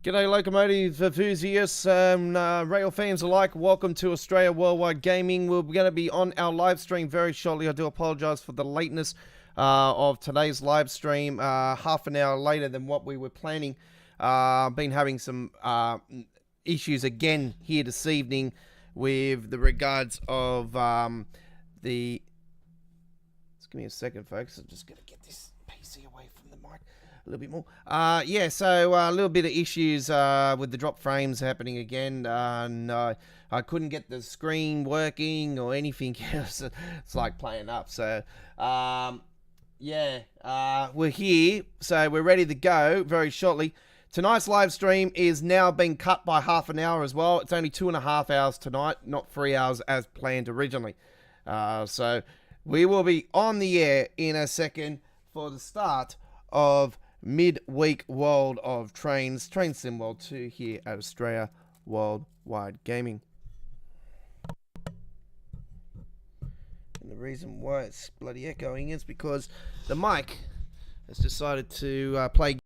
G'day locomotive enthusiasts and rail fans alike. Welcome to Australia Worldwide Gaming. We're going to be on our live stream very shortly. I do apologise for the lateness of today's live stream. Half an hour later than what we were planning. Been having some issues again here this evening with the regards of the... Just give me a second, folks. I'm just going to get this PC away from the mic a little bit more. Yeah, so a little bit of issues with the drop frames happening again, and I couldn't get the screen working or anything else. It's like playing up. So yeah, we're here, so we're ready to go very shortly. Tonight's live stream is now being cut by half an hour as well. It's only 2.5 hours tonight, not 3 hours as planned originally. So we will be on the air in a second for the start of midweek World of Trains, Train Sim World 2 here at Australia Worldwide Gaming. And the reason why it's bloody echoing is because the mic has decided to play.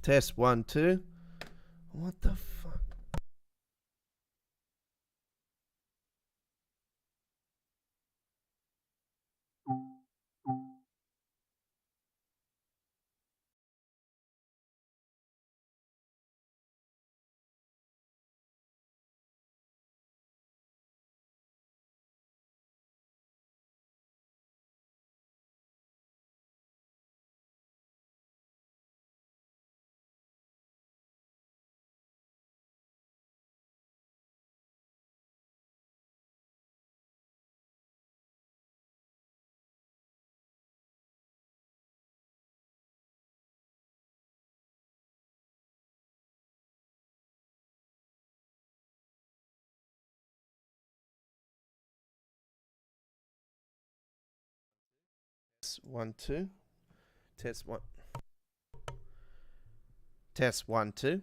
Test 1 2. What the fuck? Test 1 2. Test 1. Test 1 2.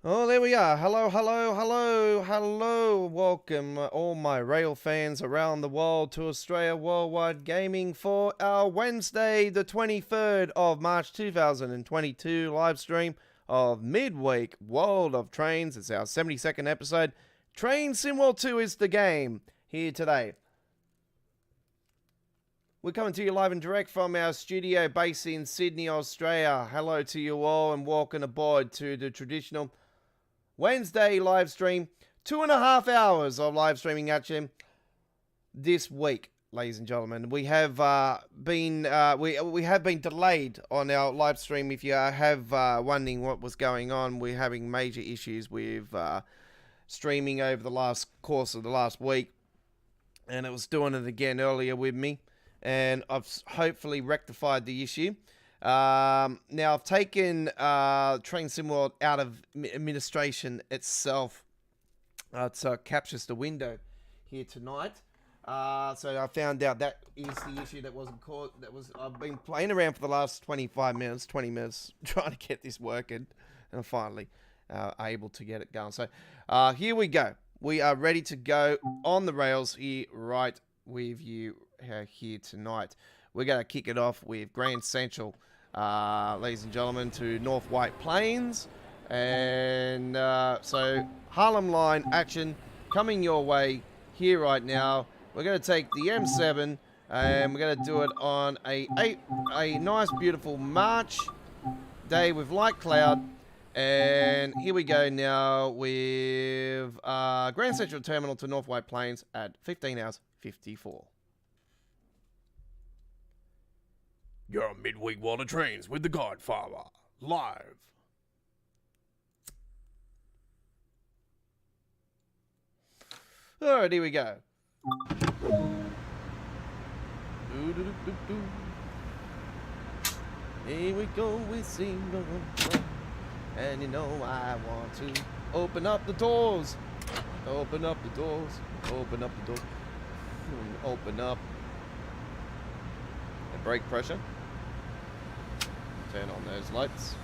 Oh, there we are. Hello, hello, hello, hello. Welcome all my rail fans around the world to Australia Worldwide Gaming for our Wednesday, the 23rd of March 2022 live stream of Midweek World of Trains. It's our 72nd episode. Train Sim World 2 is the game here today. We're coming to you live and direct from our studio base in Sydney, Australia. Hello to you all and welcome aboard to the traditional Wednesday live stream. 2.5 hours of live streaming action this week, ladies and gentlemen. We have been we have been delayed on our live stream. If you have wondering what was going on, we're having major issues with streaming over the course of the last week, and it was doing it again earlier with me, and I've hopefully rectified the issue. Now, I've taken Train Sim World out of administration itself. It captures the window here tonight. So I found out that is the issue that wasn't caught. I've been playing around for the last 20 minutes, trying to get this working, and I'm finally able to get it going. So here we go. We are ready to go on the rails here, right with you here tonight. We're going to kick it off with Grand Central, ladies and gentlemen, to North White Plains. And so Harlem Line action coming your way here right now. We're going to take the M7 and we're going to do it on a nice, beautiful March day with light cloud. And here we go now with Grand Central Terminal to North White Plains at 15 hours 54. You're on midweek Water Trains with the Godfather, live. Alright, here we go. Here we go, we sing on. And you know I want to open up the doors. Open up the doors. Open up the doors. Open up. And brake pressure. Turn on those lights.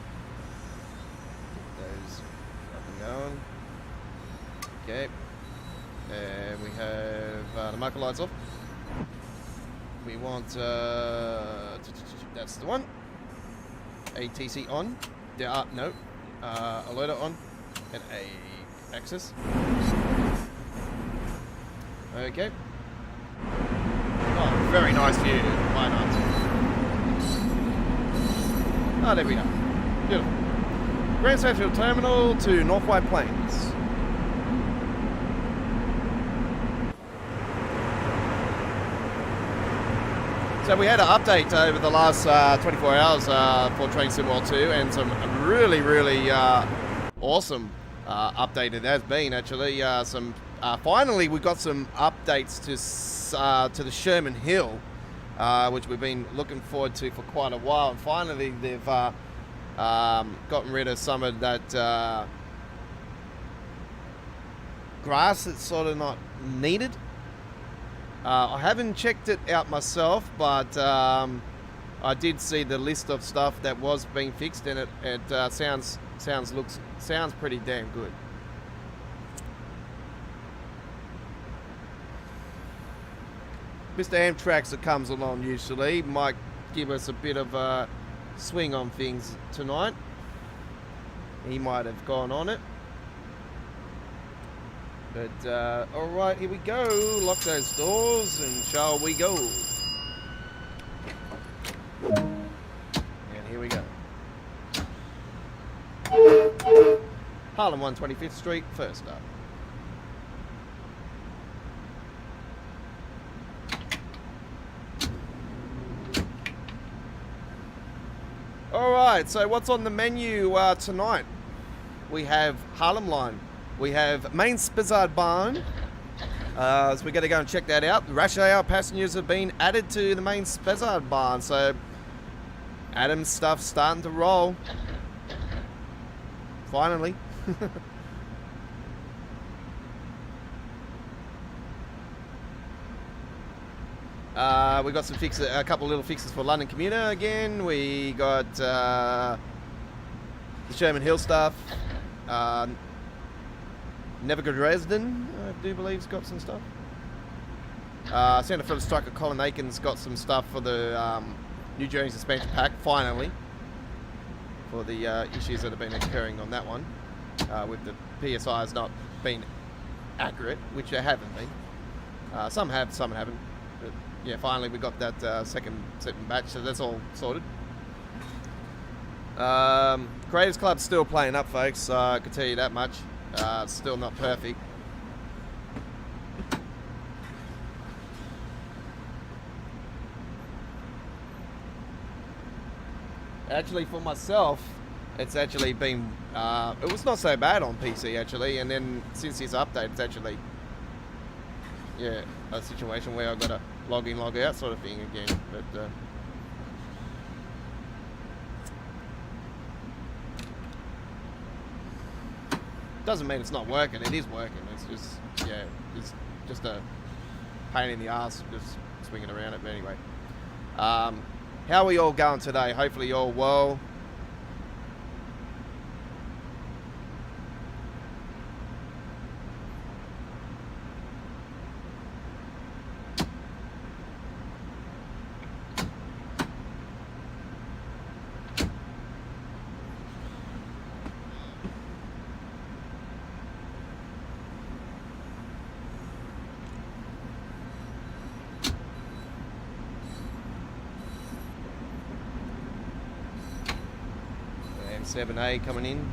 Get those up and going. Okay. And we have the marker lights off. We want, that's the one. ATC on. There are, no. Alerter on. And a access. Okay. Oh, very nice view. Why not? Oh, there we go. Beautiful. Grand Central Terminal to North White Plains. So we had an update over the last 24 hours for Train Sim World 2, and some really, really awesome update it has been, actually. Finally, we got some updates to the Sherman Hill, which we've been looking forward to for quite a while. And finally, they've gotten rid of some of that grass that's sort of not needed. I haven't checked it out myself, but I did see the list of stuff that was being fixed, and it sounds pretty damn good. Mr. Amtrak that comes along usually might give us a bit of a swing on things tonight. He might have gone on it. But, alright, here we go. Lock those doors, and shall we go? And here we go. Harlem 125th Street, first up. Alright, so what's on the menu tonight? We have Harlem Line. We have Main Spizzard Barn, so we're going to go and check that out. Rush hour passengers have been added to the Main Spizzard Barn, so Adam's stuff's starting to roll. Finally. We got some fixes, a couple of little fixes for London Commuter again. We got the Sherman Hill stuff. Never Dresden, I do believe, has got some stuff. Santa Phillips Striker Colin Aiken's got some stuff for the New Journey Suspension Pack, finally. For the issues that have been occurring on that one. With the PSIs not being accurate, which they haven't been. Some have, some haven't. But yeah, finally we got that second batch, so that's all sorted. Creators Club's still playing up, folks, I can tell you that much. It's still not perfect. Actually, for myself, it's actually been, it was not so bad on PC, actually, and then since this update, it's actually, yeah, a situation where I've got to log in, log out sort of thing again, but, doesn't mean it's not working. It is working. It's just, yeah, it's just a pain in the ass just swinging around it. But anyway, how are we all going today? Hopefully you're all well. And 7A coming in.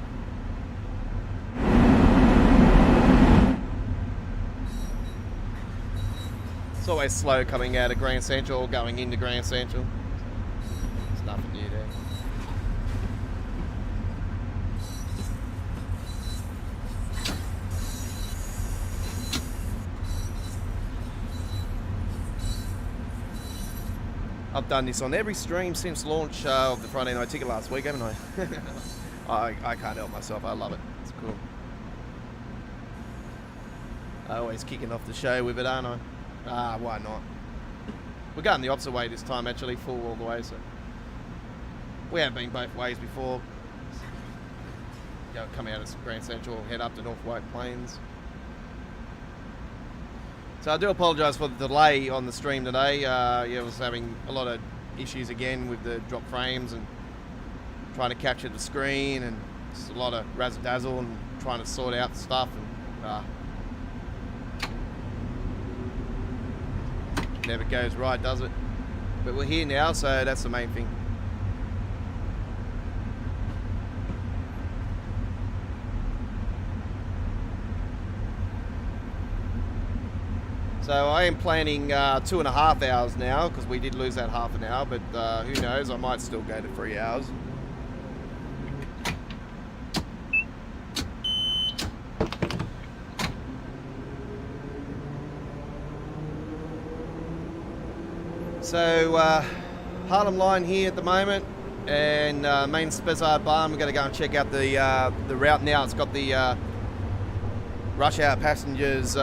It's always slow coming out of Grand Central or going into Grand Central. There's nothing new there. I've done this on every stream since launch of the Friday Night Ticket last week, haven't I? I can't help myself. I love it. It's cool. Always kicking off the show with it, aren't I? Why not? We're going the opposite way this time, actually, full all the way. So we have been both ways before. Come out of Grand Central, head up to North White Plains. So I do apologise for the delay on the stream today. I was having a lot of issues again with the drop frames and trying to capture the screen, and just a lot of razzle dazzle and trying to sort out stuff, and never goes right, does it? But we're here now, so that's the main thing. So I am planning 2.5 hours now, because we did lose that half an hour, but who knows, I might still go to 3 hours. So Harlem line here at the moment, and main Spessard Barn. We're going to go and check out the route now. It's got the rush hour passengers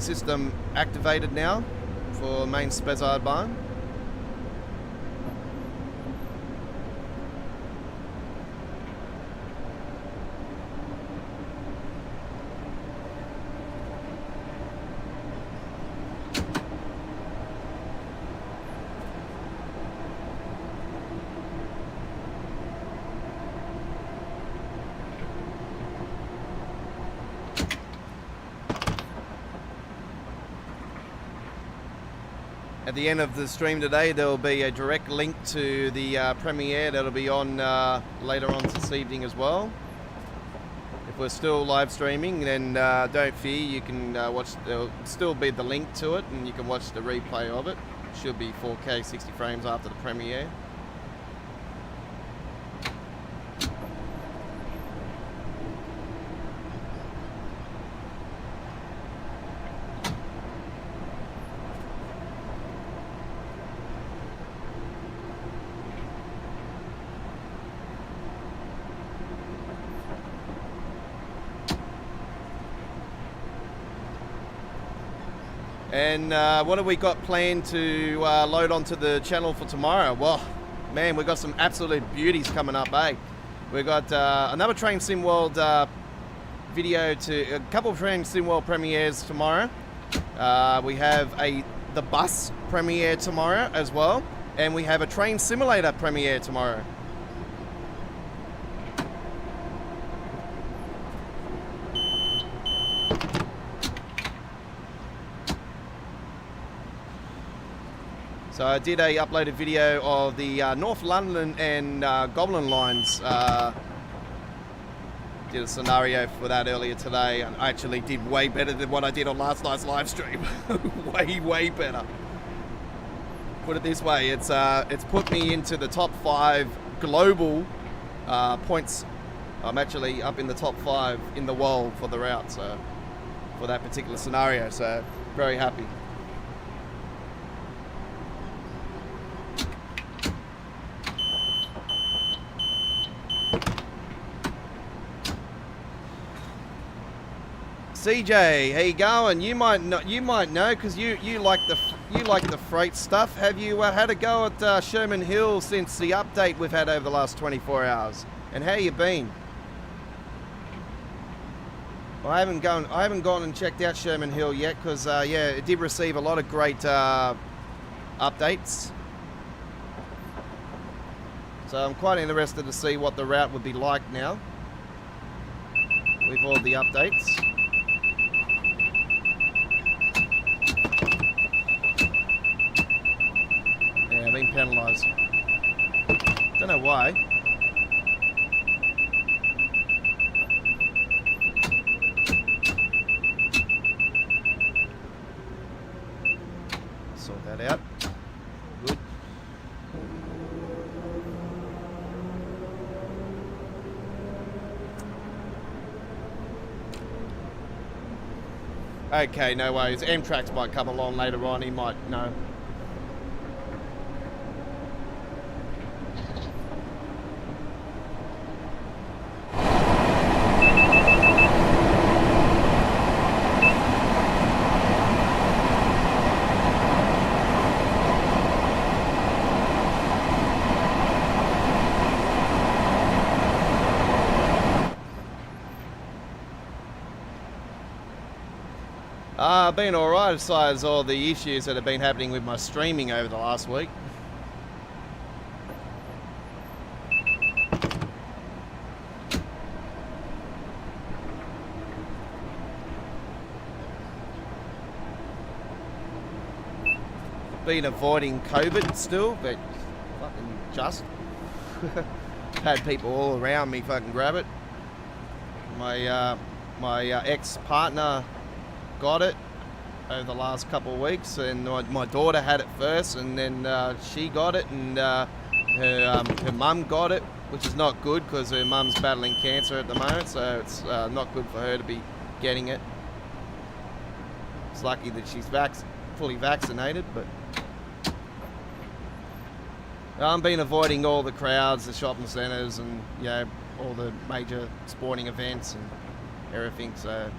system activated now for main Spessard Barn. At the end of the stream today, there will be a direct link to the premiere that'll be on later on this evening as well. If we're still live streaming, then don't fear, you can watch, there'll still be the link to it, and you can watch the replay of it. It should be 4K 60 frames after the premiere. And what have we got planned to load onto the channel for tomorrow? Well, man, we've got some absolute beauties coming up, eh? We've got another Train Sim World video, a couple of Train Sim World premieres tomorrow. We have the bus premiere tomorrow as well, and we have a Train Simulator premiere tomorrow. So I did a uploaded video of the North London and Goblin lines. Did a scenario for that earlier today, and I actually did way better than what I did on last night's live stream. way better. Put it this way, it's put me into the top 5 global points. I'm actually up in the top 5 in the world for the route, so for that particular scenario. So very happy. CJ, how you going? You might know because you like the freight stuff. Have you had a go at Sherman Hill since the update we've had over the last 24 hours? And how you been? Well, I haven't gone and checked out Sherman Hill yet because yeah, it did receive a lot of great updates. So I'm quite interested to see what the route would be like now with all the updates. Yeah, I've been penalised. Don't know why. Sort that out. Good. Okay, no worries. Amtrax might come along later on. He might know. Been alright besides all the issues that have been happening with my streaming over the last week. Been avoiding COVID still, but fucking just had people all around me fucking grab it. My ex-partner got it over the last couple of weeks, and my daughter had it first, and then she got it, and her mum got it, which is not good because her mum's battling cancer at the moment, so it's not good for her to be getting it. It's lucky that she's fully vaccinated, but I've been avoiding all the crowds, the shopping centres, and you know, all the major sporting events and everything, so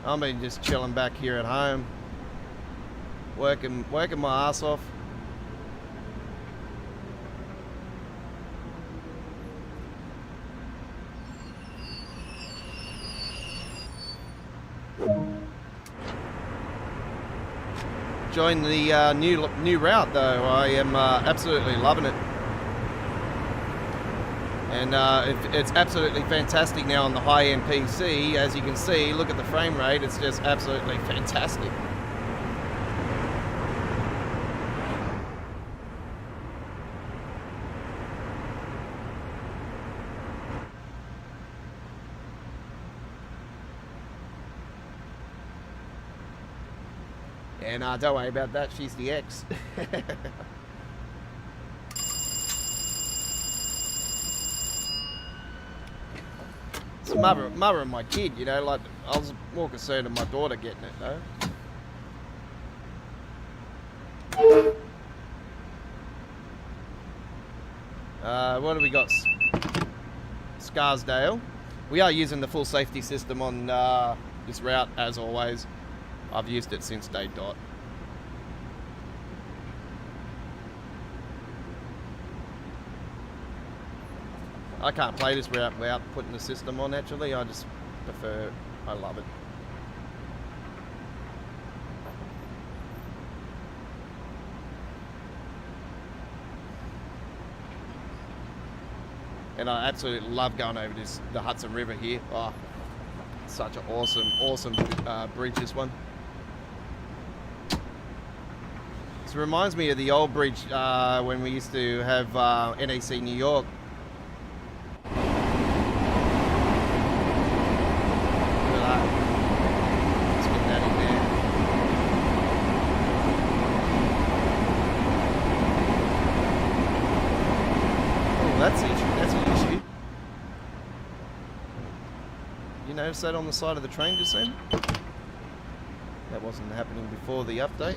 I've been just chilling back here at home, working my ass off. Join the new route though. I am absolutely loving it. And it's absolutely fantastic now on the high-end PC. As you can see, look at the frame rate. It's just absolutely fantastic. And don't worry about that. She's the ex. It's the mother of my kid, you know, like, I was more concerned of my daughter getting it, though. What do we got? Scarsdale. We are using the full safety system on this route, as always. I've used it since day dot. I can't play this route without putting the system on, actually. I just prefer it. I love it. And I absolutely love going over the Hudson River here. Oh, such an awesome bridge, this one. This reminds me of the old bridge when we used to have NEC New York. That's an issue. You notice that on the side of the train just then? That wasn't happening before the update.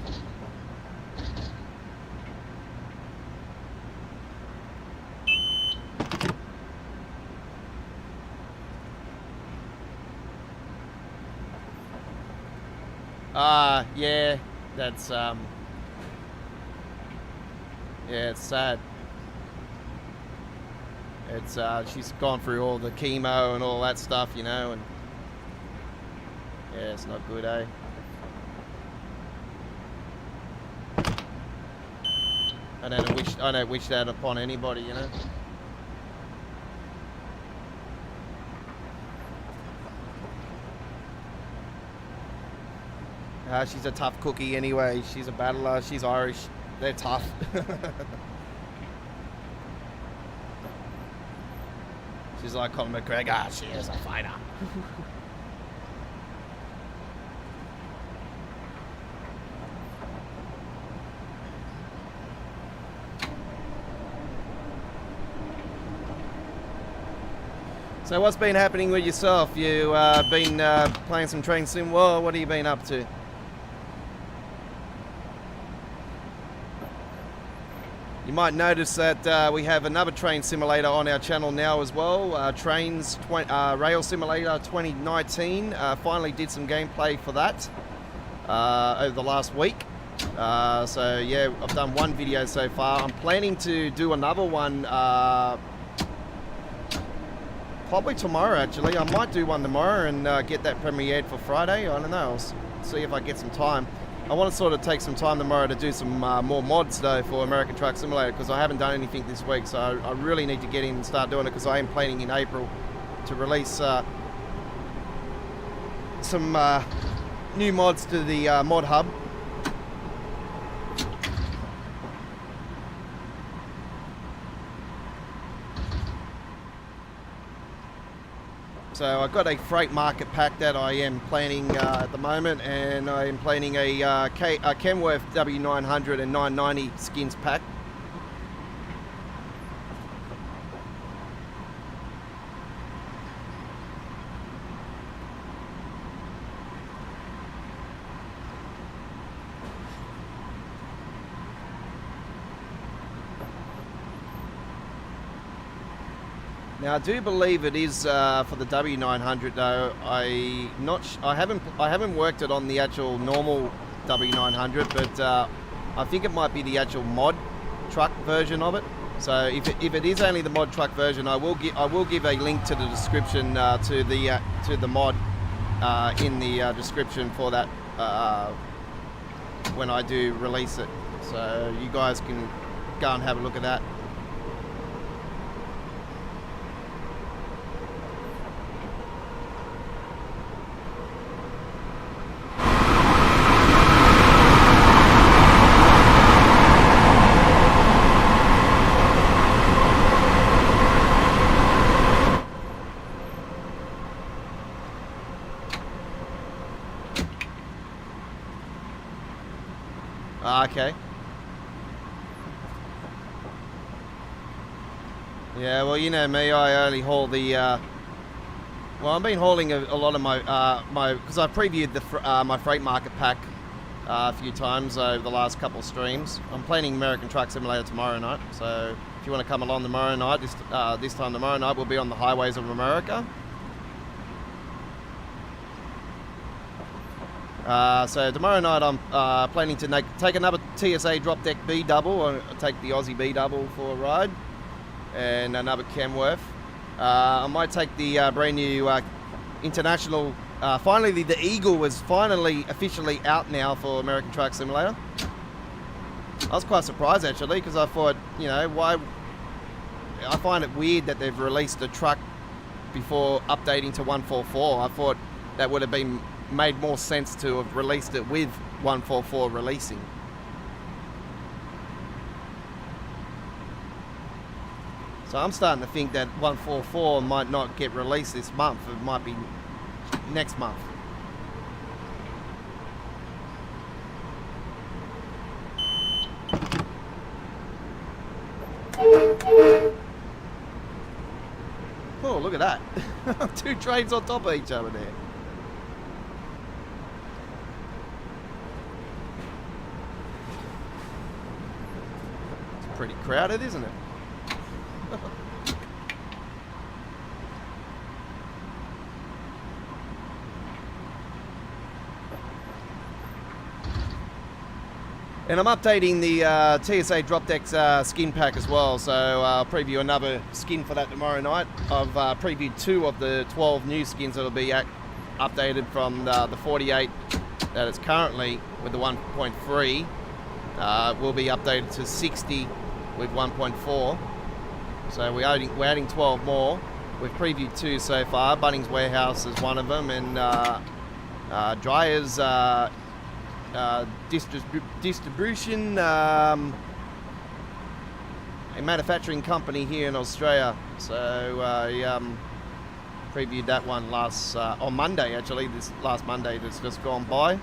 yeah, that's yeah, it's sad. It's she's gone through all the chemo and all that stuff, you know, and yeah, it's not good, eh? I don't wish that upon anybody, you know. She's a tough cookie anyway. She's a battler. She's Irish. They're tough. She's like Conor McGregor. She is a fighter. So what's been happening with yourself? You been playing some Train Sim World? What have you been up to? You might notice that we have another train simulator on our channel now as well. Rail Simulator 2019. Finally did some gameplay for that over the last week. So yeah, I've done one video so far. I'm planning to do another one probably tomorrow actually. I might do one tomorrow and get that premiered for Friday. I don't know. I'll see if I get some time. I want to sort of take some time tomorrow to do some more mods though for American Truck Simulator because I haven't done anything this week, so I really need to get in and start doing it because I am planning in April to release some new mods to the mod hub. So I've got a freight market pack that I am planning at the moment, and I am planning a Kenworth W900 and 990 skins pack. Now I do believe it is for the W900 though. I haven't worked it on the actual normal W900, but I think it might be the actual mod truck version of it. So if it is only the mod truck version, I will give a link to the description to the mod in the description for that when I do release it. So you guys can go and have a look at that. Okay. Yeah, well, you know me, I only haul the, well, I've been hauling a lot of my, because I previewed the my freight market pack a few times over the last couple of streams. I'm planning American Truck Simulator tomorrow night, so if you want to come along tomorrow night, this time tomorrow night, we'll be on the highways of America. So tomorrow night I'm planning to take another TSA drop deck B double, or take the Aussie B double for a ride, and another Kenworth. I might take the brand new international. Finally, the Eagle was finally officially out now for American Truck Simulator. I was quite surprised actually because I thought, you know, why? I find it weird that they've released a truck before updating to 144. I thought that would have been made more sense to have released it with 144 releasing. So I'm starting to think that 144 might not get released this month. It might be next month. Oh, look at that. 2 trains on top of each other there. Pretty crowded, isn't it? And I'm updating the TSA Drop Decks skin pack as well, so I'll preview another skin for that tomorrow night. I've previewed 2 of the 12 new skins that'll be updated from the 48 that it's currently with the 1.3. Will be updated to 60 with 1.4. So we're adding 12 more. We've previewed 2 so far. Bunnings Warehouse is one of them, and Dryers distribution, a manufacturing company here in Australia. So I previewed that one on Monday, actually, this last Monday that's just gone by.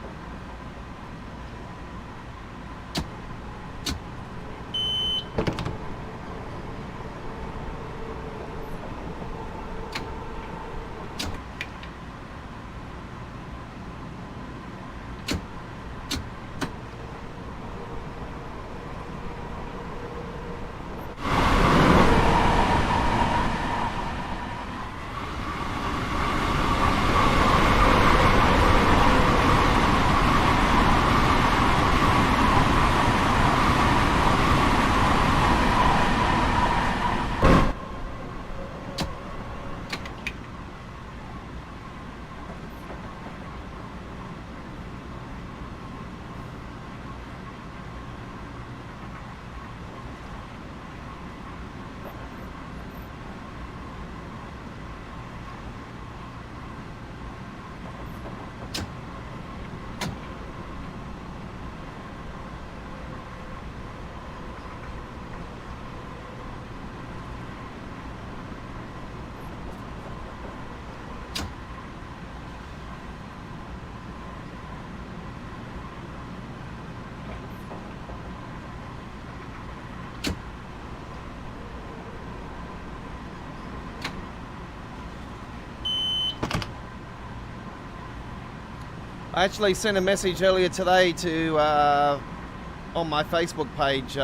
I actually sent a message earlier today to on my Facebook page,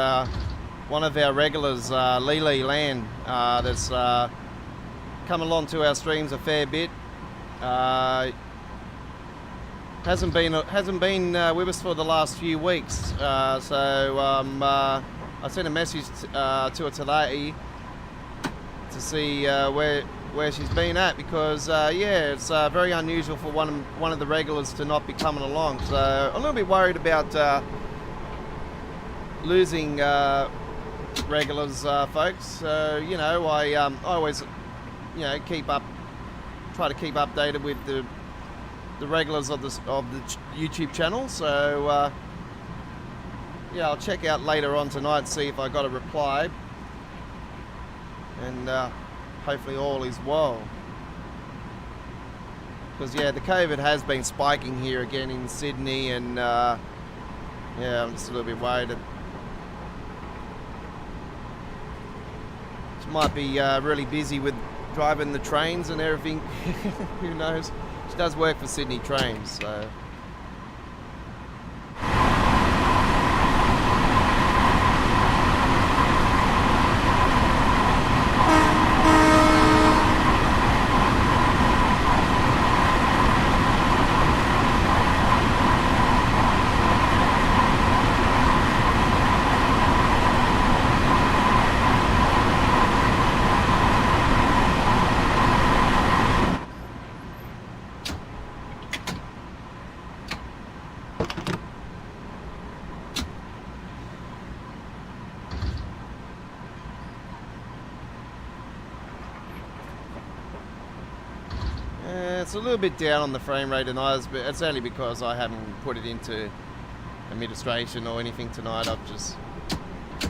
one of our regulars, Lily Land, that's come along to our streams a fair bit. Hasn't been with us for the last few weeks, so I sent a message to her today to see where she's been at, because yeah, it's very unusual for one of the regulars to not be coming along. So I'm a little bit worried about losing regulars, folks. So you know, I always try to keep updated with the regulars of the YouTube channel. So yeah, I'll check out later on tonight and see if I got a reply, and hopefully all is well. Because yeah, the COVID has been spiking here again in Sydney, and yeah, I'm just a little bit worried that she might be really busy with driving the trains and everything. Who knows? She does work for Sydney Trains, so. It's a little bit down on the frame rate tonight, but it's only because I haven't put it into administration or anything tonight.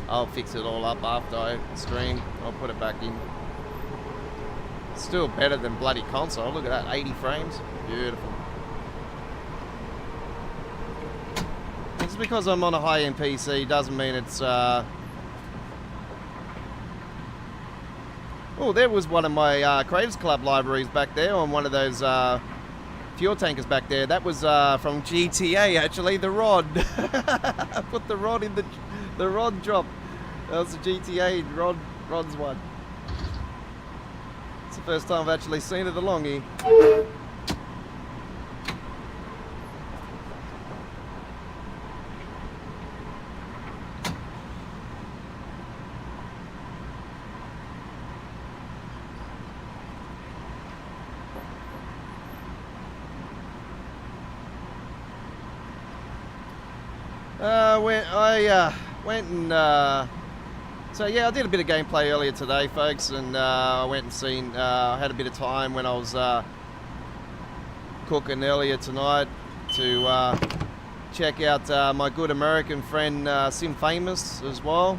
I'll fix it all up after I stream. I'll put it back in. Still better than bloody console. Look at that, 80 frames. Beautiful. Just because I'm on a high-end PC doesn't mean it's oh, there was one of my Creators Club libraries back there on one of those fuel tankers back there. That was from GTA, actually, the rod. I put the rod in the rod drop. That was the GTA rods one. It's the first time I've actually seen it along here. went and so yeah, I did a bit of gameplay earlier today, folks, and I went and had a bit of time when I was cooking earlier tonight to check out my good American friend Sim Famous as well,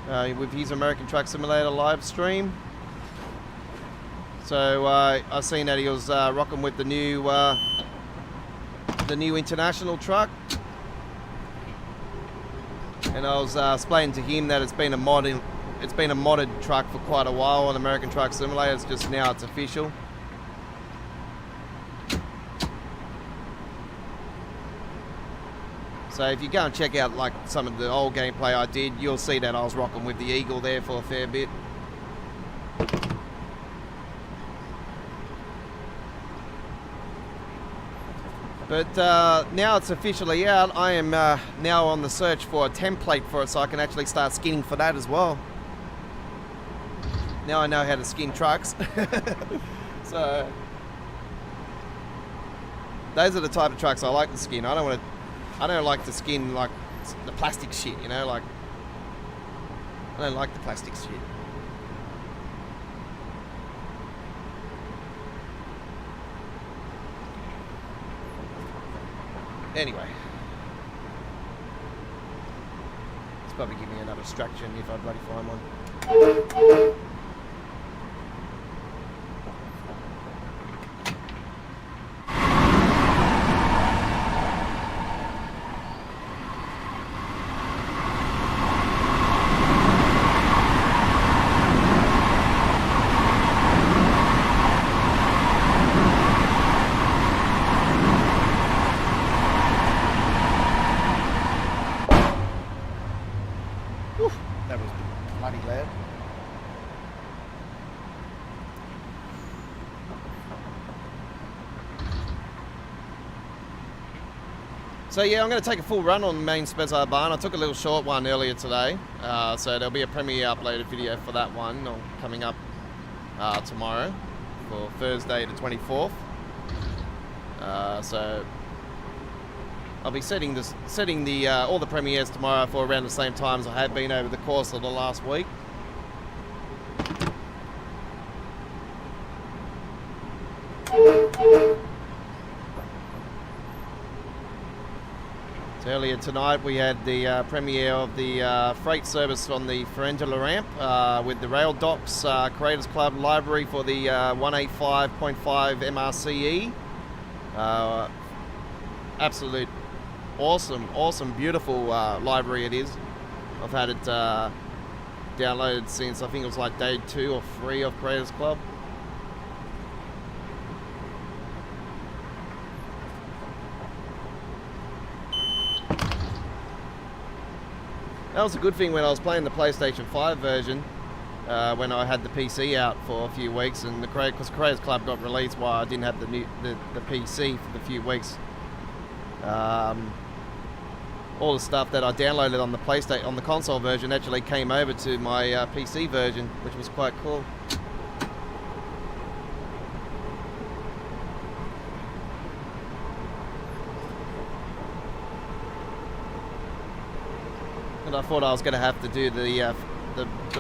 with his American Truck Simulator live stream. So I seen that he was rocking with the new international truck, and I was explaining to him that it's been a modded truck for quite a while on American Truck Simulator. It's just now it's official. So if you go and check out like some of the old gameplay I did, you'll see that I was rocking with the Eagle there for a fair bit. But now it's officially out. I am now on the search for a template for it so I can actually start skinning for that as well. Now I know how to skin trucks. So those are the type of trucks I like to skin. I don't like to skin like the plastic shit, you know, like I don't like the plastic shit. Anyway, it's probably give me another distraction if I bloody find one. That was bloody loud. So yeah, I'm going to take a full run on the main Spezar barn. I took a little short one earlier today, so there'll be a premiere uploaded video for that one coming up tomorrow for Thursday the 24th. So I'll be setting all the premieres tomorrow for around the same time as I have been over the course of the last week. So earlier tonight we had the premiere of the freight service on the Ferengula ramp with the rail docks, Creators Club library for the 185.5 MRCE. Absolute awesome, beautiful library it is. I've had it downloaded since I think it was like day 2 or 3 of Creators Club. That was a good thing when I was playing the PlayStation 5 version, when I had the PC out for a few weeks, and because Creators Club got released while I didn't have the PC for the few weeks. All the stuff that I downloaded on the PlayStation, on the console version, actually came over to my PC version, which was quite cool. And I thought I was going to have to do the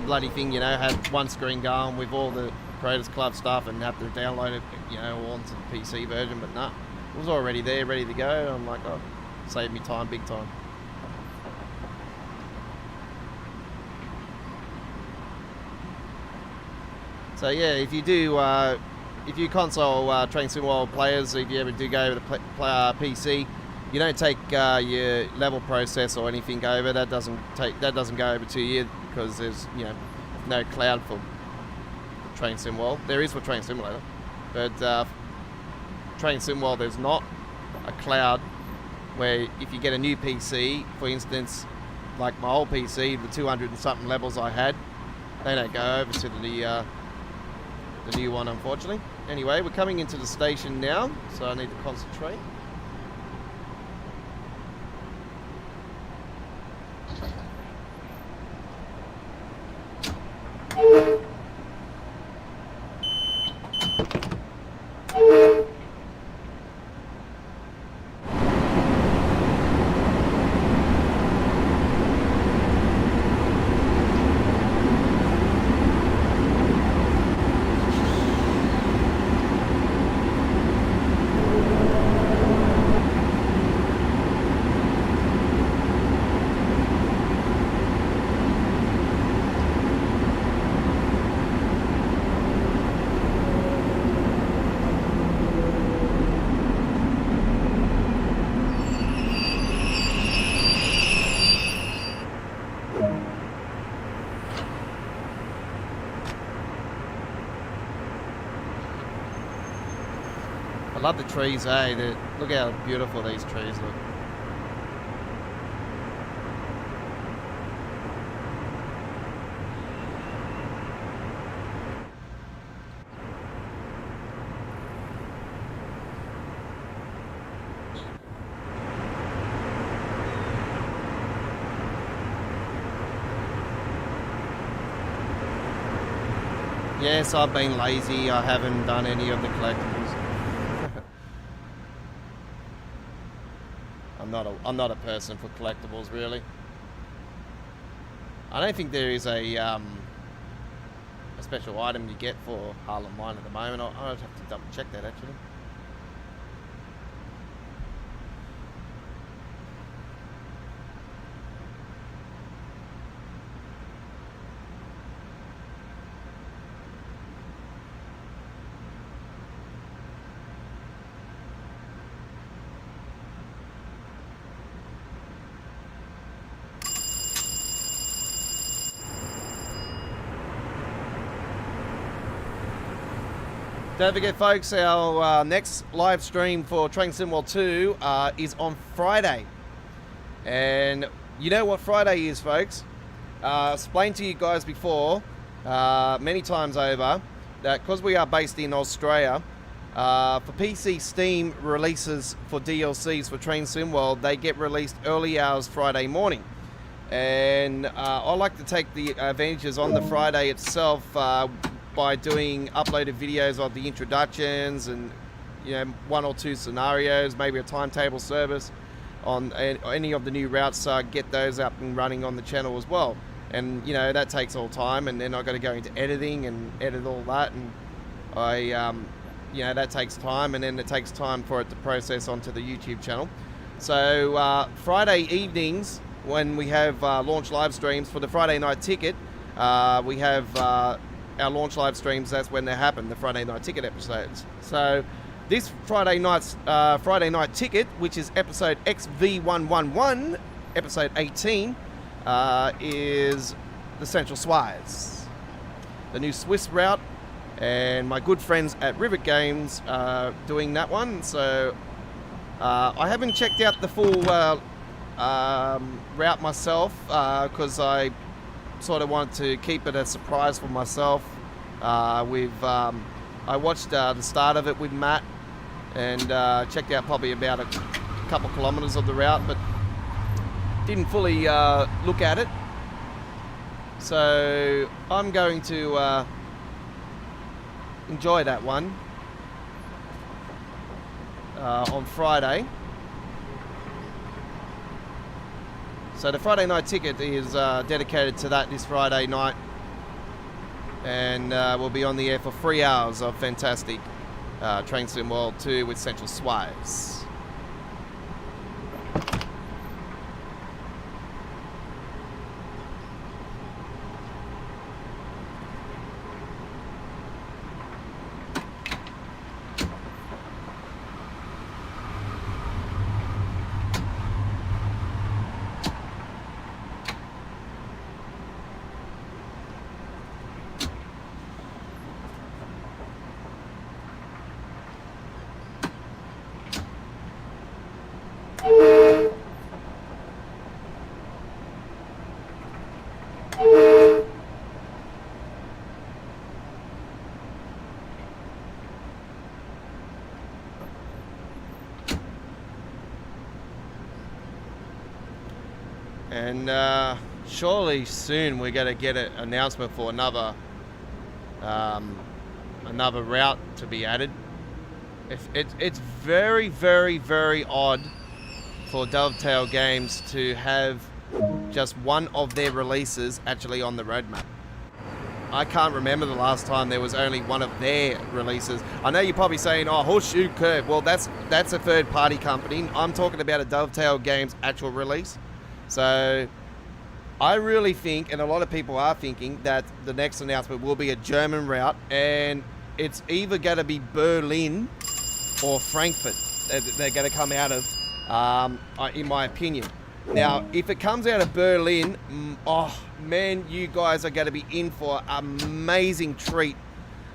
bloody thing, you know, have one screen going with all the Creators Club stuff and have to download it, you know, onto the PC version, but nah, it was already there, ready to go. I'm like, oh, saved me time, big time. So yeah, if you console Train Sim World players, if you ever do go over to PC, you don't take your level process or anything over. That doesn't go over to you because there's no cloud for Train Sim World. There is for Train Simulator, but Train Sim World there's not a cloud where if you get a new PC, for instance, like my old PC, the 200 and something levels I had, they don't go over to the new one, unfortunately. Anyway, we're coming into the station now, so I need to concentrate. Love the trees, eh? Look how beautiful these trees look. Yes, I've been lazy. I haven't done any of the collectibles. I'm not a person for collectibles, really. I don't think there is a special item you get for Harlem Line at the moment. I'd have to double check that actually. Don't forget, folks, our next live stream for Train Sim World 2 is on Friday. And you know what Friday is, folks? Explained to you guys before, many times over, that because we are based in Australia, for PC Steam releases for DLCs for Train Sim World, they get released early hours Friday morning. And I like to take the advantages on the Friday itself by doing uploaded videos of the introductions and, you know, 1 or 2 scenarios, maybe a timetable service on any of the new routes, get those up and running on the channel as well. And, you know, that takes all time, and then I've got to go into editing and edit all that, and you know, that takes time, and then it takes time for it to process onto the YouTube channel. So Friday evenings, when we have launch live streams for the Friday night ticket, we have our launch live streams. That's when they happen, the Friday night ticket episodes. So this Friday night ticket, which is episode XV111, episode 18, is the Central Suez, the new Swiss route, and my good friends at Rivet Games doing that one. So I haven't checked out the full route myself because I sort of want to keep it a surprise for myself. I watched the start of it with Matt and checked out probably about a couple kilometers of the route, but didn't fully look at it. So I'm going to enjoy that one on Friday. So the Friday night ticket is dedicated to that this Friday night, and we'll be on the air for 3 hours of fantastic Train Sim World 2 with Central Suez. And surely soon we're going to get an announcement for another route to be added. It's very, very, very odd for Dovetail Games to have just one of their releases actually on the roadmap. I can't remember the last time there was only one of their releases. I know you're probably saying, oh, Horseshoe Curve. Well, that's a third-party company. I'm talking about a Dovetail Games actual release. So I really think, and a lot of people are thinking, that the next announcement will be a German route, and it's either going to be Berlin or Frankfurt that they're going to come out of, in my opinion. Now, if it comes out of Berlin, oh man, you guys are going to be in for an amazing treat.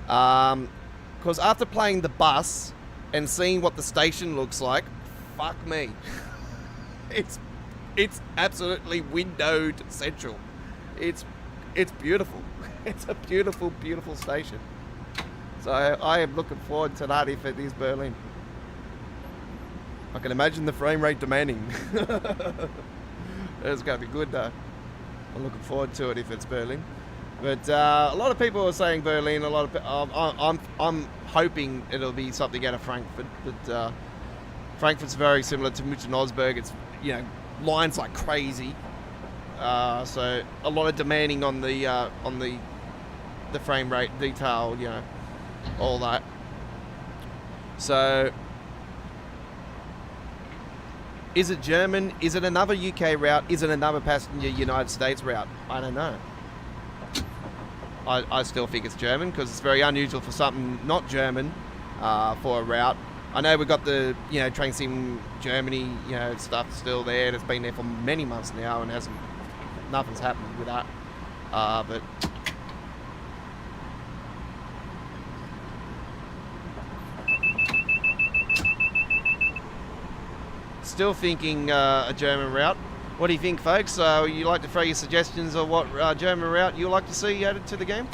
Because after playing the bus, and seeing what the station looks like, fuck me. It's absolutely windowed central. It's beautiful. It's a beautiful, beautiful station. So I am looking forward to that if it is Berlin. I can imagine the frame rate demanding. It's going to be good though. I'm looking forward to it if it's Berlin. But a lot of people are saying Berlin. A lot of I'm hoping it'll be something out of Frankfurt. But Frankfurt's very similar to München-Osberg. It's, you know, lines like crazy. So a lot of demanding on the frame rate, detail, you know, all that. So is it German? Is it another UK route? Is it another passenger United States route? I don't know. I still think it's German because it's very unusual for something not German for a route. I know we've got the, you know, Train Sim Germany, you know, stuff still there. And it's been there for many months now and nothing's happened with that. But still thinking a German route. What do you think, folks? You like to throw your suggestions of what German route you like to see added to the game?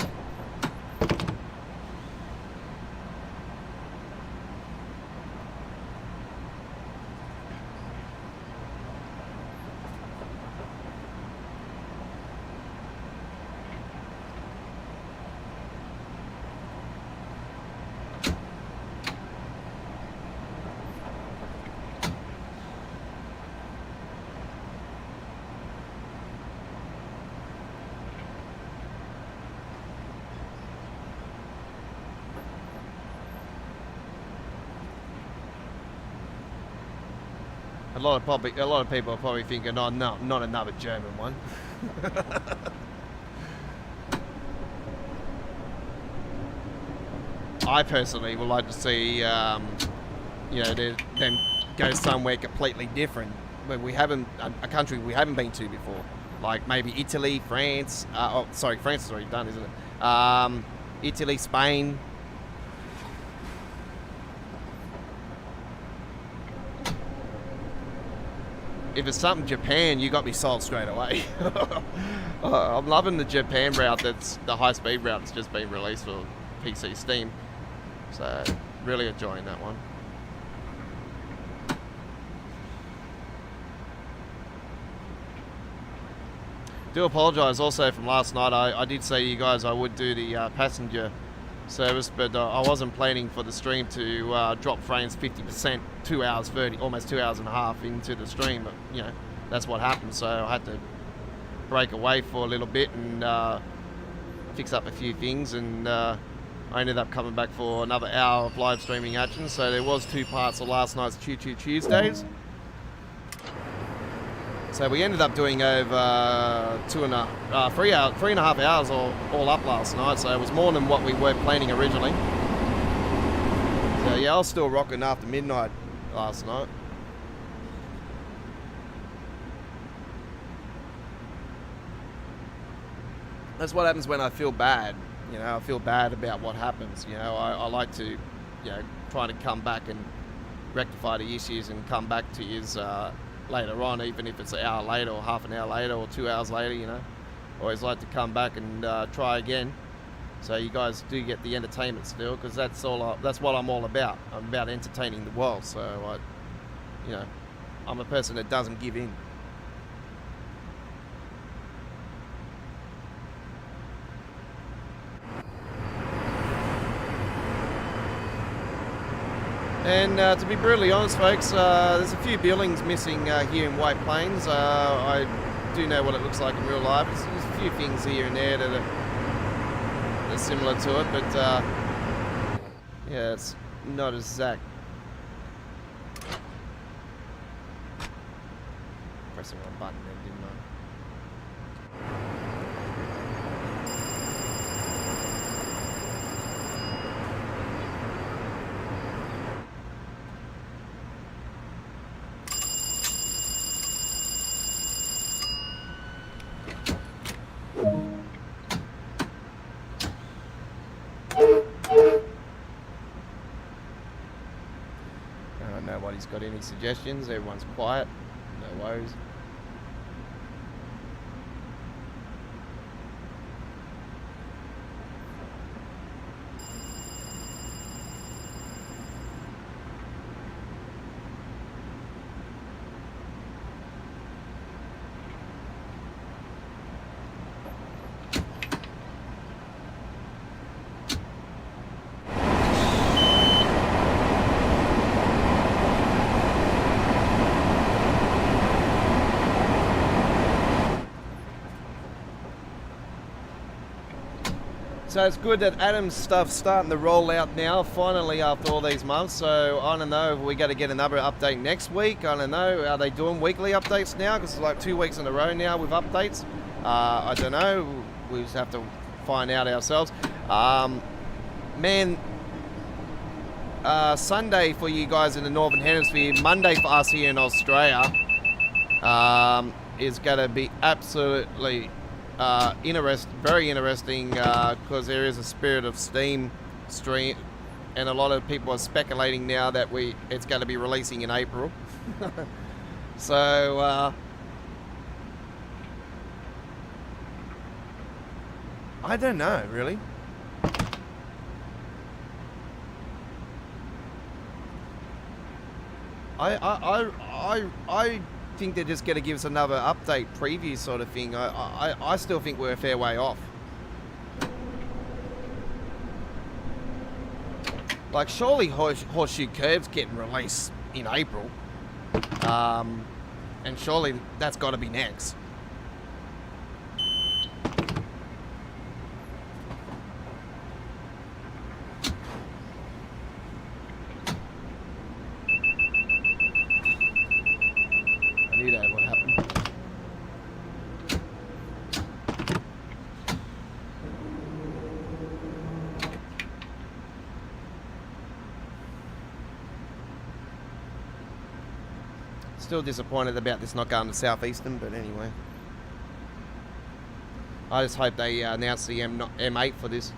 A lot of people are probably thinking, oh no, not another German one. I personally would like to see, you know, them go somewhere completely different, where we haven't a country we haven't been to before, like maybe Italy, France. Oh, sorry, France is already done, isn't it? Italy, Spain. If it's something Japan, you got me sold straight away. I'm loving the Japan route. That's the high-speed route that's just been released for PC Steam. So really enjoying that one. Do apologise also from last night. I did say to you guys I would do the passenger service, but I wasn't planning for the stream to drop frames 50%, 2 hours 30, almost 2 hours and a half into the stream. But you know, that's what happened. So I had to break away for a little bit and fix up a few things, and I ended up coming back for another hour of live streaming action. So there was 2 parts of last night's Choo Choo Tuesdays. So we ended up doing over 3.5 hours all up last night. So it was more than what we were planning originally. So yeah, I was still rocking after midnight last night. That's what happens when I feel bad. You know, I feel bad about what happens. You know, I like to, you know, try to come back and rectify the issues and come back to yous later on, even if it's an hour later or half an hour later or 2 hours later. You know, always like to come back and try again, so you guys do get the entertainment still, because that's what I'm all about. I'm about entertaining the world. So you know, I'm a person that doesn't give in. And to be brutally honest, folks, there's a few buildings missing here in White Plains. I do know what it looks like in real life. There's a few things here and there that are similar to it, but yeah, it's not exact. Press the wrong button then, didn't I? nobody's got any suggestions. Everyone's quiet. No worries. So it's good that Adam's stuff's starting to roll out now, finally, after all these months. So I don't know if we got to get another update next week. I don't know. Are they doing weekly updates now? Because it's like 2 weeks in a row now with updates. I don't know. We just have to find out ourselves. Man, Sunday for you guys in the Northern Hemisphere, Monday for us here in Australia, is going to be absolutely very interesting, because there is a Spirit of Steam stream, and a lot of people are speculating now that it's going to be releasing in April. So I don't know, really. I think they're just going to give us another update preview sort of thing. I still think we're a fair way off. Like, surely Horseshoe Curve's getting released in April. And surely that's got to be next. Still disappointed about this not going to Southeastern, but anyway. I just hope they announce the M8 for this.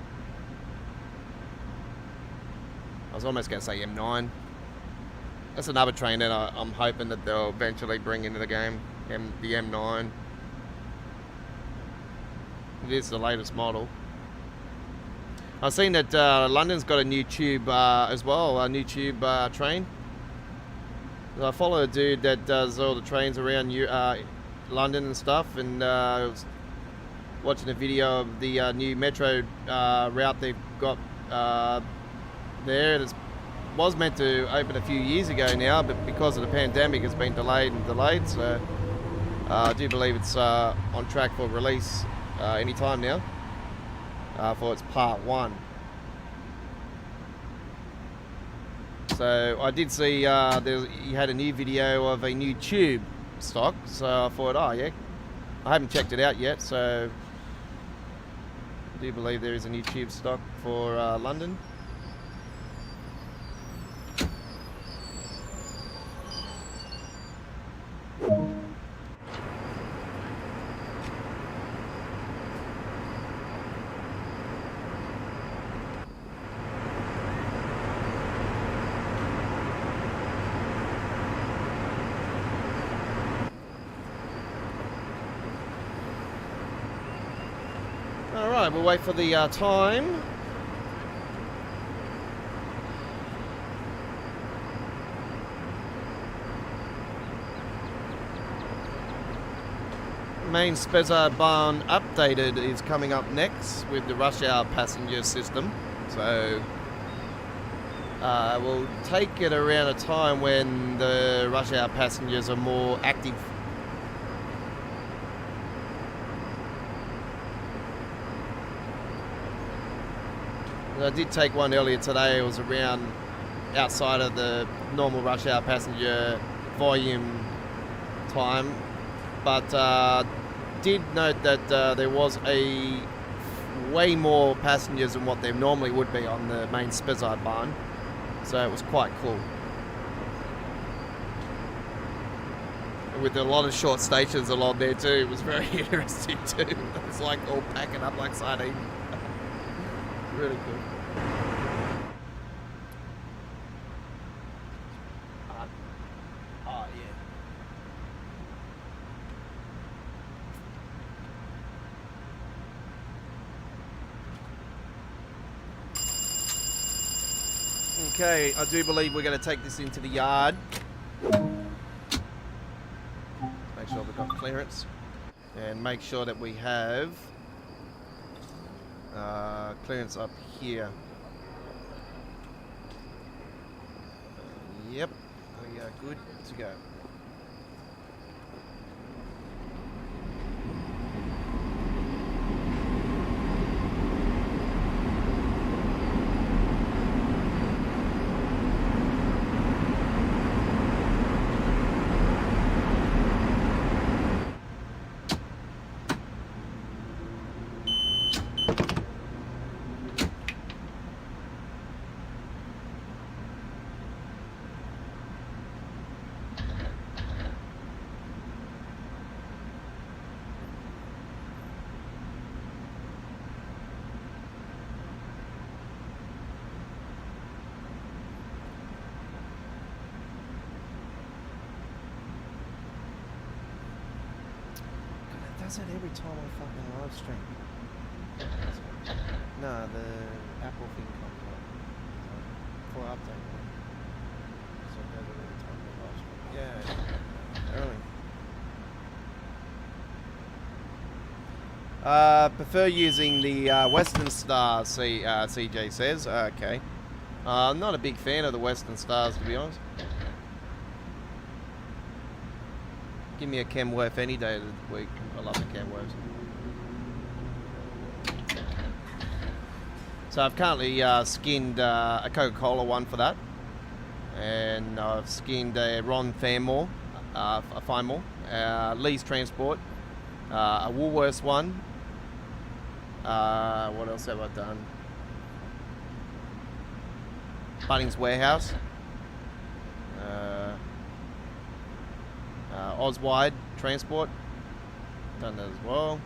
I was almost going to say M9. That's another train that I'm hoping that they'll eventually bring into the game. The M9. It is the latest model. I've seen that London's got a new tube as well, a new tube train. I follow a dude that does all the trains around London and stuff, and I was watching a video of the new metro route they've got there. It was meant to open a few years ago now, but because of the pandemic it's been delayed and delayed, so I do believe it's on track for release any time now for its part 1. So I did see you had a new video of a new tube stock, so I thought, oh yeah, I haven't checked it out yet, so I do believe there is a new tube stock for London. Alright, we'll wait for the time. Main Spezza barn updated is coming up next with the rush hour passenger system. So we'll take it around a time when the rush hour passengers are more active. I did take one earlier today. It was around outside of the normal rush hour passenger volume time, but did note that there was a way more passengers than what there normally would be on the main Spezza barn, so it was quite cool. With a lot of short stations along there too, it was very interesting too. It was like all packing up like sardines. Really cool. Okay, I do believe we're going to take this into the yard. Make sure we've got clearance. And make sure that we have clearance up here. Yep, we are good to go. Does it every time I fucking live stream? No, the Apple thing comes up for update. So it does it every time I live stream. Yeah, early. Prefer using the Western Star, CJ says. Okay. I'm not a big fan of the Western Stars, to be honest. Give me a Kenworth any day of the week. I love the Kenworths. So I've currently skinned a Coca-Cola one for that. And I've skinned a Ron Fanmore, a Fine Lee's Transport, a Woolworths one. What else have I done? Bunnings Warehouse. Oswide Transport, done that as well.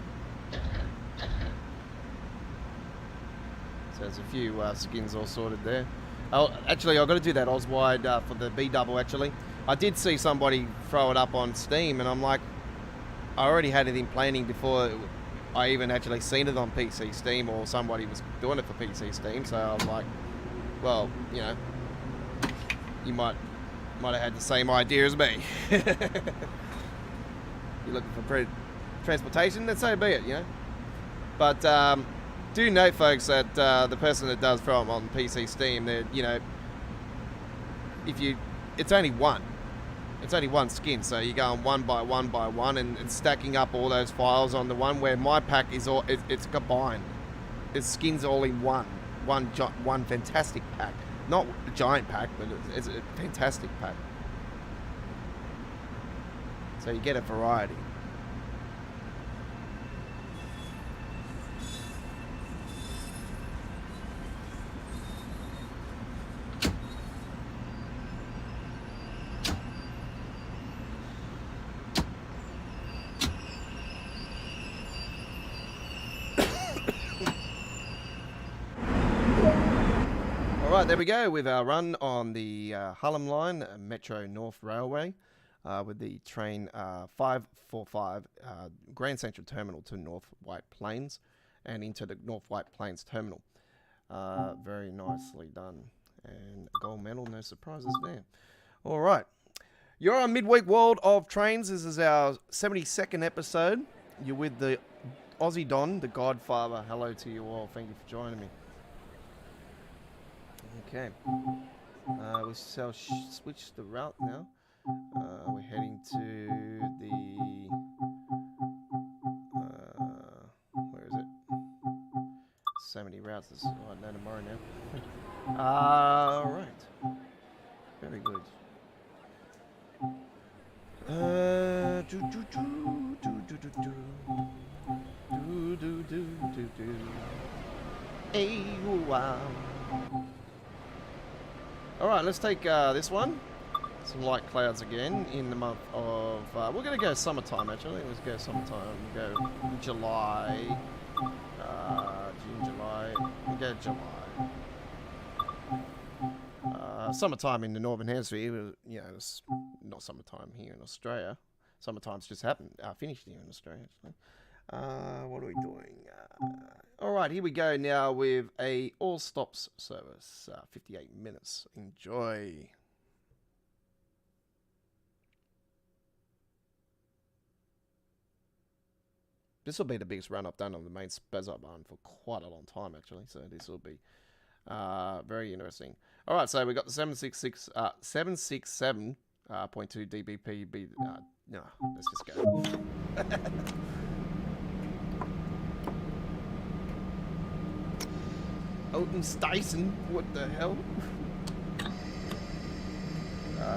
So there's a few skins all sorted there. Oh, actually, I've got to do that Oswide for the B-double, actually. I did see somebody throw it up on Steam, and I'm like, I already had it in planning before I even actually seen it on PC Steam, or somebody was doing it for PC Steam, so I was like, well, you know, you might have had the same idea as me. You're looking for transportation, then so be it, you know. But do note, folks, that the person that does throw them on PC Steam, that, you know, it's only one skin, so you're going one by one and stacking up all those files on the one, where my pack is all it's combined. It's skins all in one fantastic pack. Not a giant pack, but it's a fantastic pack. So you get a variety. Alright, there we go with our run on the Hallam Line, Metro North Railway, with the train 545 Grand Central Terminal to North White Plains and into the North White Plains Terminal. Very nicely done. And a gold medal, no surprises there. Alright, you're on Midweek World of Trains. This is our 72nd episode. You're with the Aussie Don, the Godfather. Hello to you all. Thank you for joining me. Okay, we shall switch the route now. We're heading to the, where is it? So many routes, it's no tomorrow now. Alright, very good. Hey, wow. Alright, let's take this one. Some light clouds again in the month of... we're going to go summertime, actually. Let's go summertime. We'll go July. June, July. We'll go July. Summertime in the Northern Hemisphere, you know, it's not summertime here in Australia. Summertime's just happened, finished here in Australia, actually. What are we doing? Alright, here we go now with a all stops service. 58 minutes. Enjoy. This will be the biggest run I've done on the main Spezza barn for quite a long time, actually. So this will be very interesting. All right, so we got the 767.2 dBp. No, let's just go. Oten Station, what the hell?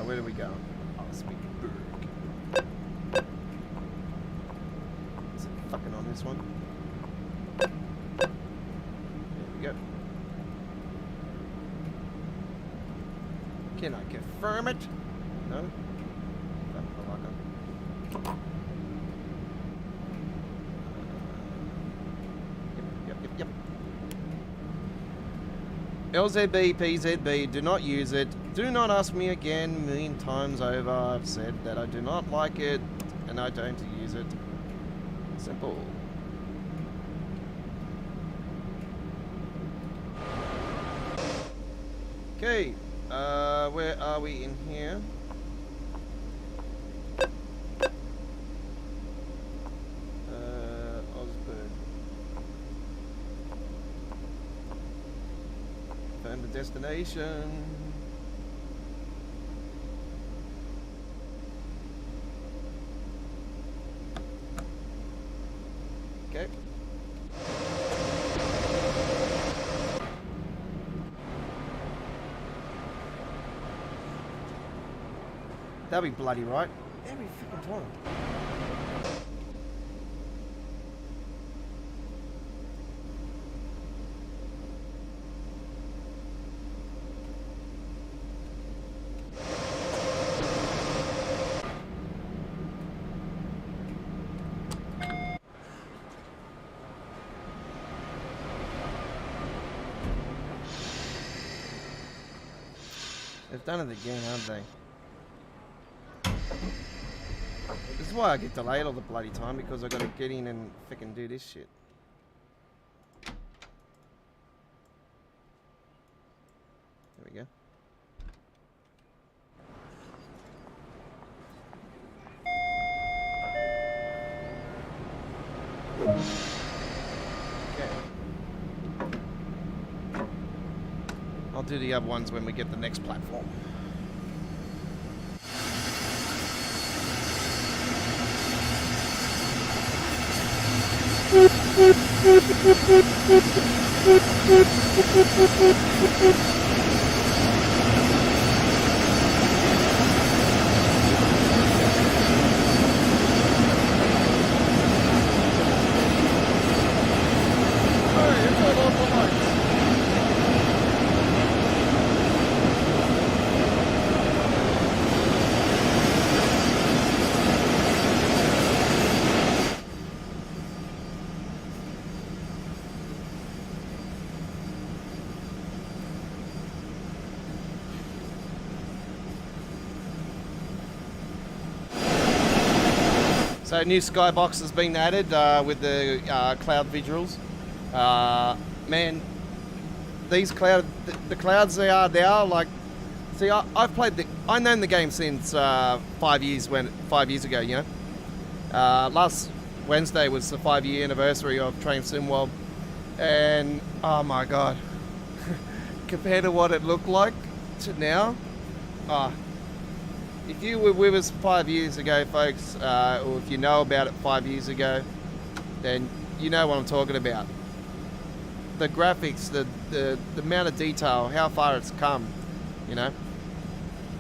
Where do we go? Oh, Speakerberg. Is it fucking on this one? There we go. Can I confirm it? No? Yep. LZB, PZB, do not use it. Do not ask me again. A million times over I've said that I do not like it and I don't use it. Simple. Okay, where are we in here? Osberg. Found the destination. Okay. That'll be bloody right. Every fucking time. They've done it again, haven't they? This is why I get delayed all the bloody time, because I gotta get in and fucking do this shit. There we go. Okay. I'll do the other ones when we get the next platform. So new skybox has been added with the cloud visuals. Man, these the clouds they are like. See, I've played I known the game since 5 years ago. You know, last Wednesday was the 5-year anniversary of Train Sim World, and oh my god, compared to what it looked like to now, if you were with us 5 years ago, folks, or if you know about it 5 years ago, then you know what I'm talking about. The graphics, the amount of detail, how far it's come, you know.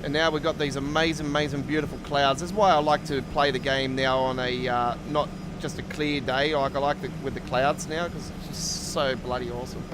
And now we've got these amazing, beautiful clouds. That's why I like to play the game now on a not just a clear day. Like I like with the clouds now, because it's just so bloody awesome.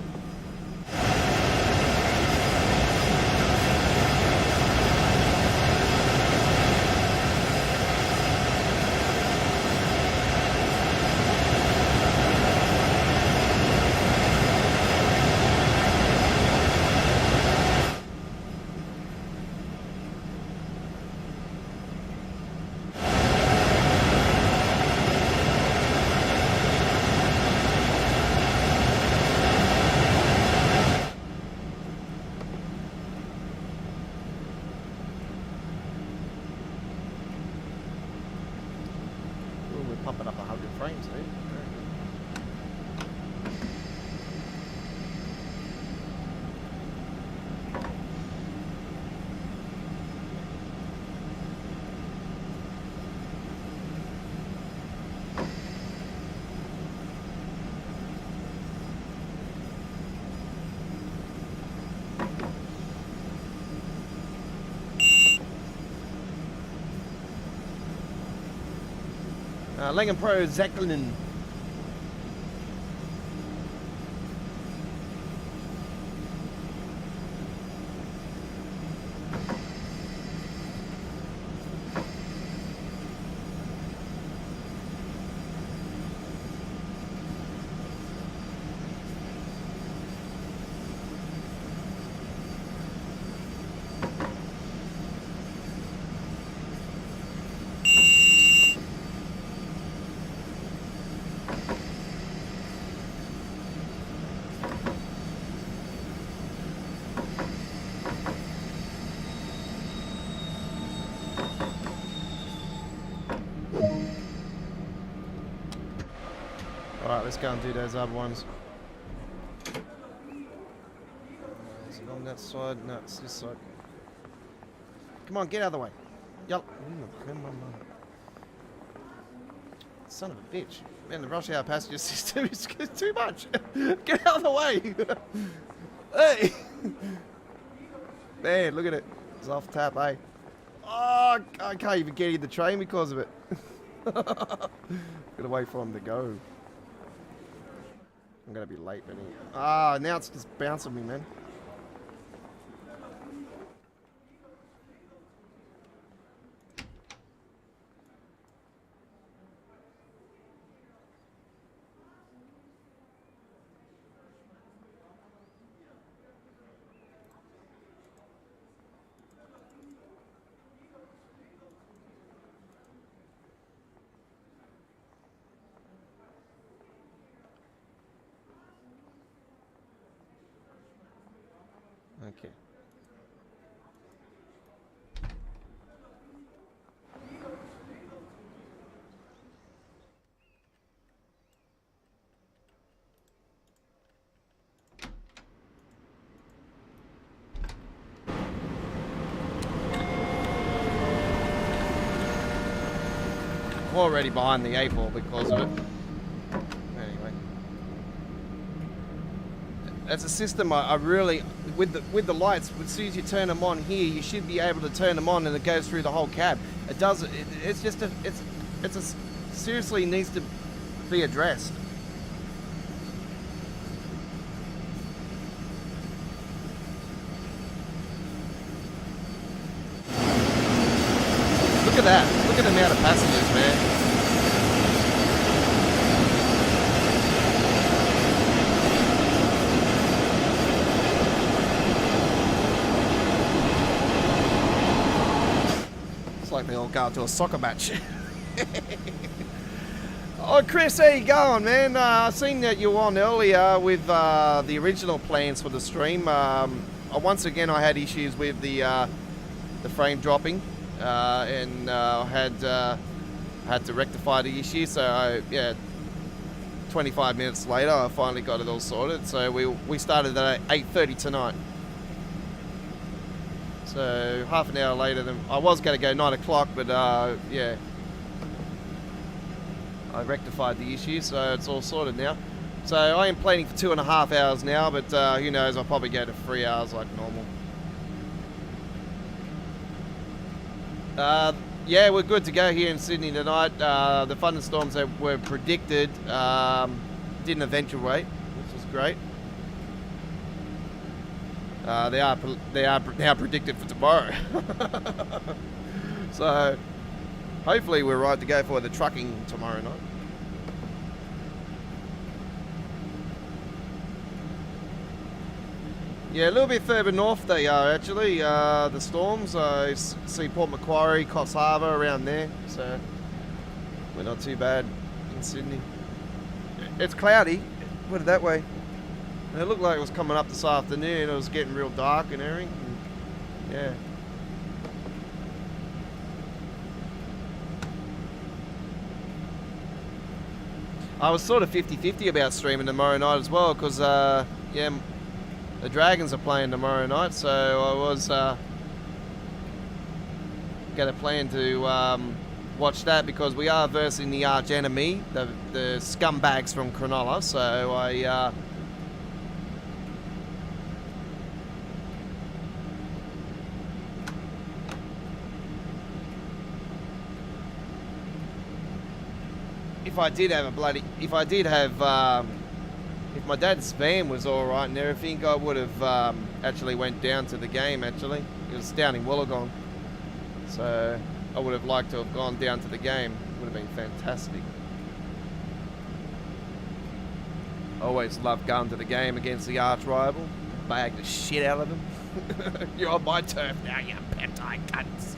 Langen Pro Zachlin. Alright, let's go and do those other ones. Is it on that side? No, it's this side. Come on, get out of the way. Yup. Son of a bitch. Man, the rush hour passenger system is too much. Get out of the way. Hey. Man, look at it. It's off tap, eh? Oh, I can't even get in the train because of it. Gotta wait for him to go. I'm gonna be late, but now it's just bouncing me, man. Okay. I'm already behind the 8 ball because of it. Anyway. As a system, I really, with the lights, as soon as you turn them on here, you should be able to turn them on and it goes through the whole cab. It does, it's just seriously needs to be addressed. Look at that. Look at the amount of passengers, man. It's like they all go to a soccer match. Oh, Chris, how you going, man? I've seen that you were on earlier with the original plans for the stream. Once again, I had issues with the frame dropping. And had to rectify the issue, so yeah, 25 minutes later I finally got it all sorted. So we started at 8:30 tonight, so half an hour later than I was going to go 9 o'clock, but yeah, I rectified the issue, so it's all sorted now. So I am planning for 2.5 hours now, but who knows, I'll probably go to 3 hours like normal. Yeah, we're good to go here in Sydney tonight. The thunderstorms that were predicted didn't eventuate, which is great. They are now predicted for tomorrow. So hopefully we're right to go for the trucking tomorrow night. Yeah, a little bit further north they are actually, the storms. I see Port Macquarie, Coffs Harbour around there, so we're not too bad in Sydney. It's cloudy, put it that way. It looked like it was coming up this afternoon. It was getting real dark and everything. Yeah. I was sort of 50-50 about streaming tomorrow night as well, because yeah, the Dragons are playing tomorrow night, so I was going to plan to watch that, because we are versing the arch enemy, the scumbags from Cronulla, so I if I did have if my dad's van was all right and everything, I would have actually went down to the game. Actually, it was down in Wollongong, so I would have liked to have gone down to the game. It would have been fantastic. Always loved going to the game against the arch rival. Bag the shit out of them. You're on my turf now, you peptide cunts.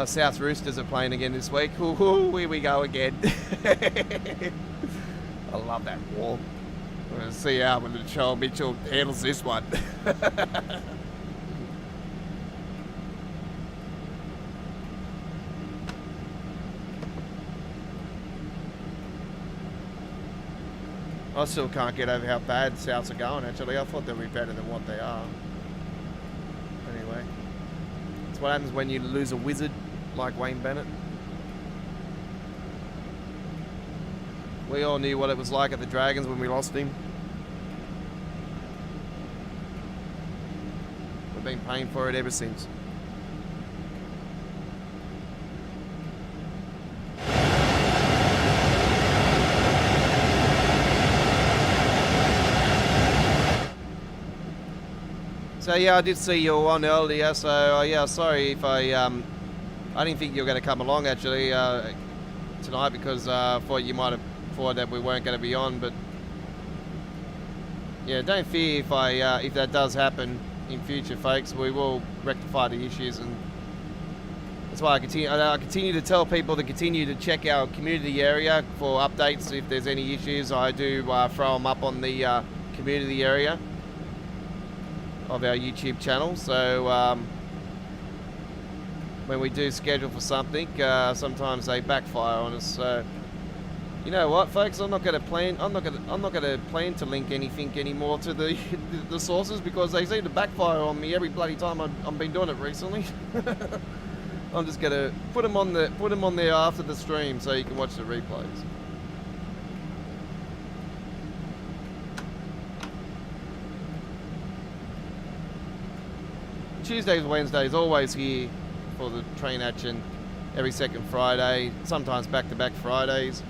South Roosters are playing again this week. Ooh, here we go again. I love that war. We're going to see how Joel Mitchell handles this one. I still can't get over how bad Souths are going, actually. I thought they'd be better than what they are. Anyway. That's what happens when you lose a wizard like Wayne Bennett. We all knew what it was like at the Dragons when we lost him. We've been paying for it ever since. So yeah, I did see you on earlier, so yeah, sorry if I didn't think you were going to come along actually tonight because I thought you might have thought that we weren't going to be on, but yeah, don't fear if that does happen in future, folks. We will rectify the issues, and that's why I continue to tell people to continue to check our community area for updates. If there's any issues, I do throw them up on the community area of our YouTube channel. So when we do schedule for something, sometimes they backfire on us. So you know what, folks? I'm not going to plan to link anything anymore to the the sources because they seem to backfire on me every bloody time I've been doing it recently. I'm just going to put them on there after the stream so you can watch the replays. Tuesdays, Wednesdays, always here for the train action. Every second Friday, sometimes back-to-back Fridays.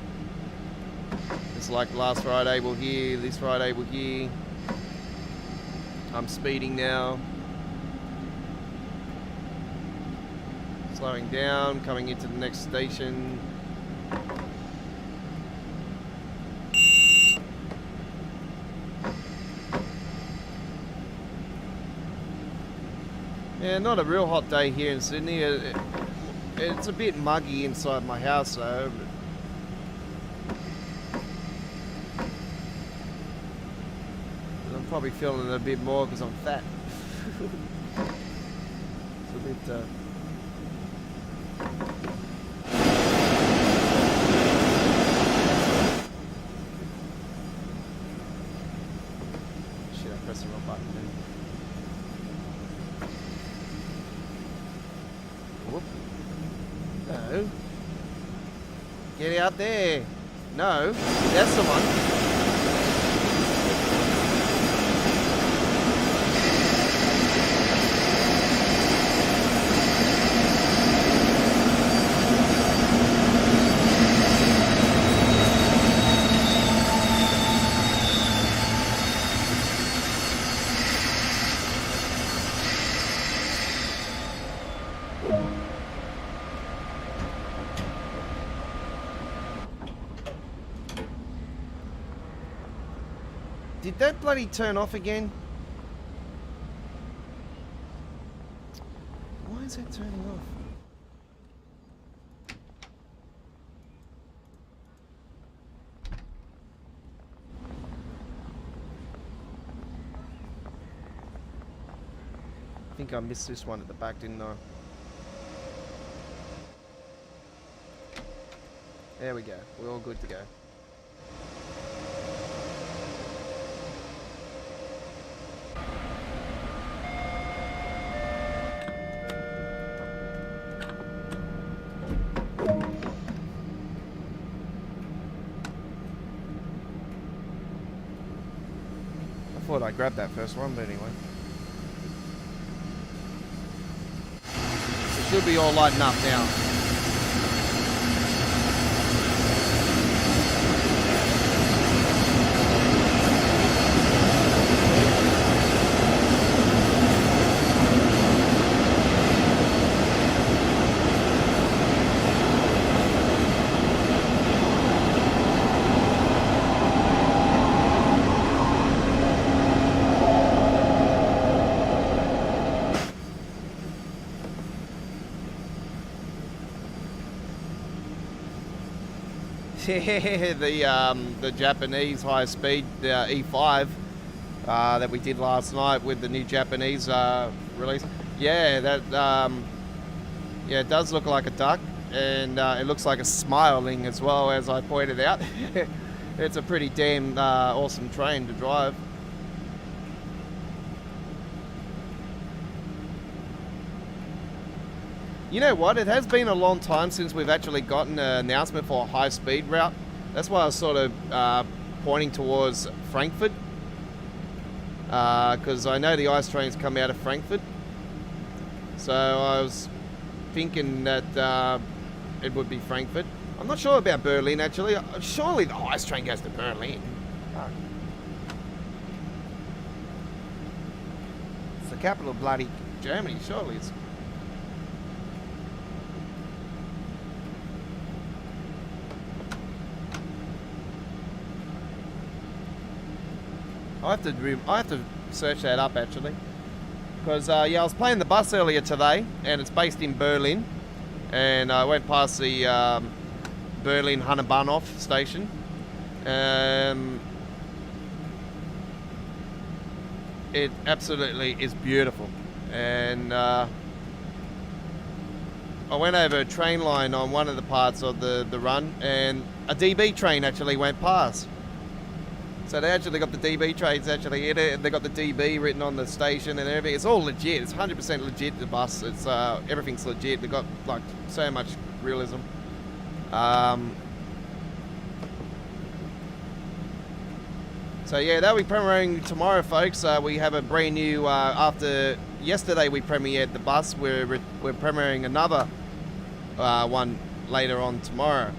It's like last Friday we're here, this Friday we're here. I'm speeding now. Slowing down, coming into the next station. Yeah, not a real hot day here in Sydney. It's a bit muggy inside my house though. I'm probably feeling it a bit more because I'm fat. It's a bit... Shit, I pressed the wrong button then. Whoop. No. Get out there. No. That's the one. Did that bloody turn off again? Why is that turning off? I think I missed this one at the back, didn't I? There we go. We're all good to go. thought I grabbed that first one, but anyway. It should be all lighting up now. Yeah, the Japanese high speed E5 that we did last night with the new Japanese release. Yeah, that yeah, it does look like a duck, and it looks like a smiling as well, as I pointed out. It's a pretty damn awesome train to drive. You know what? It has been a long time since we've actually gotten an announcement for a high-speed route. That's why I was sort of pointing towards Frankfurt, because I know the ice trains come out of Frankfurt. So I was thinking that it would be Frankfurt. I'm not sure about Berlin, actually. Surely the ice train goes to Berlin. It's the capital of bloody Germany, surely it's... I have to search that up actually, because yeah, I was playing the bus earlier today, and it's based in Berlin, and I went past the Berlin Hauptbahnhof station. It absolutely is beautiful, and I went over a train line on one of the parts of the run, and a DB train actually went past. So they actually got the DB trains actually in it, and they got the DB written on the station and everything. It's all legit. It's 100% legit, the bus. It's everything's legit. They've got like so much realism. So yeah, that'll be premiering tomorrow, folks. We have a brand new, after yesterday we premiered the bus, we're premiering another one later on tomorrow.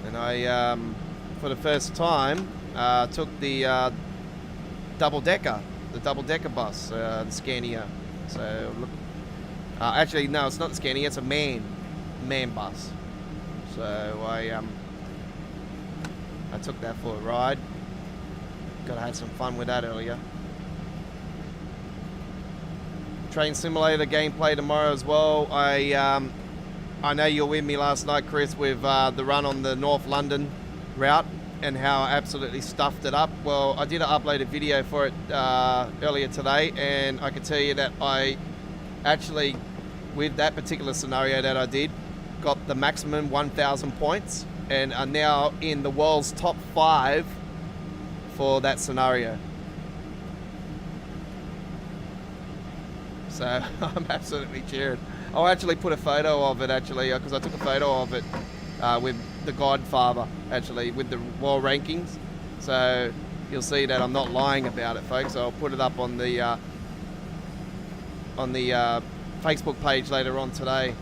And I, for the first time, took the double-decker bus, the Scania. So look, actually no, it's not the Scania, it's a man bus. So I took that for a ride. Got to have some fun with that earlier. Train Simulator gameplay tomorrow as well. I know you were with me last night, Chris, with the run on the North London route and how I absolutely stuffed it up. Well, I did upload a video for it earlier today, and I can tell you that I actually, with that particular scenario that I did, got the maximum 1,000 points and are now in the world's top 5 for that scenario. So I'm absolutely cheered. I'll actually put a photo of it actually, because I took a photo of it with the Godfather actually, with the world rankings. So you'll see that I'm not lying about it, folks. I'll put it up on the Facebook page later on today.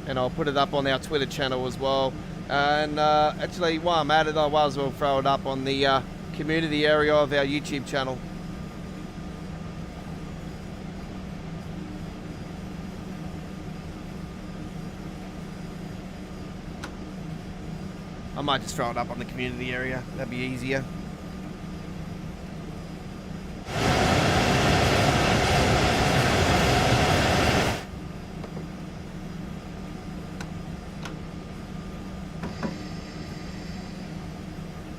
And I'll put it up on our Twitter channel as well. And actually, while I'm at it, I might as well throw it up on the community area of our YouTube channel. I might just throw it up on the community area. That'd be easier.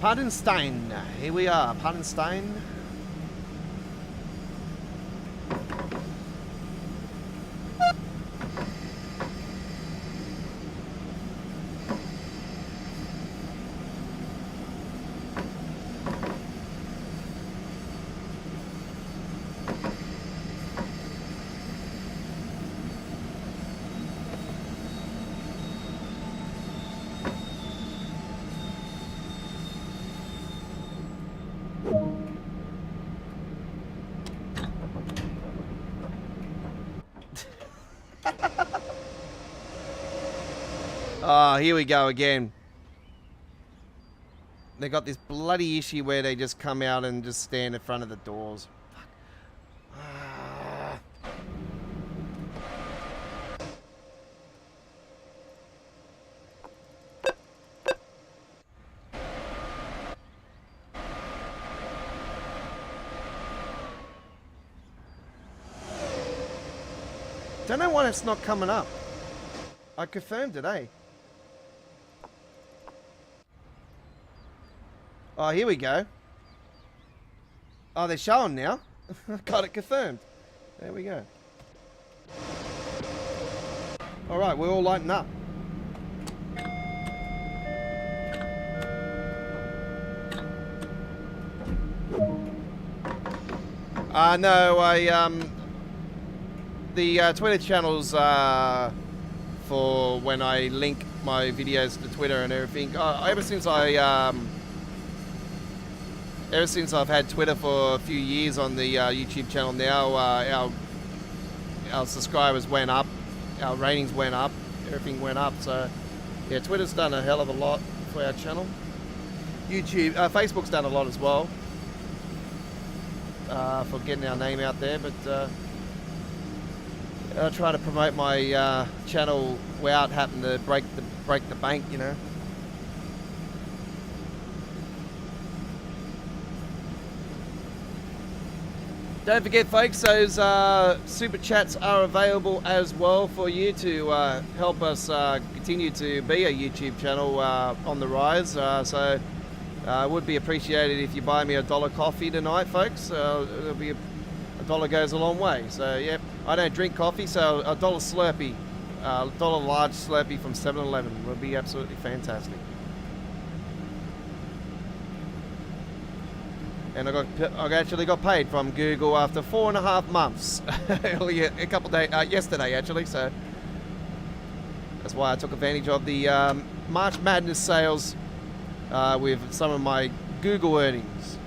Padenstein. Here we are, Padenstein. Oh, here we go again. They got this bloody issue where they just come out and just stand in front of the doors. Don't know why it's not coming up. I confirmed it, eh? Oh, here we go. Oh, they're showing now. Got it confirmed. There we go. Alright, we're all lighting up. No, the Twitter channels for when I link my videos to Twitter and everything. Ever since I've had Twitter for a few years on the YouTube channel now, our subscribers went up, our ratings went up, everything went up. So yeah, Twitter's done a hell of a lot for our channel. YouTube, Facebook's done a lot as well for getting our name out there, but I try to promote my channel without having to break the bank, you know. Don't forget, folks, those super chats are available as well for you to help us continue to be a YouTube channel on the rise. So it would be appreciated if you buy me $1 coffee tonight, folks. It'll be $1 goes a long way. So yeah, I don't drink coffee, so $1 Slurpee, $1 large Slurpee from 7-Eleven would be absolutely fantastic. And I actually got paid from Google after 4.5 months, a couple days, yesterday actually. So that's why I took advantage of the March Madness sales with some of my Google earnings.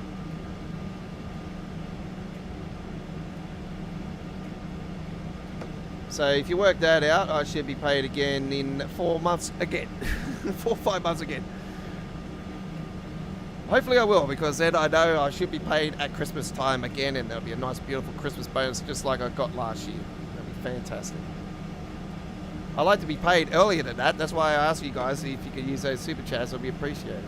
So if you work that out, I should be paid again in 4 months again, 4 or 5 months again. Hopefully I will, because then I know I should be paid at Christmas time again, and there'll be a nice, beautiful Christmas bonus just like I got last year. That'll be fantastic. I like to be paid earlier than that. That's why I asked you guys if you could use those super chats. It'll be appreciated.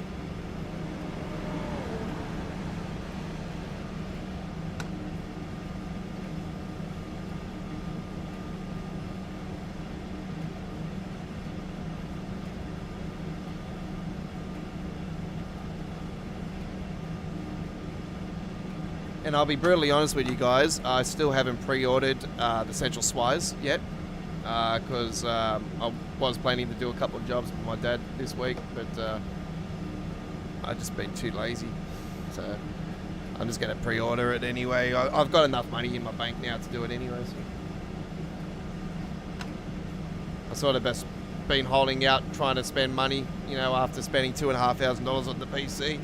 And I'll be brutally honest with you guys, I still haven't pre-ordered the Central Swise yet, because I was planning to do a couple of jobs with my dad this week, but I've just been too lazy. So I'm just going to pre-order it anyway. I've got enough money in my bank now to do it anyway. So. I've sort of just been holding out, trying to spend money, you know, after spending $2,500 on the PC.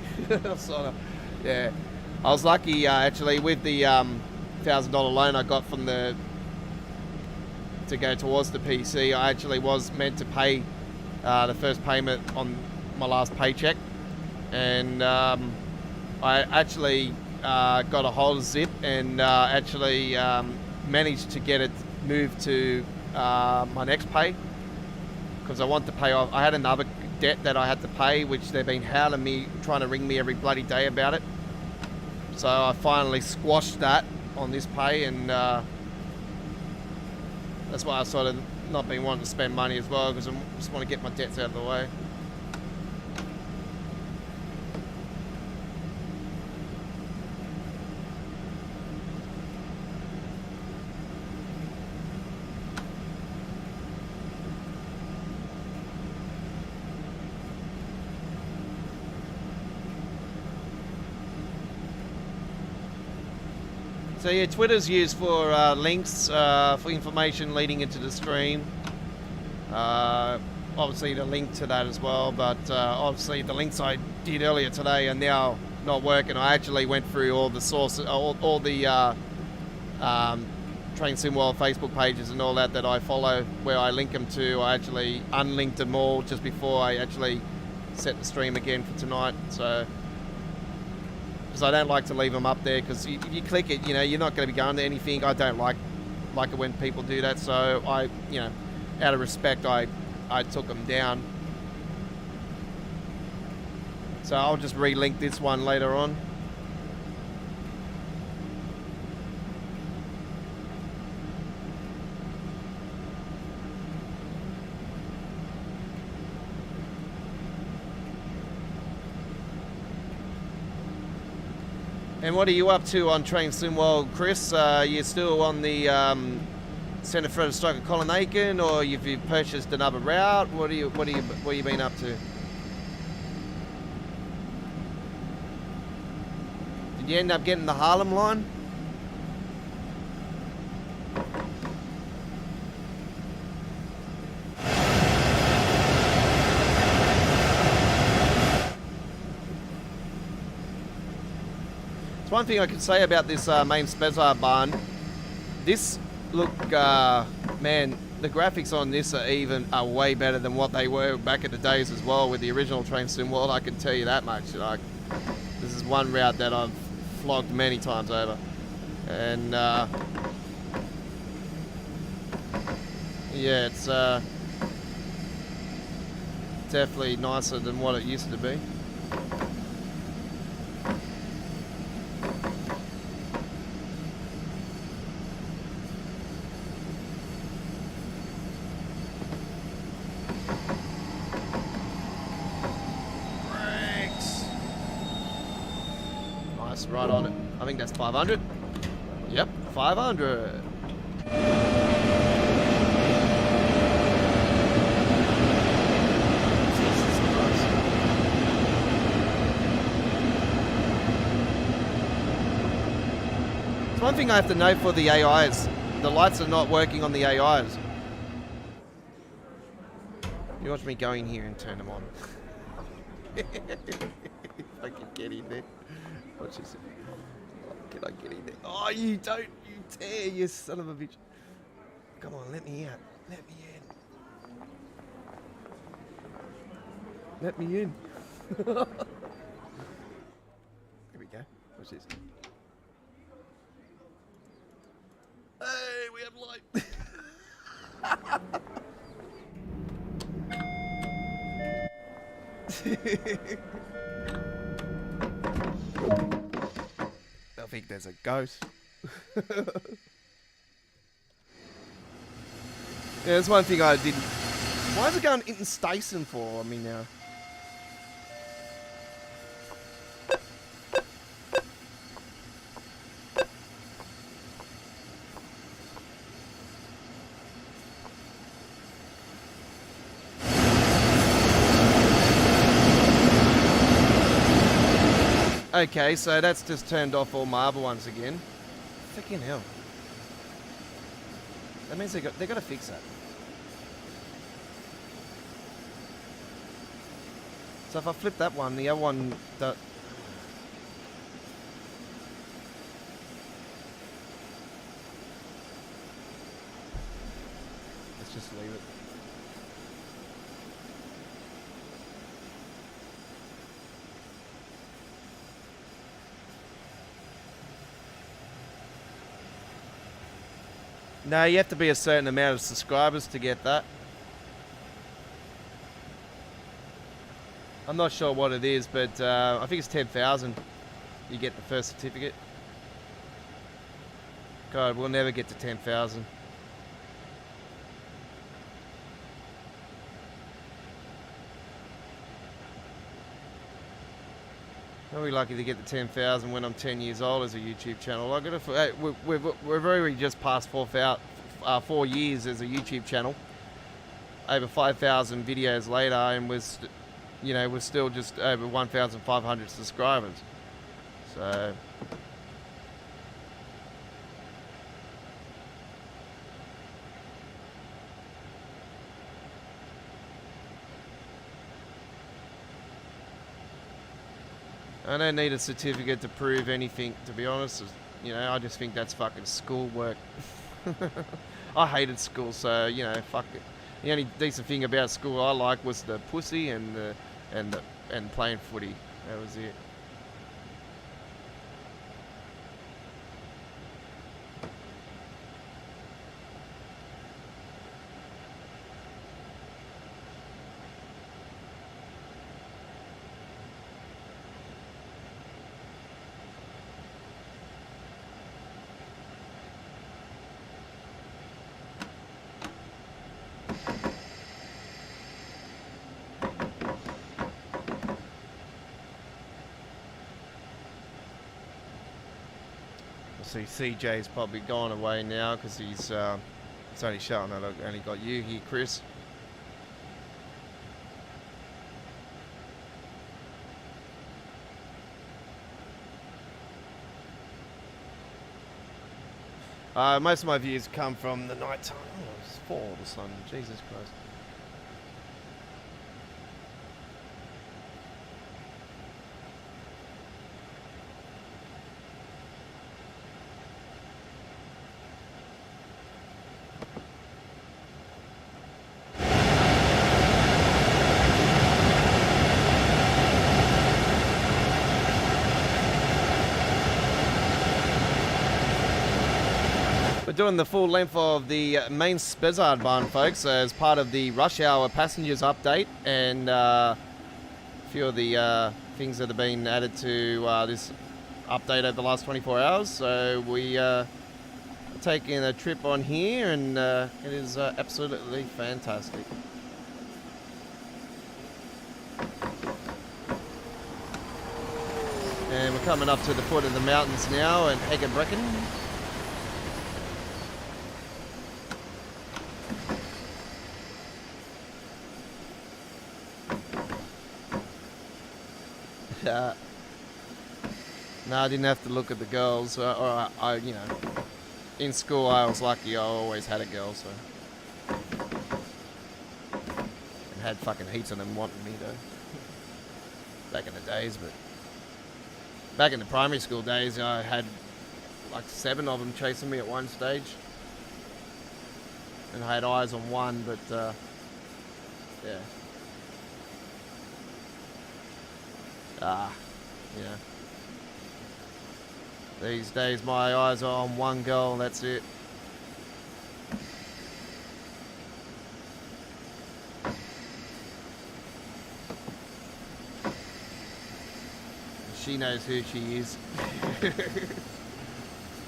Sort of, yeah. I was lucky actually with the $1,000 loan I got from to go towards the PC. I actually was meant to pay the first payment on my last paycheck, and I actually got a hold of Zip and actually managed to get it moved to my next pay, because I want to pay off. I had another debt that I had to pay, which they've been hounding me, trying to ring me every bloody day about it. So I finally squashed that on this pay, and that's why I sort of not been wanting to spend money as well, because I just want to get my debts out of the way. So yeah, Twitter's used for links, for information leading into the stream. Obviously the link to that as well, but obviously the links I did earlier today are now not working. I actually went through all the sources, all the Train Sim World Facebook pages and all that I follow, where I link them to. I actually unlinked them all just before I actually set the stream again for tonight. So, because I don't like to leave them up there, because if you click it, you know, you're not going to be going to anything. I don't like it when people do that. So I, you know, out of respect, I took them down. So I'll just relink this one later on. And what are you up to on Train Sim World, Chris? You're still on the Centre Further Strike at Colin, or you've purchased another route? What you been up to? Did you end up getting the Harlem line? One thing I could say about this main Spezar barn, this man, the graphics on this are way better than what they were back in the days as well with the original Train Sim World. I can tell you that much. Like, this is one route that I've flogged many times over, and yeah, it's definitely nicer than what it used to be. Right on it. I think that's 500. Yep, 500. Jesus Christ. It's one thing I have to note for the AIs. The lights are not working on the AIs. You watch me go in here and turn them on. If I can get in there. Watch this. Can I get in there? Oh, you don't. You tear, you son of a bitch. Come on, let me out. Let me in. Let me in. Here we go. Watch this. Hey, we have light. I think there's a ghost. Yeah, there's one thing I didn't. Why is it going into station for me now? Okay, so that's just turned off all my other ones again. Fucking hell. That means they got to fix that. So if I flip that one, the other one that. Let's just leave it. No, you have to be a certain amount of subscribers to get that. I'm not sure what it is, but I think it's 10,000. You get the first certificate. God, we'll never get to 10,000. I'll be lucky to get the 10,000 when I'm 10 years old as a YouTube channel. I've got to, we've already just passed 4 years as a YouTube channel. Over 5,000 videos later, and we're still just over 1,500 subscribers. So. I don't need a certificate to prove anything, to be honest. You know, I just think that's fucking schoolwork. I hated school, so you know, fuck it. The only decent thing about school I liked was the pussy and and playing footy. That was it. See, CJ's probably gone away now because he's only showing that I've only got you here, Chris. Most of my views come from the night time. Oh, it's 4 all of a sudden. Jesus Christ. We're doing the full length of the main Spezard barn, folks, as part of the rush hour passengers update, and a few of the things that have been added to this update over the last 24 hours. So we are taking a trip on here, and it is absolutely fantastic. And we're coming up to the foot of the mountains now at Eggebrecken. No, I didn't have to look at the girls. Or I, you know, in school I was lucky. I always had a girl, so and had fucking heaps of them wanting me though. Back in the days, but back in the primary school days, I had like 7 of them chasing me at one stage, and I had eyes on one, but yeah. Yeah. These days my eyes are on one girl, that's it. She knows who she is.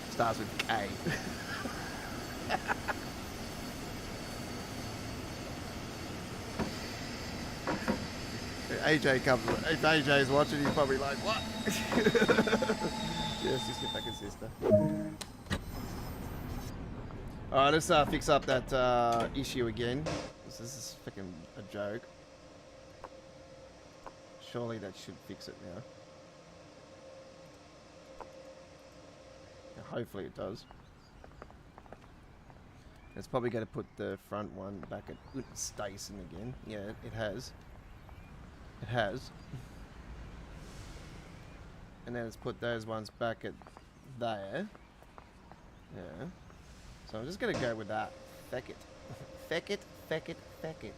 Starts with K. AJ comes. If AJ's watching, he's probably like, "What?" Yeah, sister, fucking sister. All right, let's fix up that issue again. This is fucking a joke. Surely that should fix it now. Hopefully it does. It's probably going to put the front one back at station again. Yeah, it has. It has. And then it's put those ones back at there. Yeah. So I'm just going to go with that. Feck it. Feck it, feck it, feck it.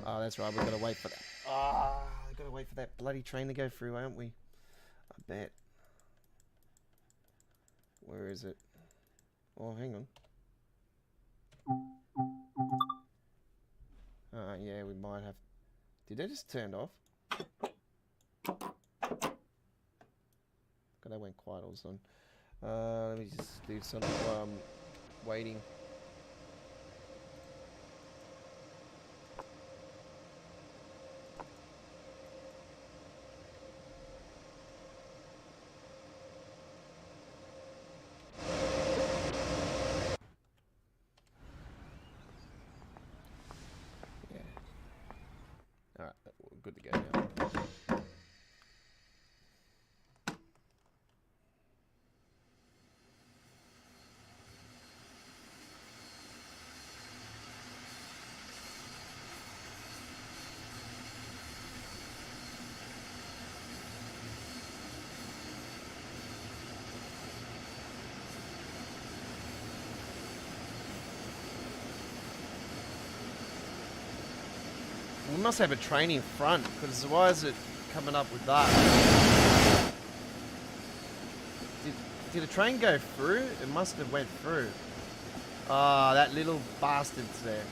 Oh, that's right. We've got to wait for that. Ah, we've got to wait for that bloody train to go through, aren't we? I bet. Where is it? Oh, hang on. Yeah, we might have... Did they just turn off? God, that went quiet all of a sudden. Let me just do something while I'm waiting. Alright, we're good to go now. must have a train in front, because why is it coming up with that? Did a train go through? It must have went through. Ah, that little bastard's there.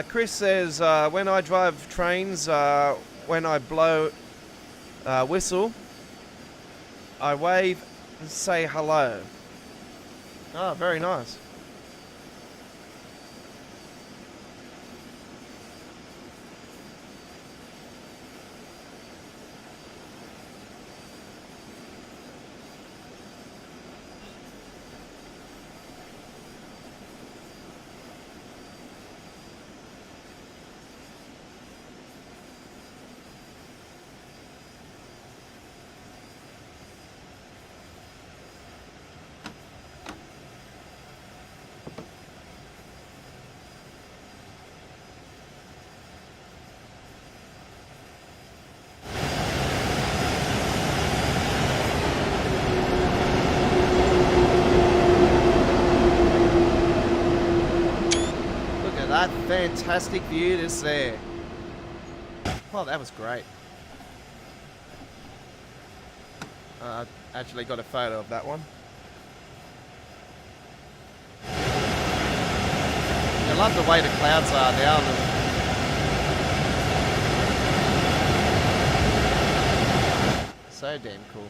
Chris says, when I drive trains, when I blow whistle, I wave and say hello. Oh, very nice. That fantastic view that's there. Oh, that was great. I actually got a photo of that one. I love the way the clouds are now. So damn cool.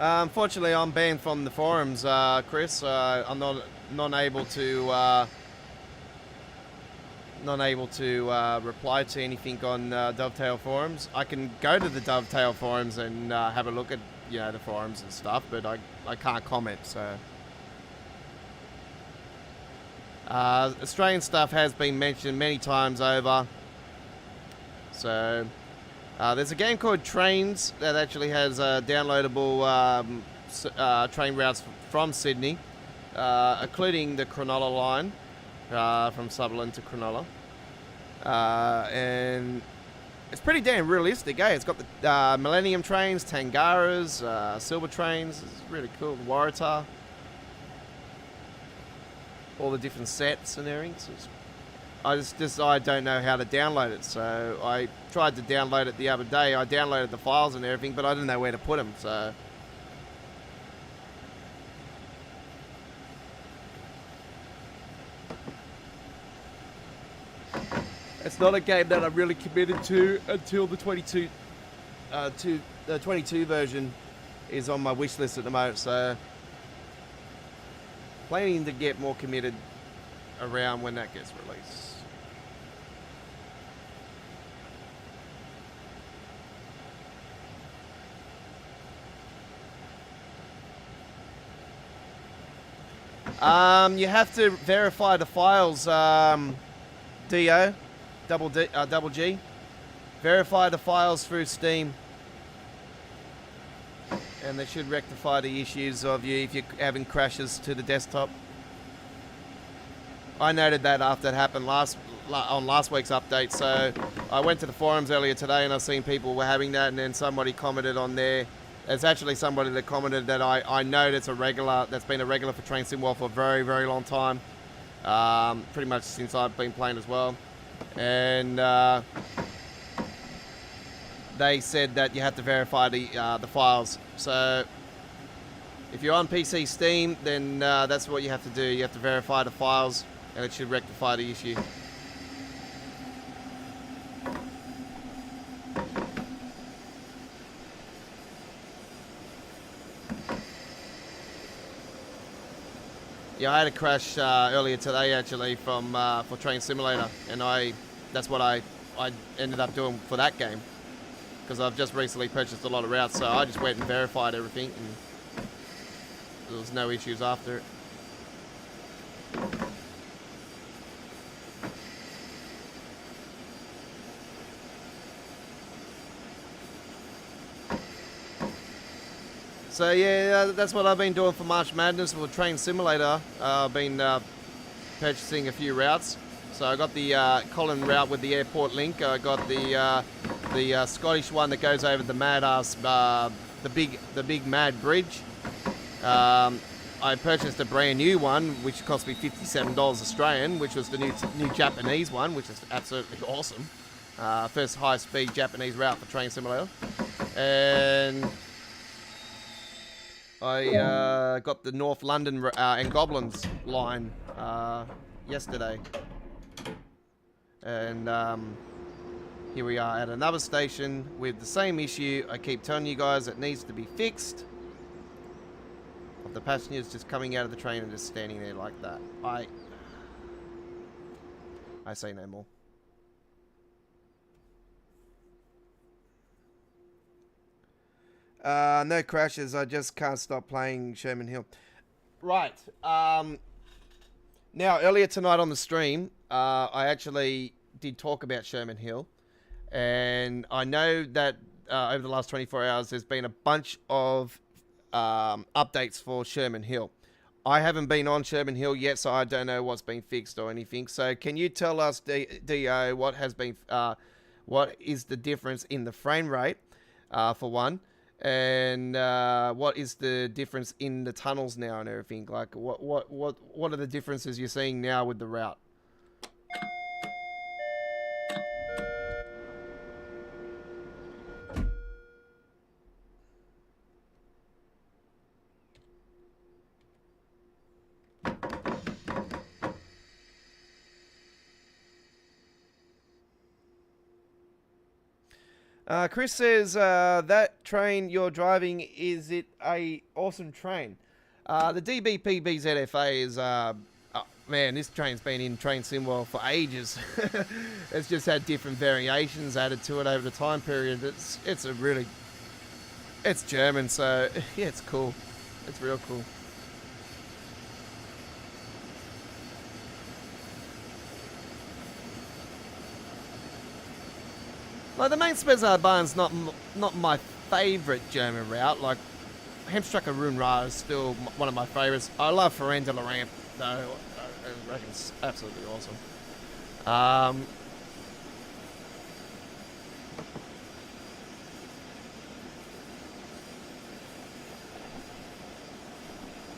Unfortunately, I'm banned from the forums, Chris. I'm not able to reply to anything on Dovetail forums. I can go to the Dovetail forums and have a look at the forums and stuff, but I can't comment. So Australian stuff has been mentioned many times over. So. There's a game called Trains that actually has downloadable train routes from Sydney, including the Cronulla line from Sutherland to Cronulla. And it's pretty damn realistic, eh? It's got the Millennium trains, Tangaras, Silver trains. It's really cool. Waratah. All the different sets and everything. So I don't know how to download it, so I tried to download it the other day. I downloaded the files and everything, but I didn't know where to put them, so. It's not a game that I'm really committed to until the 22 version is on my wish list at the moment, so planning to get more committed around when that gets released. You have to verify the files, DO, double G. Verify the files through Steam. And they should rectify the issues of you if you're having crashes to the desktop. I noted that after it happened on last week's update, so I went to the forums earlier today and I've seen people were having that, and then somebody commented on there. It's actually somebody that commented that I know that's been a regular for Train Sim World for a very, very long time. Pretty much since I've been playing as well. And they said that you have to verify the files. So if you're on PC Steam, then that's what you have to do. You have to verify the files, and it should rectify the issue. Yeah, I had a crash earlier today actually from for Train Simulator, and that's what I ended up doing for that game, because I've just recently purchased a lot of routes, so I just went and verified everything, and there was no issues after it. So yeah, that's what I've been doing for March Madness for Train Simulator. I've been purchasing a few routes. So I got the Colin route with the airport link. I got the Scottish one that goes over the mad ass, the big mad bridge. I purchased a brand new one, which cost me $57 Australian, which was the new Japanese one, which is absolutely awesome. First high-speed Japanese route for Train Simulator, and I got the North London and Goblins line yesterday, and here we are at another station with the same issue. I keep telling you guys it needs to be fixed. Of the passengers just coming out of the train and just standing there like that. I say no more. No crashes. I just can't stop playing Sherman Hill. Right. Now, earlier tonight on the stream, I actually did talk about Sherman Hill. And I know that over the last 24 hours, there's been a bunch of updates for Sherman Hill. I haven't been on Sherman Hill yet, so I don't know what's been fixed or anything. So can you tell us, DO, what is the difference in the frame rate, for one? And what is the difference in the tunnels now and everything? Like, what are the differences you're seeing now with the route? Chris says, that train you're driving, is it a awesome train? The DBPBZFA is, man, this train's been in Train Sim World for ages. It's just had different variations added to it over the time period. It's German, so yeah, it's cool. It's real cool. Like, the main Spessartbahn's not my favourite German route. Like, Hemstracker Runra is still one of my favourites. I love Ferrandella Ramp, though. I reckon it's absolutely awesome.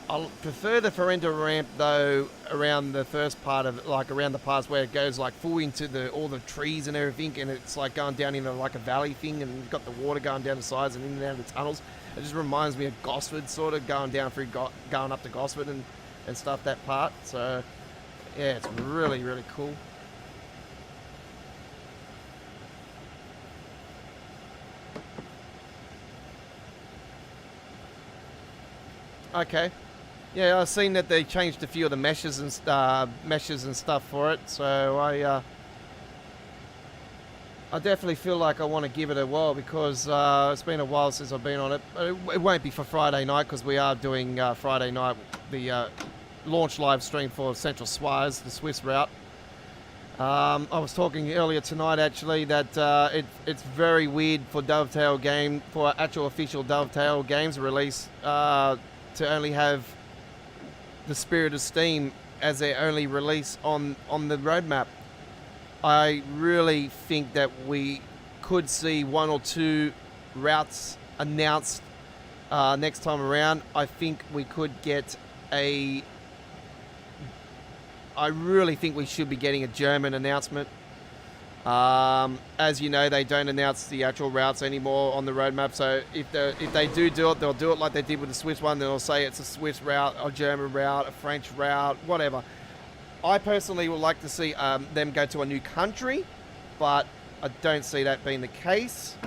I prefer the Ferrandella Ramp, though, around the first part of it, like around the parts where it goes like full into all the trees and everything, and it's like going down into like a valley thing, and you've got the water going down the sides and in and out of the tunnels. It just reminds me of Gosford, sort of going up to Gosford and stuff, that part. So yeah, it's really, really cool. Okay. Yeah, I've seen that they changed a few of the meshes and stuff for it, so I definitely feel like I want to give it a whirl, because it's been a while since I've been on it. It won't be for Friday night, because we are doing Friday night the launch live stream for Central Suez, the Swiss route. I was talking earlier tonight actually that it's very weird for actual official Dovetail games release to only have the Spirit of Steam as their only release on the roadmap. I really think that we could see one or two routes announced next time around. I think we could get I really think we should be getting a German announcement. As you know, they don't announce the actual routes anymore on the roadmap, so if they do it, they'll do it like they did with the Swiss one. They'll say it's a Swiss route, a German route, a French route, whatever. I personally would like to see them go to a new country, but I don't see that being the case.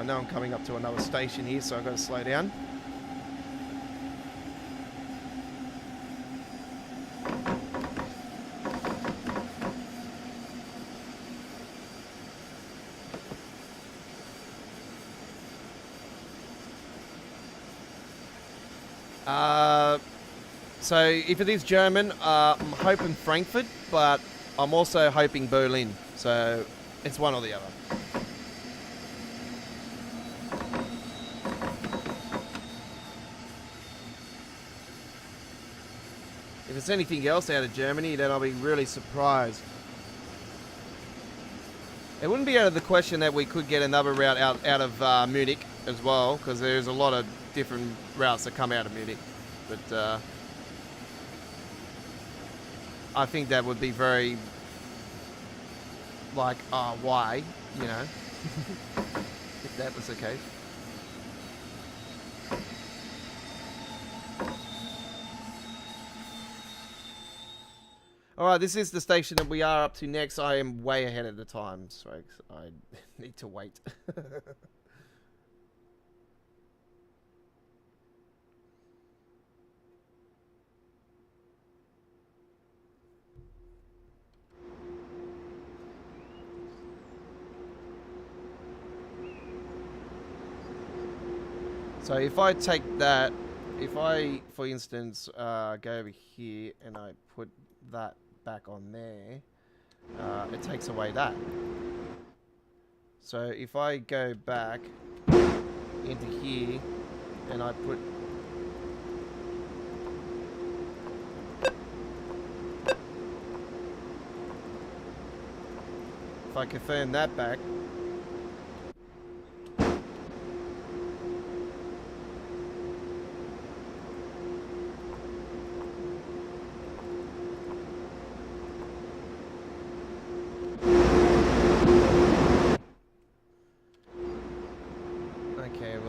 I know I'm coming up to another station here, so I've got to slow down. So if it is German, I'm hoping Frankfurt, but I'm also hoping Berlin. So it's one or the other. If it's anything else out of Germany, then I'll be really surprised. It wouldn't be out of the question that we could get another route out of Munich as well, because there's a lot of different routes that come out of Munich. But I think that would be very, like, why, you know, if that was the case. Alright, this is the station that we are up to next. I am way ahead of the time, so I need to wait. So if I take that, if I, for instance, go over here and I put that back on there, it takes away that. So if I go back into here and I put if I confirm that back,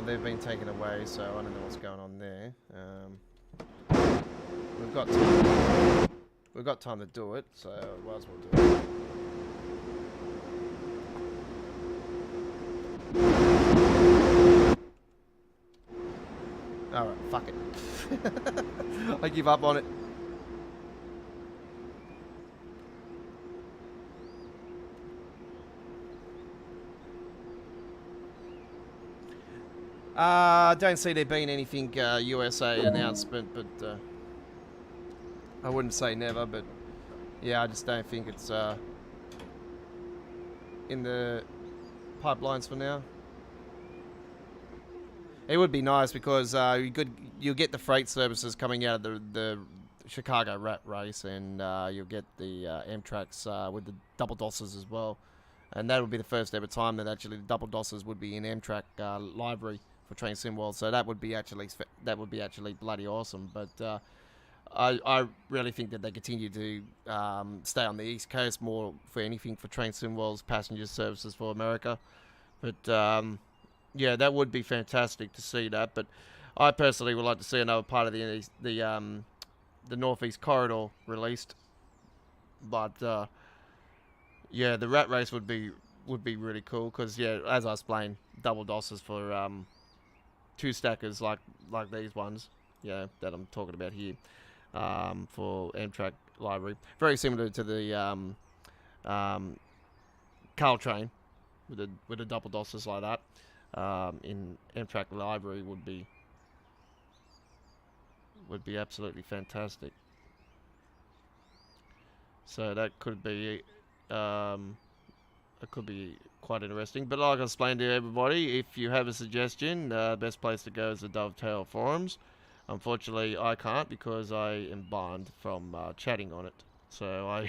they've been taken away, so I don't know what's going on there. We've got time to do it, so might as well do it. Alright, fuck it. I give up on it. I don't see there being anything USA announcement, but I wouldn't say never, but yeah, I just don't think it's in the pipelines for now. It would be nice because you'll get the freight services coming out of the Chicago rat race, and you'll get the Amtrak's with the double DOSes as well, and that would be the first ever time that actually the double DOSes would be in Amtrak library for Train Sim World, so that would be actually bloody awesome. But I really think that they continue to stay on the East Coast more for anything for Train Sim World's passenger services for America. But yeah, that would be fantastic to see that. But I personally would like to see another part of the Northeast Corridor released. But yeah, the rat race would be really cool because, yeah, as I explained, double DOSes for two stackers like these ones, yeah, that I'm talking about here, for Amtrak library, very similar to the Carl train with the double DOSes like that, in Amtrak library would be absolutely fantastic. So that could be quite interesting. But like I explained to everybody, if you have a suggestion, the best place to go is the Dovetail forums. Unfortunately, I can't because I am banned from chatting on it. So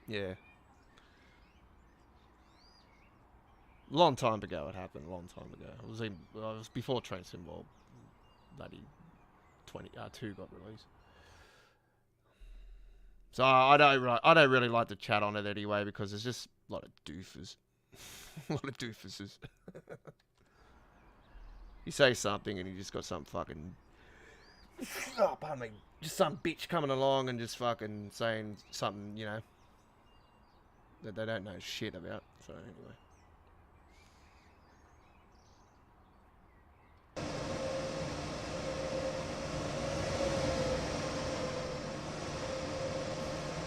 yeah. Long time ago it happened. Long time ago. It was before Train Sim World. Bloody 2 got released. So I don't really like to chat on it anyway because there's just a lot of doofers. A lot of doofuses. You say something and you just got some fucking... Oh, pardon me. Just some bitch coming along and just fucking saying something, you know, that they don't know shit about. So anyway.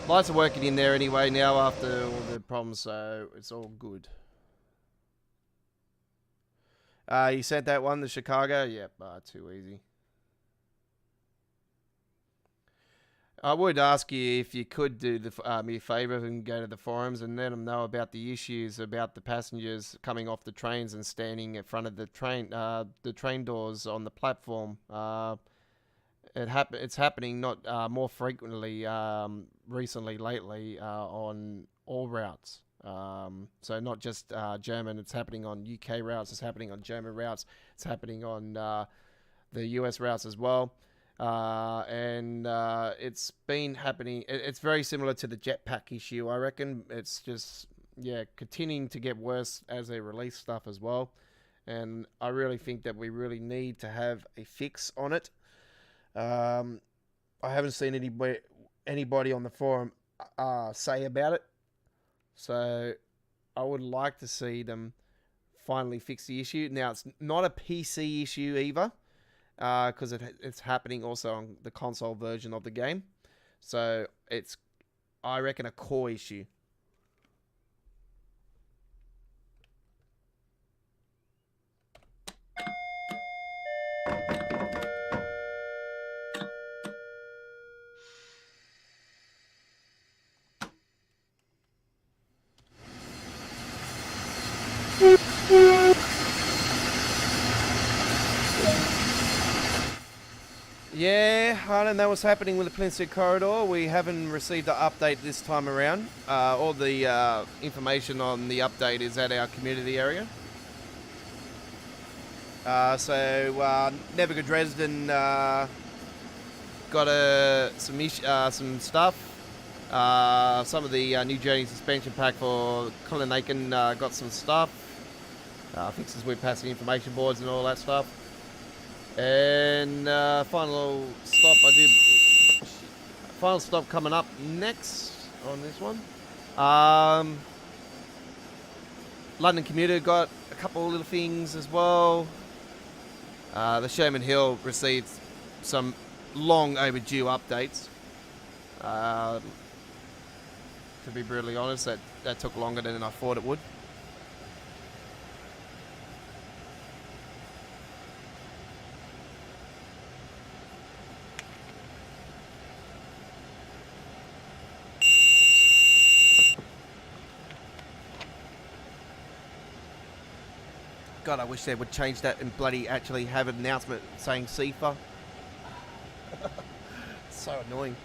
Lights are working in there anyway now after all the problems, so it's all good. You sent that one to Chicago? Yep, too easy. I would ask you if you could do me a favour and go to the forums and let them know about the issues about the passengers coming off the trains and standing in front of the train doors on the platform. It's happening not more frequently recently, lately on all routes. So not just German. It's happening on UK routes. It's happening on German routes. It's happening on the US routes as well. And it's been happening. It's very similar to the jetpack issue, I reckon. It's just, yeah, continuing to get worse as they release stuff as well. And I really think that we really need to have a fix on it. I haven't seen anybody on the forum say about it. So I would like to see them finally fix the issue. Now, it's not a PC issue either. Because it's happening also on the console version of the game. So it's, I reckon, a core issue. Yeah, I don't know what's happening with the Peninsula Corridor. We haven't received an update this time around. All the information on the update is at our community area. So Neviga Dresden got some stuff. Some of the New Journey suspension pack for Cullinan got some stuff. Fixes with passing information boards and all that stuff. And final stop coming up next on this one. London Commuter got a couple of little things as well. The Sherman Hill received some long overdue updates. To be brutally honest, that took longer than I thought it would. God, I wish they would change that and bloody actually have an announcement saying CIFA. So annoying.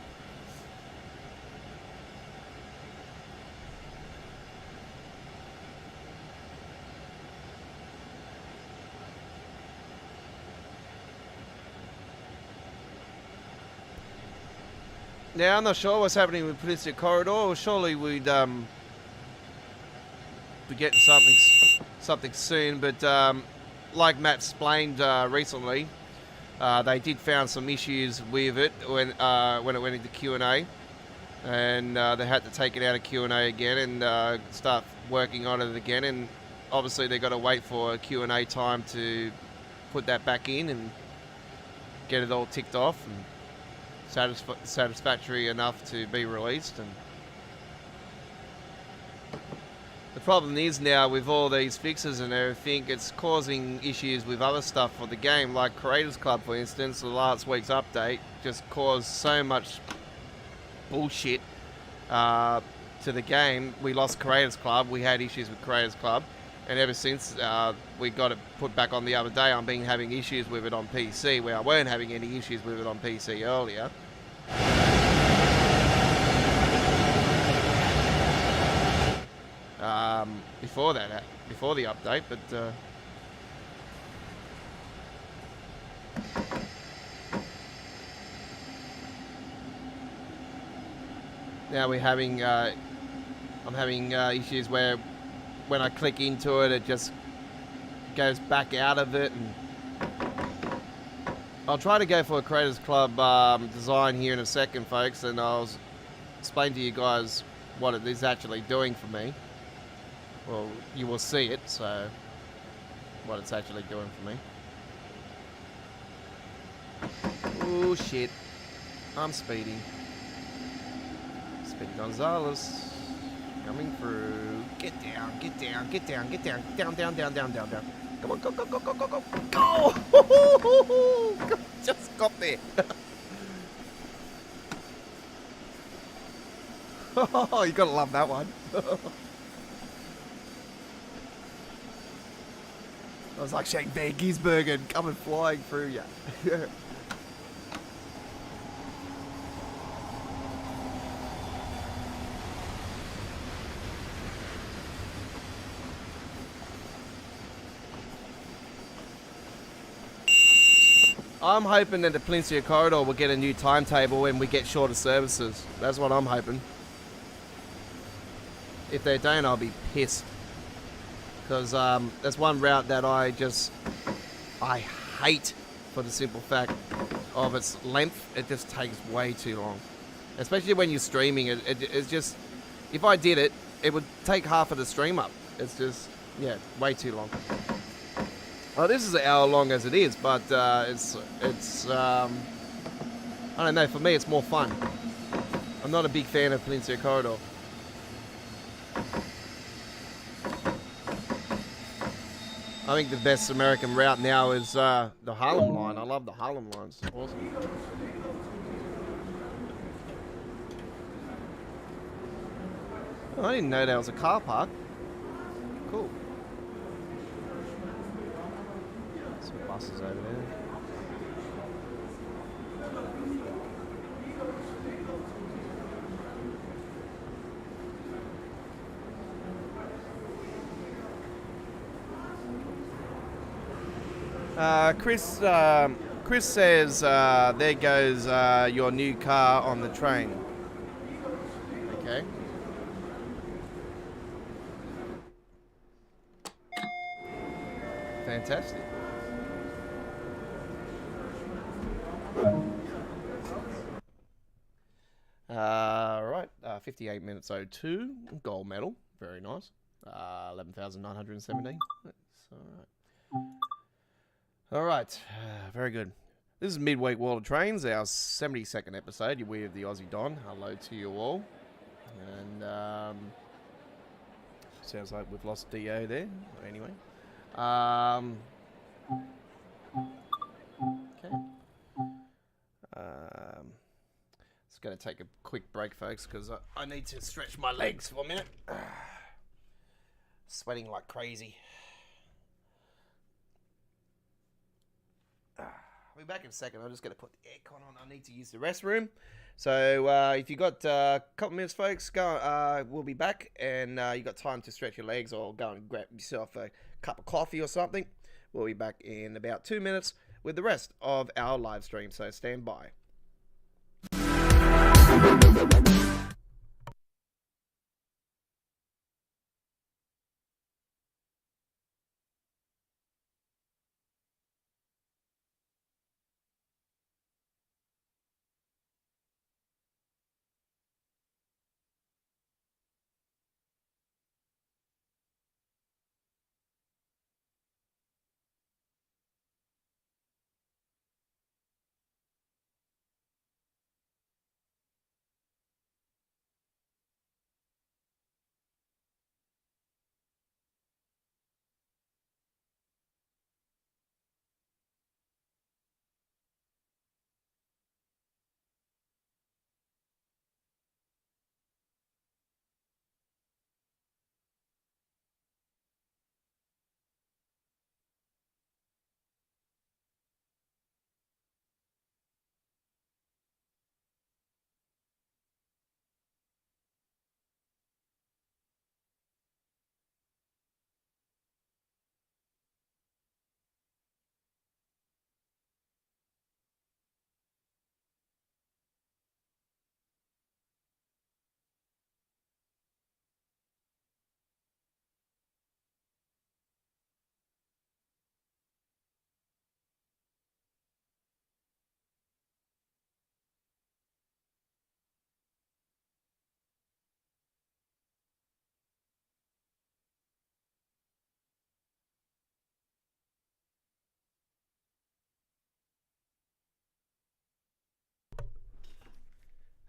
Now, I'm not sure what's happening with Peninsula Corridor. Surely we'd be getting something soon, but like Matt explained recently, they did found some issues with it when it went into Q&A, and they had to take it out of Q&A again and start working on it again, and obviously they got to wait for a Q&A time to put that back in and get it all ticked off and satisfactory enough to be released. And the problem is now with all these fixes and everything, it's causing issues with other stuff for the game, like Creators Club, for instance. The last week's update just caused so much bullshit to the game. We lost Creators Club. We had issues with Creators Club, and ever since we got it put back on the other day, I've been having issues with it on PC, where I weren't having any issues with it on PC earlier. Before the update, but now we're having I'm having issues where when I click into it, it just goes back out of it, and I'll try to go for a Creators Club design here in a second, folks, and I'll explain to you guys what it is actually doing for me. Well, you will see it, so what it's actually doing for me. Oh shit, I'm speeding. Spin Gonzalez coming through. Get down, get down, get down, get down, down, down, down, down, down, down. Come on, go, go, go, go, go, go, go! Just got there. Oh, you gotta love that one. I was like Shane Van Gisbergen coming flying through you. I'm hoping that the Peninsula Corridor will get a new timetable when we get shorter services. That's what I'm hoping. If they don't, I'll be pissed. Because there's one route that I hate for the simple fact of its length. It just takes way too long. Especially when you're streaming. It's just, if I did it, it would take half of the stream up. It's just, yeah, way too long. Well, this is an hour long as it is, but it's I don't know, for me it's more fun. I'm not a big fan of Peninsula Corridor. I think the best American route now is the Harlem line. I love the Harlem lines. Awesome. Oh, I didn't know there was a car park. Cool. Some buses over there. Chris says, there goes your new car on the train. Okay. Fantastic. Right, 58 minutes 02, gold medal, very nice. 11,917. That's all right. All right, very good. This is Midweek World of Trains, our 72nd episode. You're with the Aussie Don. Hello to you all. And sounds like we've lost DO there. Anyway. Okay. It's going to take a quick break, folks, because I need to stretch my legs for a minute. Sweating like crazy. I'll be back in a second. I'm just going to put the aircon on. I need to use the restroom. So if you got a couple minutes, folks, go. We'll be back, and you got time to stretch your legs or go and grab yourself a cup of coffee or something. We'll be back in about 2 minutes with the rest of our live stream. So stand by.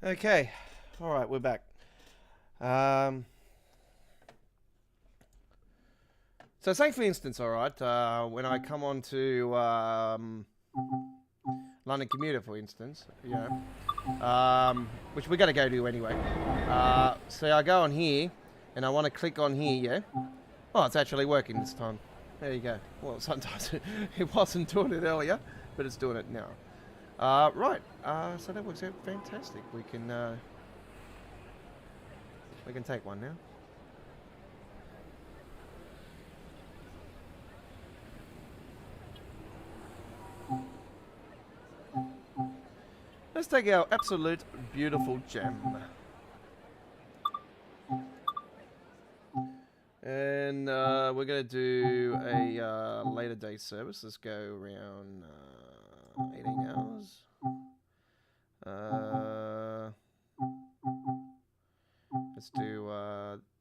Okay, all right, we're back. So say for instance, all right, when I come on to London Commuter, for instance, which we're going to go to anyway. So I go on here, and I want to click on here, yeah? Oh, it's actually working this time. There you go. Well, sometimes it wasn't doing it earlier, but it's doing it now. Right, so that works out fantastic. We can take one now. Let's take our absolute beautiful gem. And we're going to do a later day service. Let's go around 18 hours. Let's do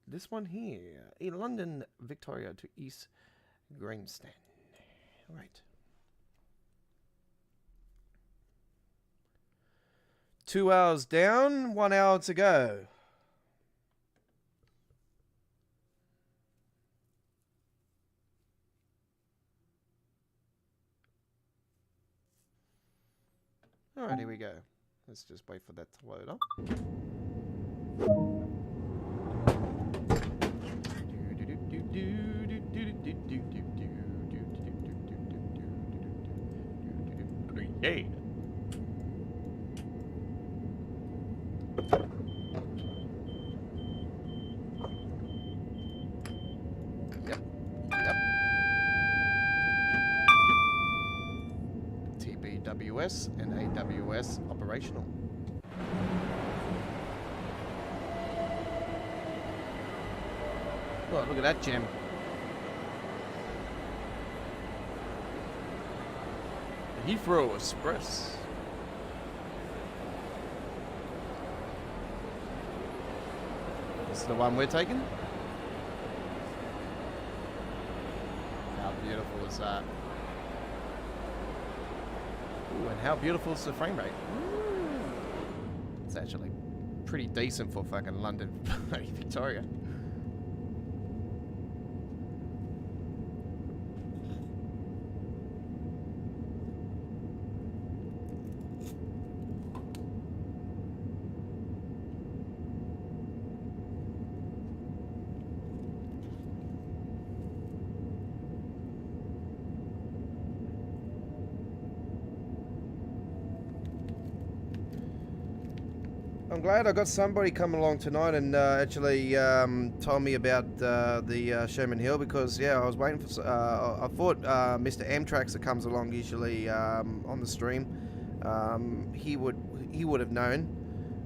this one here. In London, Victoria to East Kingston. Right. 2 hours down, 1 hour to go. Alright, here we go. Let's just wait for that to load up. Hey. Yep. TBWS and AWS operational. Oh, look at that gem. Heathrow Express. This is the one we're taking. How beautiful is that? Ooh, and how beautiful is the frame rate? Ooh. It's actually pretty decent for fucking London, Victoria. I'm glad I got somebody come along tonight and actually told me about the Sherman Hill, because yeah, I was waiting for. I thought Mr. Amtrax that comes along usually on the stream, he would have known,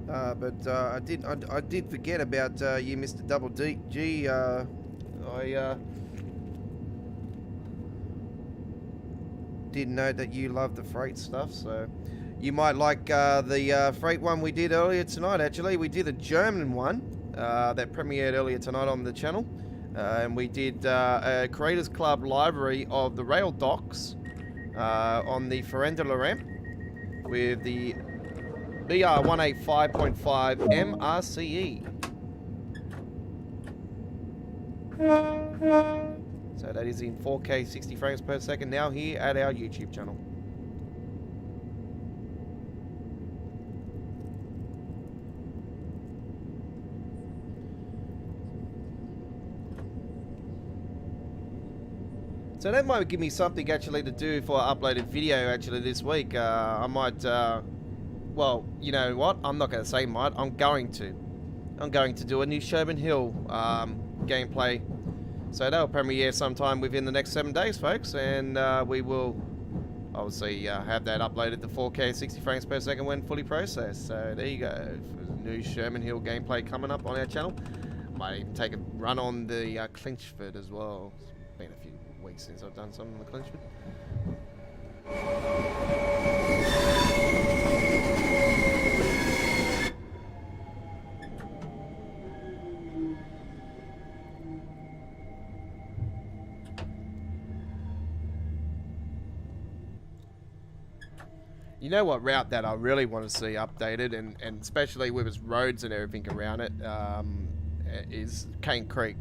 but I did forget about you, Mr. Double G. I did know that you love the freight stuff, so. You might like the freight one we did earlier tonight, actually. We did a German one that premiered earlier tonight on the channel. And we did a Creators Club library of the rail docks on the Ferendula ramp with the BR185.5 MRCE. So that is in 4K 60 frames per second now here at our YouTube channel. So that might give me something actually to do for uploaded video actually this week. I might, well, you know what? I'm not going to say might. I'm going to do a new Sherman Hill gameplay. So that'll premiere sometime within the next 7 days, folks. And we will obviously have that uploaded to 4K 60 frames per second when fully processed. So there you go. New Sherman Hill gameplay coming up on our channel. Might even take a run on the Clinchford as well. It's been a few weeks since I've done something on the Clinchford. You know what route that I really want to see updated, and especially with its roads and everything around it, is Cane Creek.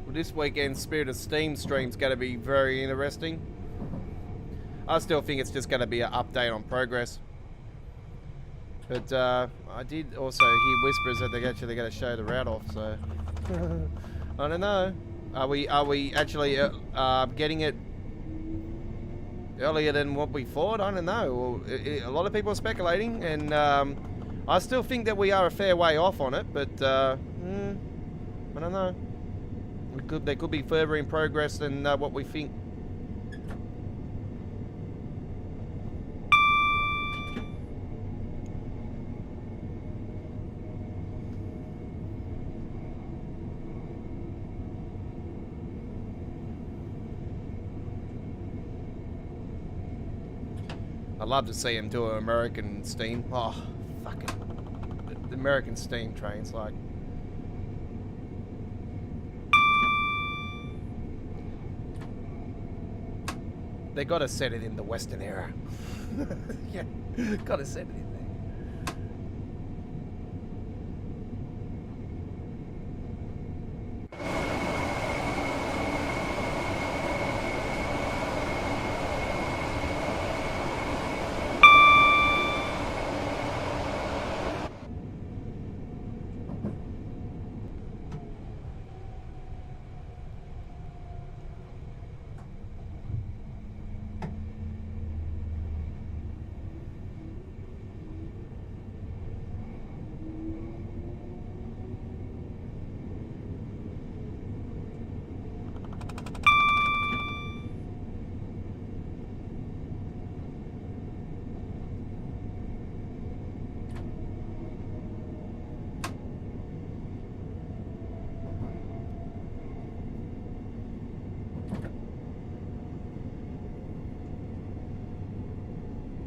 This weekend's Spirit of Steam stream's going to be very interesting. I still think it's just going to be an update on progress. But I did also hear whispers that they're actually going to show the route off, so I don't know. Are we actually getting it earlier than what we thought? I don't know. A lot of people are speculating, and I still think that we are a fair way off on it, but I don't know. There could be further in progress than what we think. I'd love to see him do an American steam. Oh, fucking the American steam trains, like. They gotta set it in the Western era. Yeah, gotta set it in there.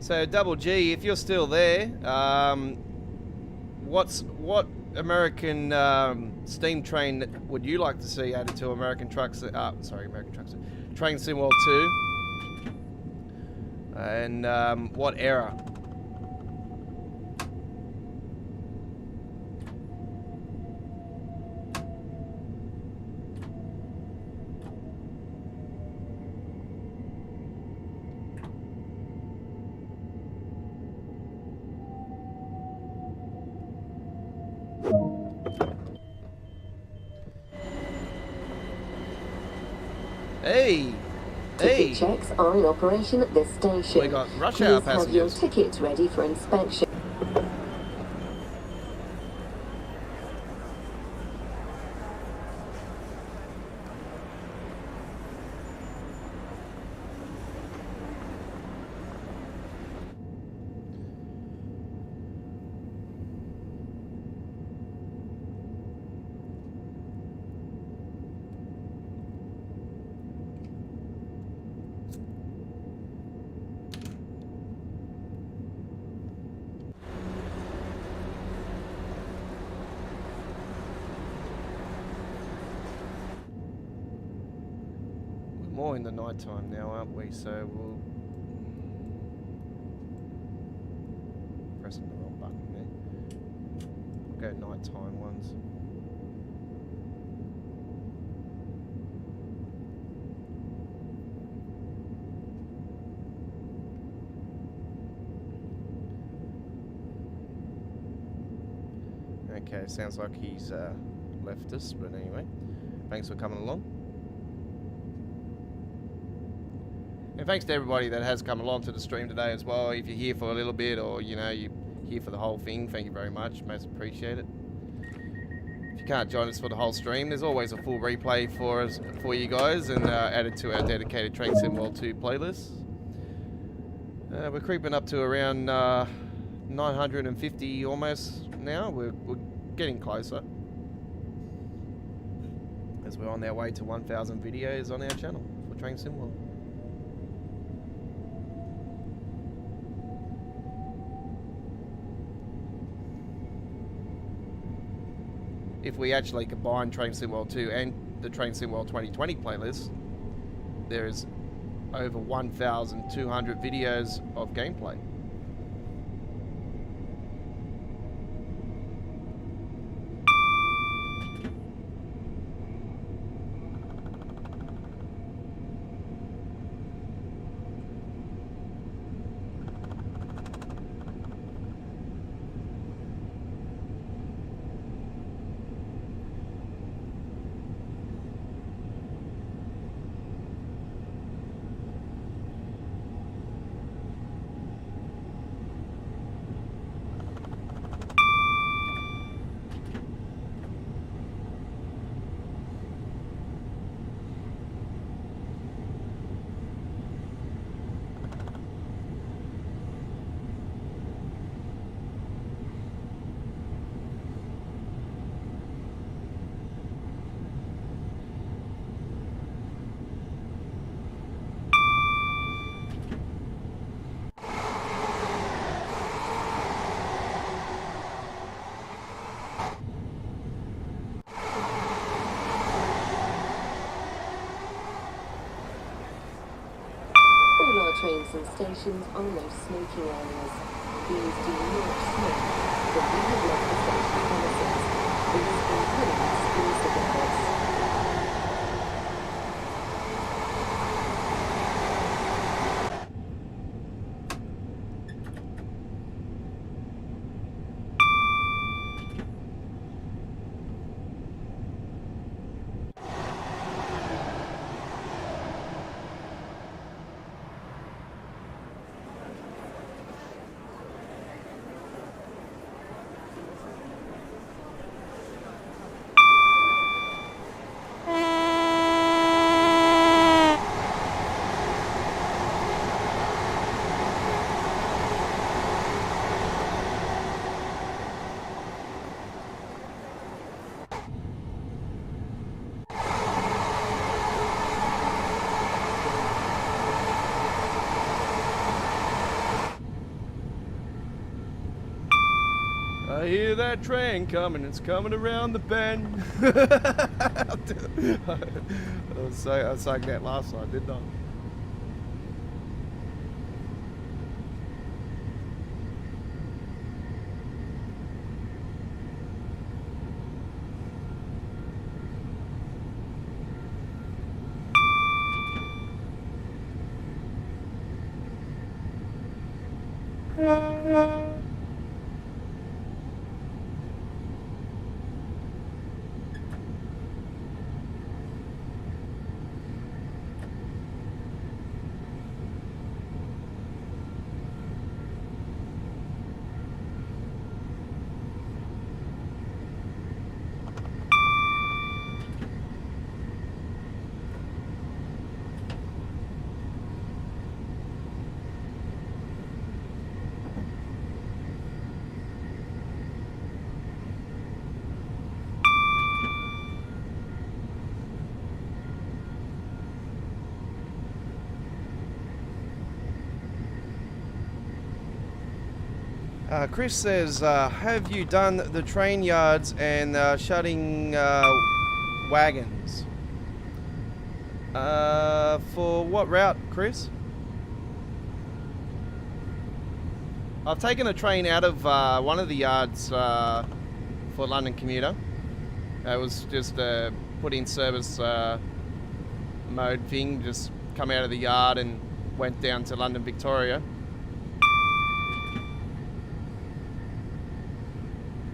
So Double G, if you're still there, what American steam train would you like to see added to American Trucks? American Trucks, Train Sim World 2, and what era? Hey! Ticket checks are in operation at this station. We got rush hour Please have your passengers. tickets ready for inspection. More in the night time now, aren't we? So we'll pressing the wrong button there. go nighttime ones. Okay, sounds like he's left us, but anyway, thanks for coming along. And thanks to everybody that has come along to the stream today as well. If you're here for a little bit, or you know, you're here for the whole thing, thank you very much, most appreciate it. If you can't join us for the whole stream, there's always a full replay for you guys, and added to our dedicated Train Sim World 2 playlist. We're creeping up to around 950 almost now. We're getting closer, as we're on our way to 1,000 videos on our channel for Train Sim World. If we actually combine Train Sim World 2 and the Train Sim World 2020 playlist, there is over 1,200 videos of gameplay. Trains and stations are no smoking areas. Please do not smoke. The leave left the station premises. Please encourage e-cigarettes. I hear that train coming, it's coming around the bend. I sang that last night, didn't I? Chris says, have you done the train yards and shutting wagons? For what route, Chris? I've taken a train out of one of the yards for for London commuter. It was just a put in service mode thing. Just come out of the yard and went down to London Victoria.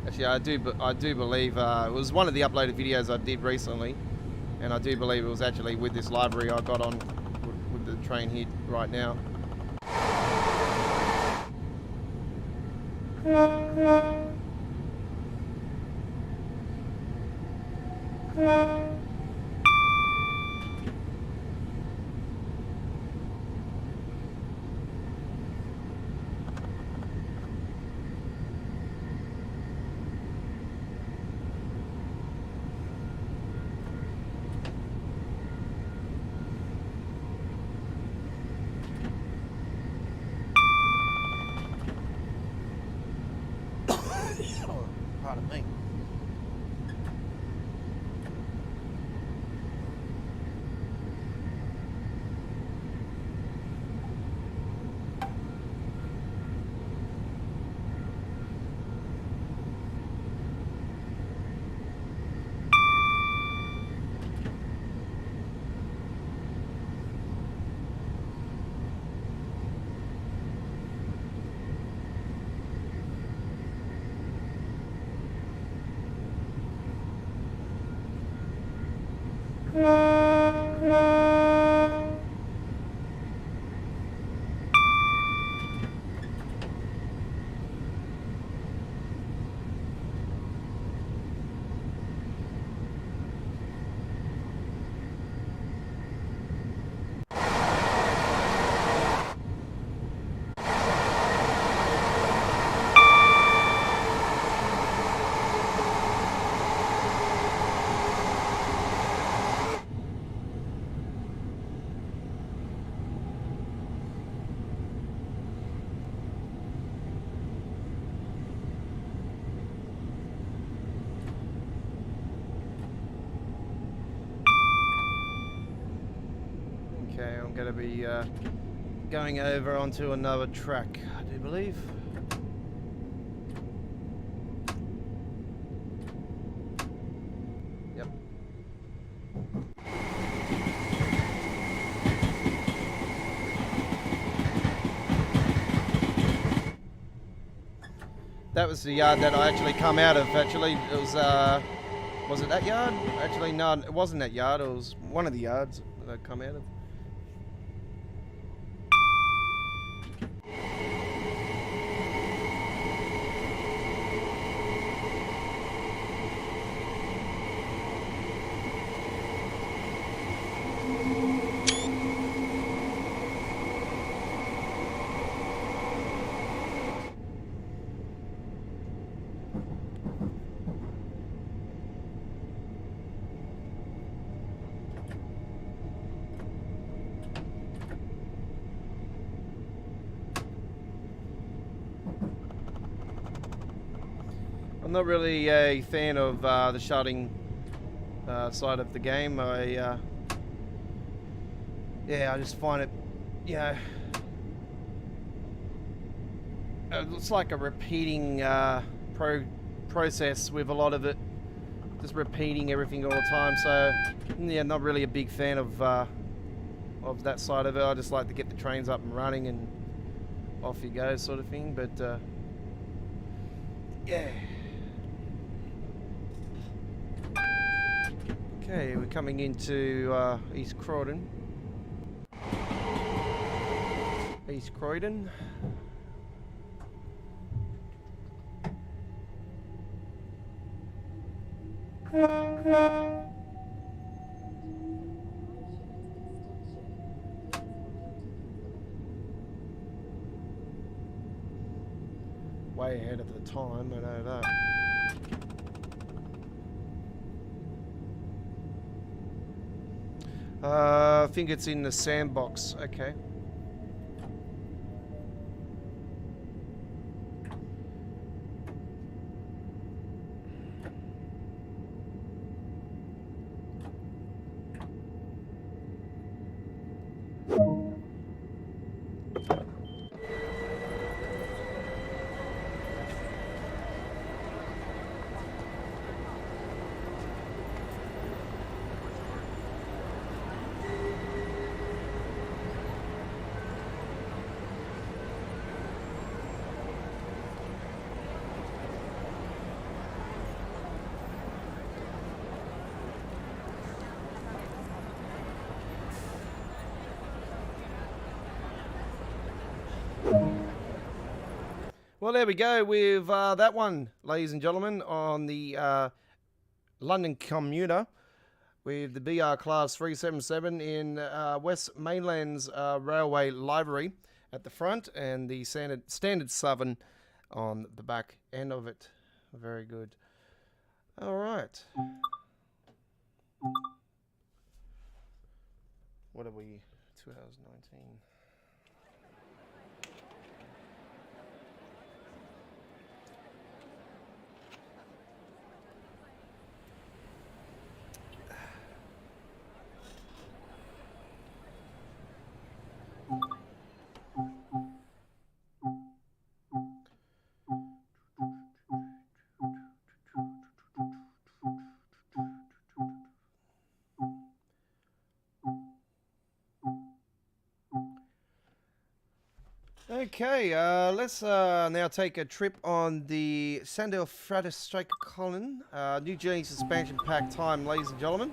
Actually, I do believe it was one of the uploaded videos I did recently, and I do believe it was actually with this library I got on with the train here right now. Pardon me. Okay, I'm going to be going over onto another track, I do believe. Yep. That was the yard that I actually come out of. Actually, it was it that yard? Actually, no, it wasn't that yard. It was one of the yards that I come out of. I'm not really a fan of the sharding side of the game. Yeah, I just find it, it's like a repeating process with a lot of it, just repeating everything all the time. So yeah, not really a big fan of that side of it. I just like to get the trains up and running and off you go, sort of thing. But yeah. Okay, we're coming into East Croydon. East Croydon. Way ahead of the time, I know that. I think it's in the sandbox. Okay. Well, there we go with that one, ladies and gentlemen, on the London commuter with the BR Class 377 in West Mainland's railway livery at the front and the standard Southern on the back end of it. Very good. All right. What are we? 2019. Okay, let's now take a trip on the Sandel Frater Striker Colin. New Journey Suspension Pack time, ladies and gentlemen.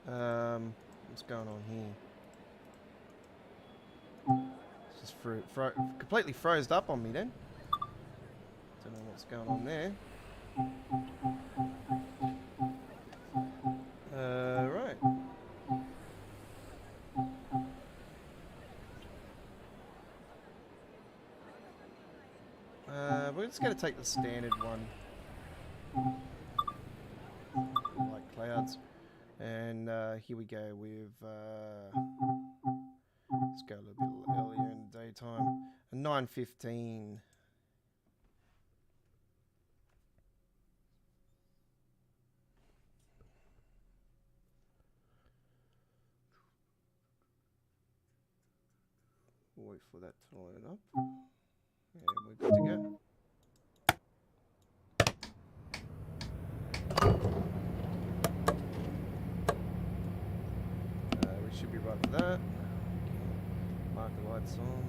What's going on here? It's just completely froze up on me then. Don't know what's going on there. Right. We're just going to take the standard one, like clouds, and here we go with, let's go a little bit earlier in the daytime, 9:15. Wait for that to load up. Yeah, we're good to go. We should be right for that. Mark the lights on.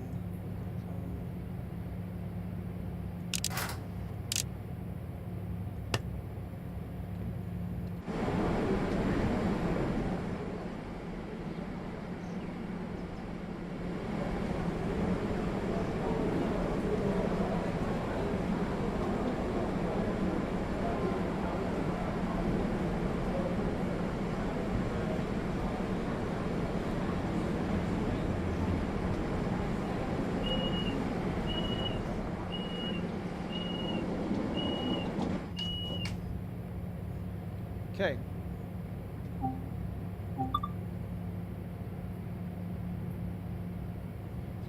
Okay.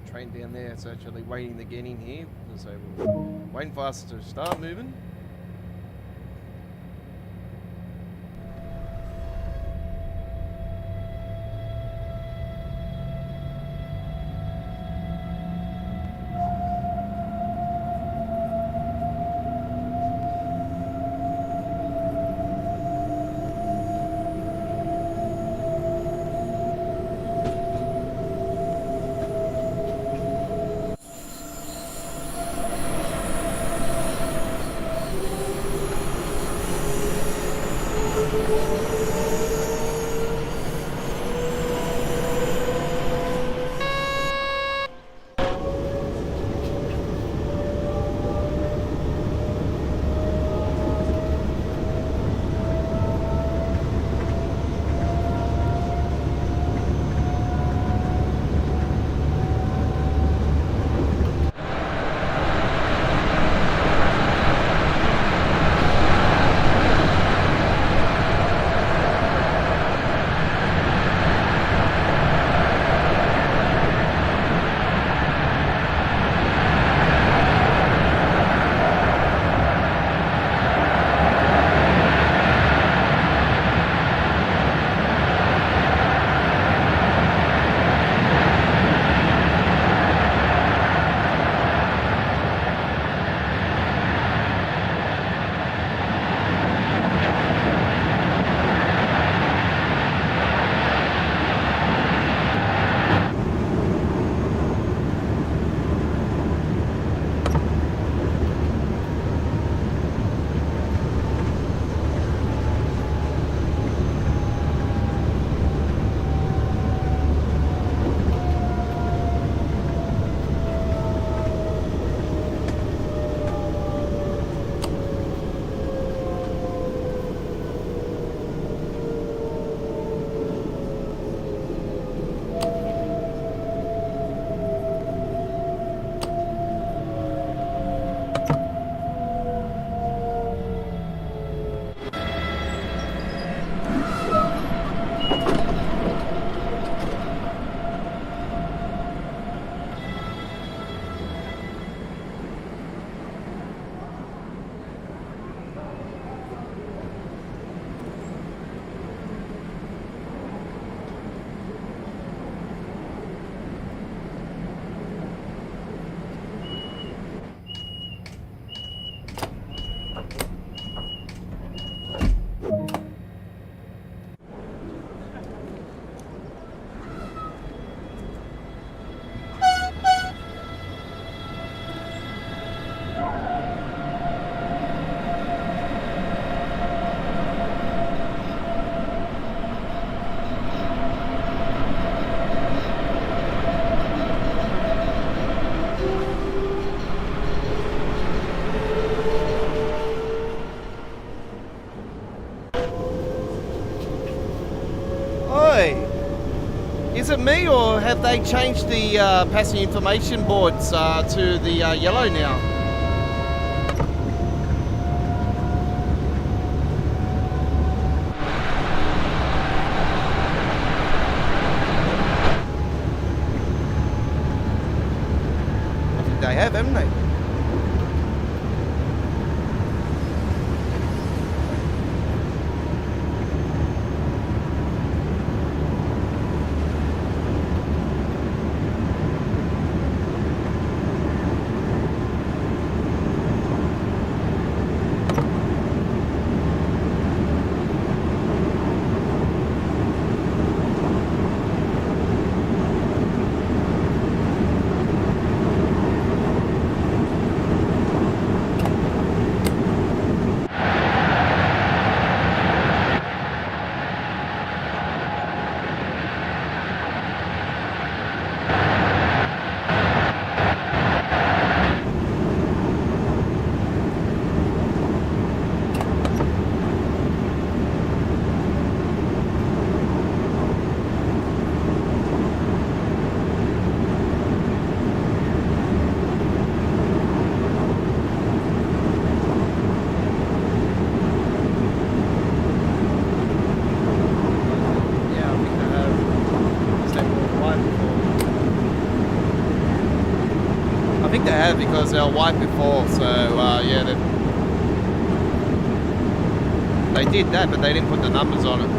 The train down there, it's actually waiting to get in here. So we're waiting for us to start moving. is it me or have they changed the passenger information boards to the yellow now? I think they have, haven't they? I think they have because they were white before, so yeah, they did that, but they didn't put the numbers on it.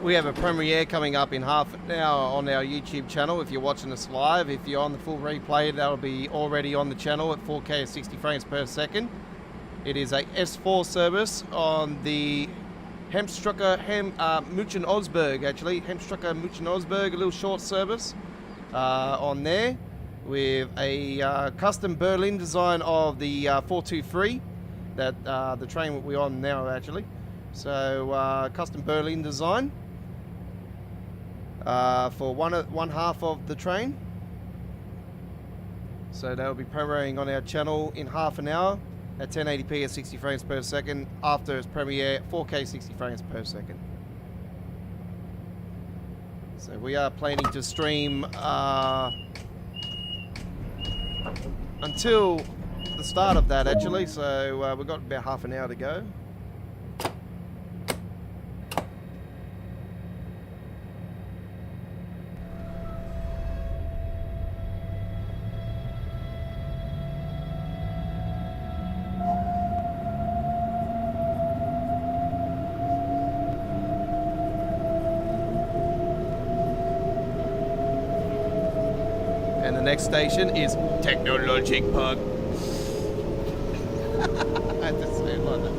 We have a premiere coming up in half an hour on our YouTube channel if you're watching us live. If you're on the full replay, that'll be already on the channel at 4K at 60 frames per second. It is a S4 service on the Hemstrucker Muchen Osberg, actually. Hemstrucker Muchen Osberg, a little short service on there with a custom Berlin design of the 423, that the train we're on now, actually. So custom Berlin design for one half of the train. So that'll be premiering on our channel in half an hour at 1080p at 60 frames per second after its premiere 4K 60 frames per second. So we are planning to stream until the start of that, actually. So we've got about half an hour to go. And the next station is Technologic Park. I had to say it like that.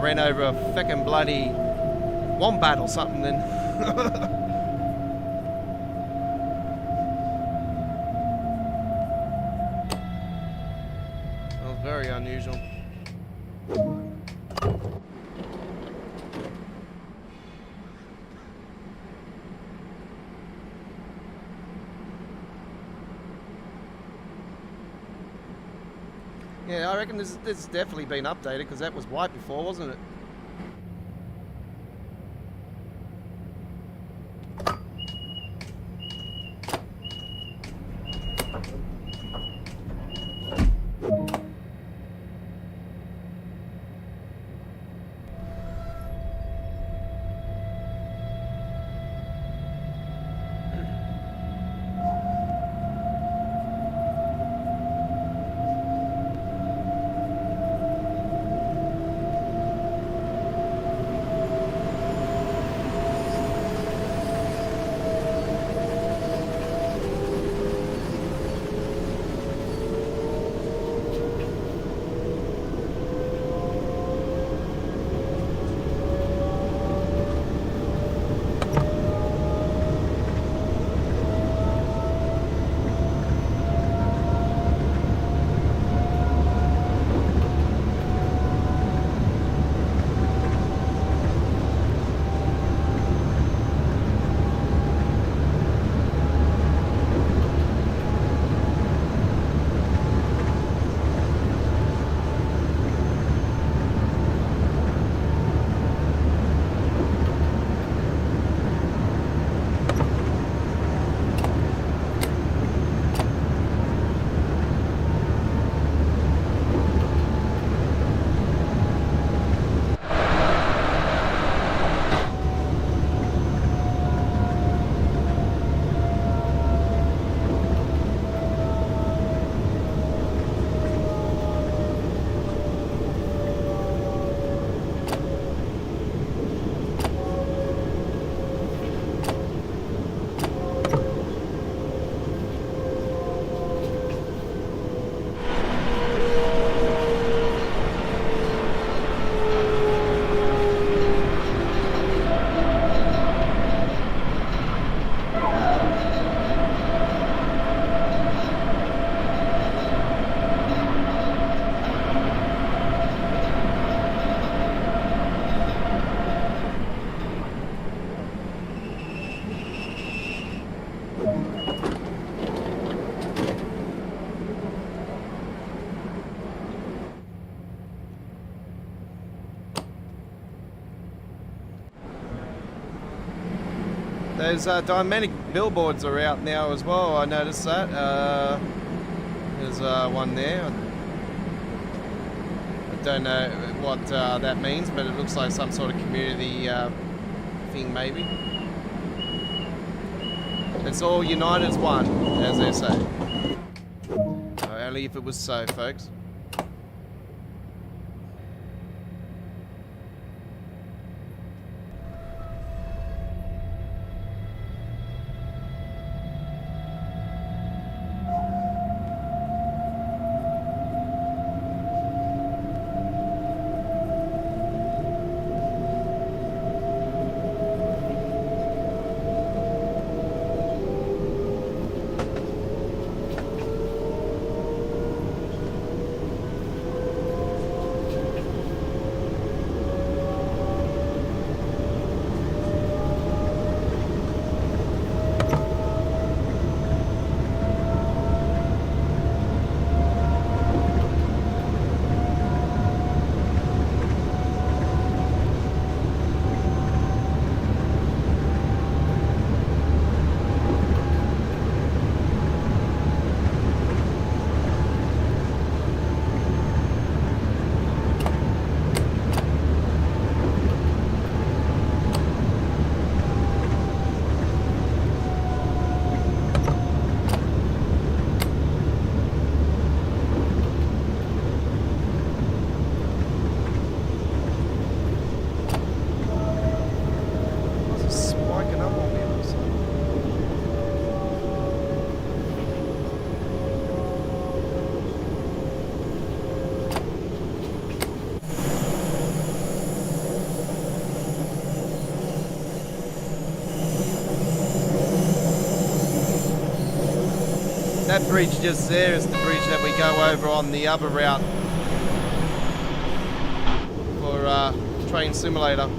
Ran over a feckin' bloody wombat or something then. That was very unusual. Yeah, I reckon this has definitely been updated because that was white before, wasn't it? Those dynamic billboards are out now as well. I noticed that. There's one there. I don't know what that means, but it looks like some sort of community thing, maybe. It's all united as one, as they say. Only if it was so, folks. That bridge just there is the bridge that we go over on the other route for Train Simulator.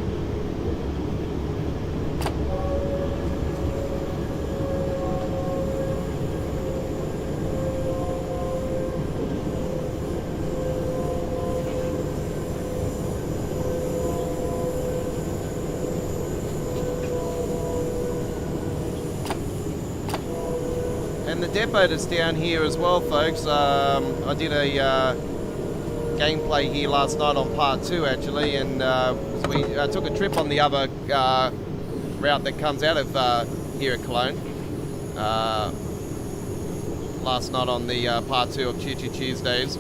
And the depot that's down here as well, folks. I did a gameplay here last night on part 2 actually, and we took a trip on the other route that comes out of here at Cologne. Last night on the part 2 of Choo Choo Tuesdays,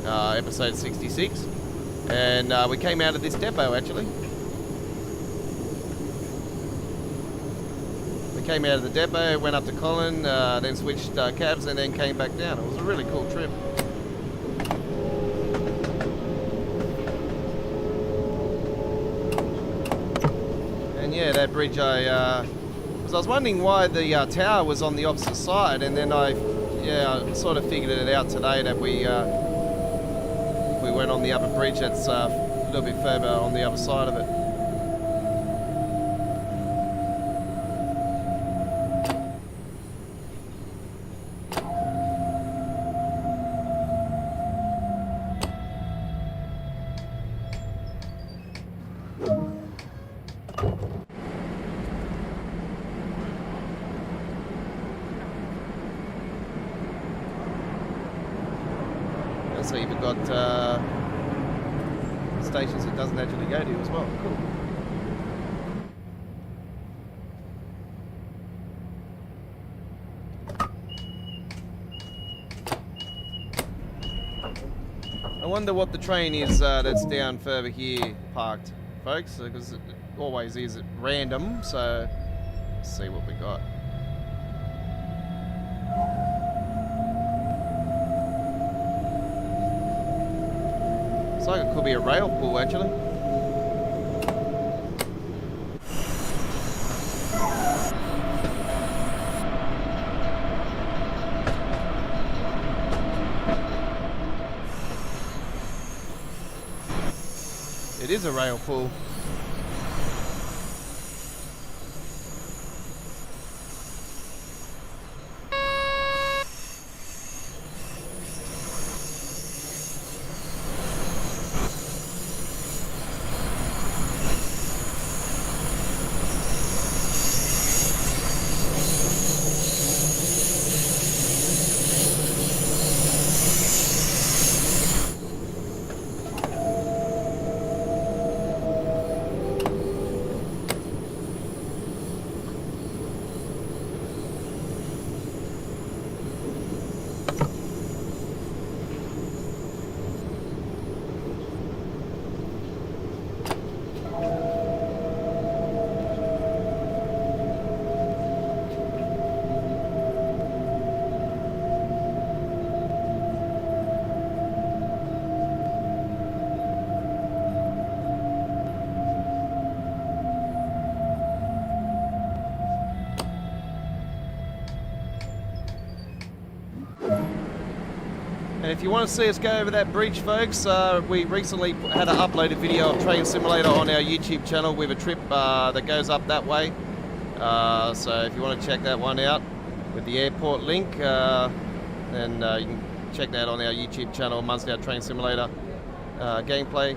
episode 66, and we came out of this depot actually. Came out of the depot, went up to Colin, then switched cabs, and then came back down. It was a really cool trip. And yeah, that bridge, I was wondering why the tower was on the opposite side, and then I sort of figured it out today that we went on the other bridge that's a little bit further on the other side of it. So you've got stations it doesn't actually go to as well. Cool. I wonder what the train is that's down further here parked, folks, because it always is at random, so let's see what we got. Looks like it could be a rail pool actually. It is a rail pool. And if you want to see us go over that bridge, folks, we recently had an uploaded video of Train Simulator on our YouTube channel with a trip that goes up that way. So if you want to check that one out with the airport link, then you can check that on our YouTube channel, Munsdown Train Simulator gameplay.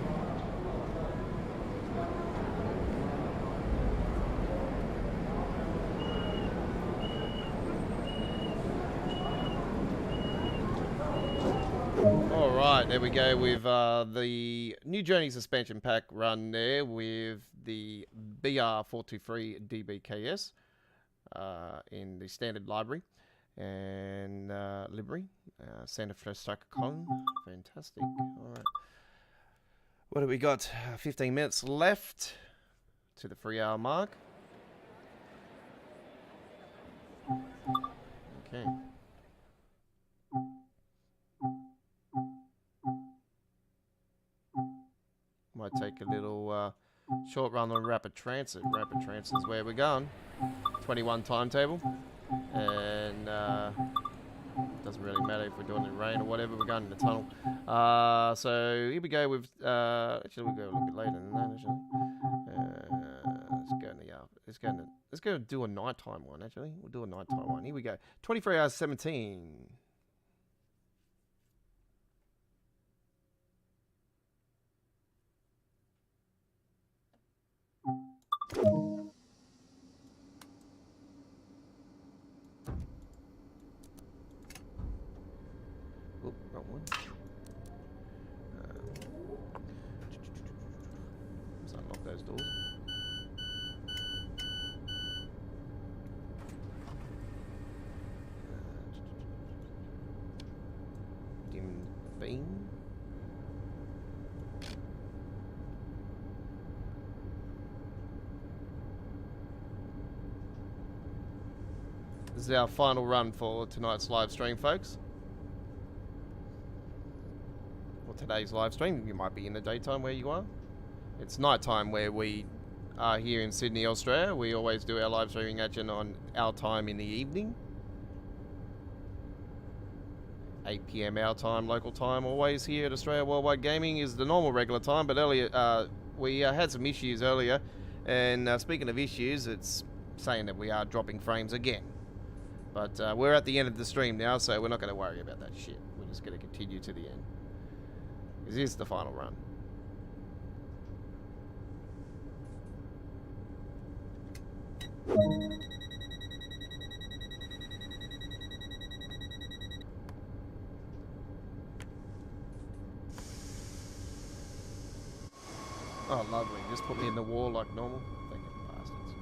Alright, there we go with the New Journey suspension pack run there with the BR423 DBKS in the standard library and livery. Santa Fe Striker Con. Fantastic. Alright. What have we got? 15 minutes left to the 3-hour mark. Okay. Might take a little short run on Rapid Transit. Rapid Transit is where we're going. 21 timetable. And doesn't really matter if we're doing it in rain or whatever, we're going in the tunnel. So here we go with, actually we'll go a little bit later than that actually. Let's go in the, let's go do a nighttime one actually. We'll do a nighttime one. Here we go. 23 hours 17. Oop, wrong one. Let's unlock those doors. Dim beam. This is our final run for tonight's live stream, folks. Or today's live stream. You might be in the daytime where you are. It's nighttime where we are here in Sydney, Australia. We always do our live streaming action on our time in the evening. 8 PM our time, local time. Always here at Australia Worldwide Gaming is the normal regular time. But earlier, we had some issues earlier. And speaking of issues, it's saying that we are dropping frames again. But we're at the end of the stream now, so we're not going to worry about that shit. We're just going to continue to the end. This is the final run. Oh, lovely. Just put me in the wall like normal. Thank you, bastards.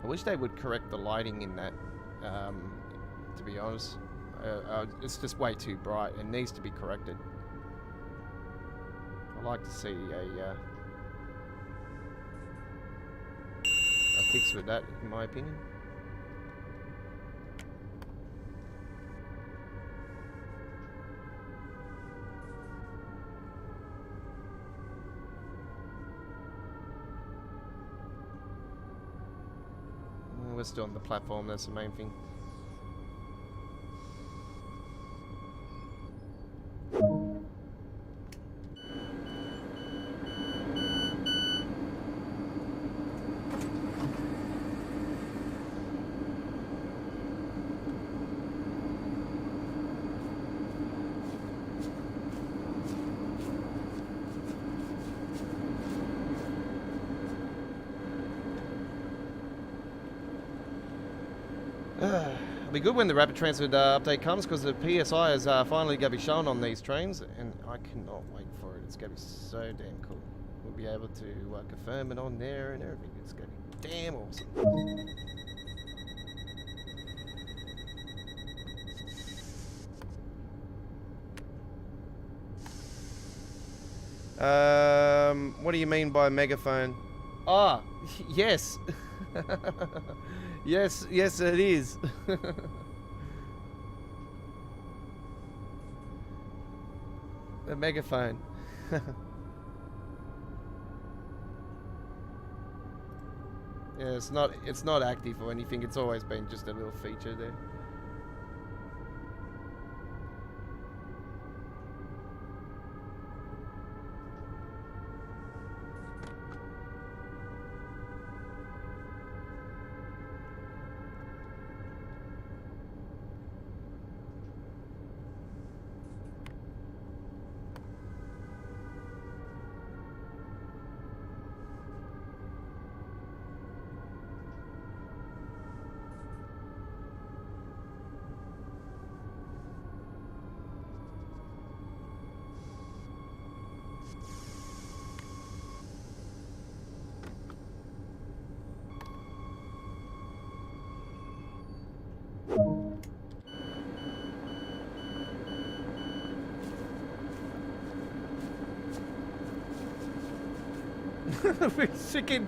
I wish they would correct the lighting in that, to be honest. It's just way too bright. It needs to be corrected. I'd like to see a fix with that, in my opinion. We're still on the platform, that's the main thing. It'll be good when the Rapid Transit update comes, because the PSI is finally going to be shown on these trains, and I cannot wait for it. It's going to be so damn cool. We'll be able to confirm it on there and everything. It's going to be damn awesome. What do you mean by megaphone? Ah, yes. Yes, it is. The megaphone. Yeah, it's not active or anything. It's always been just a little feature there.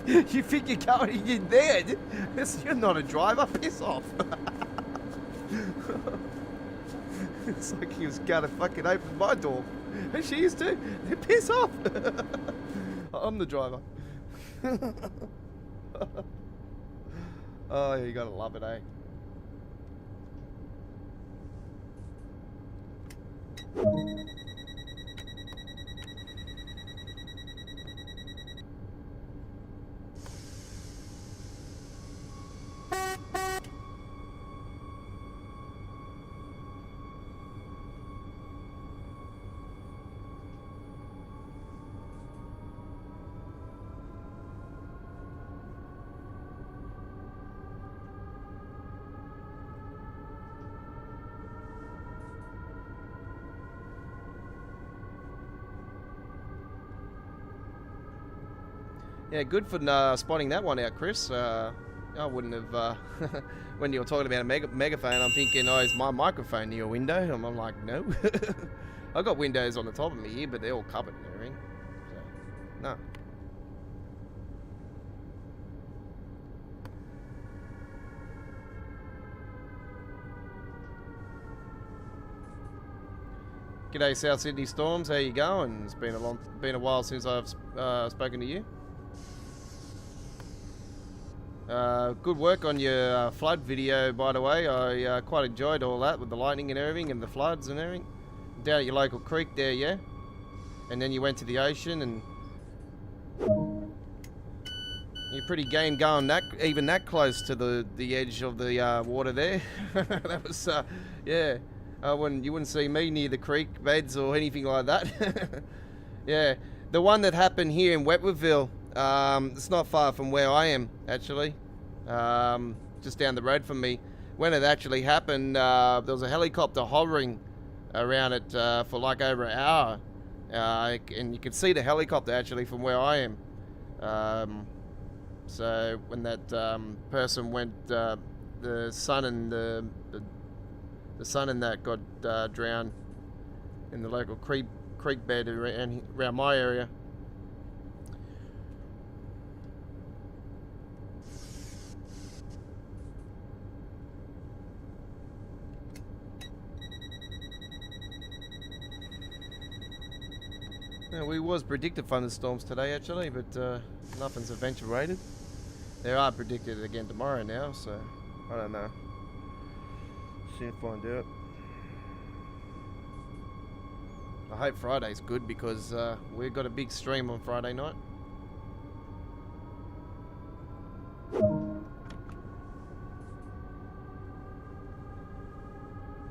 You think you're going in there? You're not a driver. Piss off. It's like he was gonna fucking open my door. And she is too. Piss off. I'm the driver. Oh, you gotta love it, eh? Yeah, good for spotting that one out, Chris. I wouldn't have, when you were talking about a megaphone, I'm thinking, oh, is my microphone near your window? And I'm like, no. I've got windows on the top of me here, but they're all covered and everything. So, no. G'day, South Sydney Storms. How you going? It's been a while since I've spoken to you. Good work on your flood video, by the way. I quite enjoyed all that with the lightning and everything and the floods and everything. Down at your local creek there, yeah? And then you went to the ocean and you're pretty game going even that close to the edge of the water there. That was, yeah. You wouldn't see me near the creek beds or anything like that. Yeah. The one that happened here in Wentworthville, it's not far from where I am, actually. Just down the road from me. When it actually happened, there was a helicopter hovering around it for like over an hour. And you could see the helicopter actually from where I am. So when that person went, the son and the son and that got drowned in the local creek bed around my area. Yeah, we was predicted thunderstorms today actually, but nothing's eventuated. They are predicted again tomorrow now, so I don't know. Soon find out. I hope Friday's good because we've got a big stream on Friday night.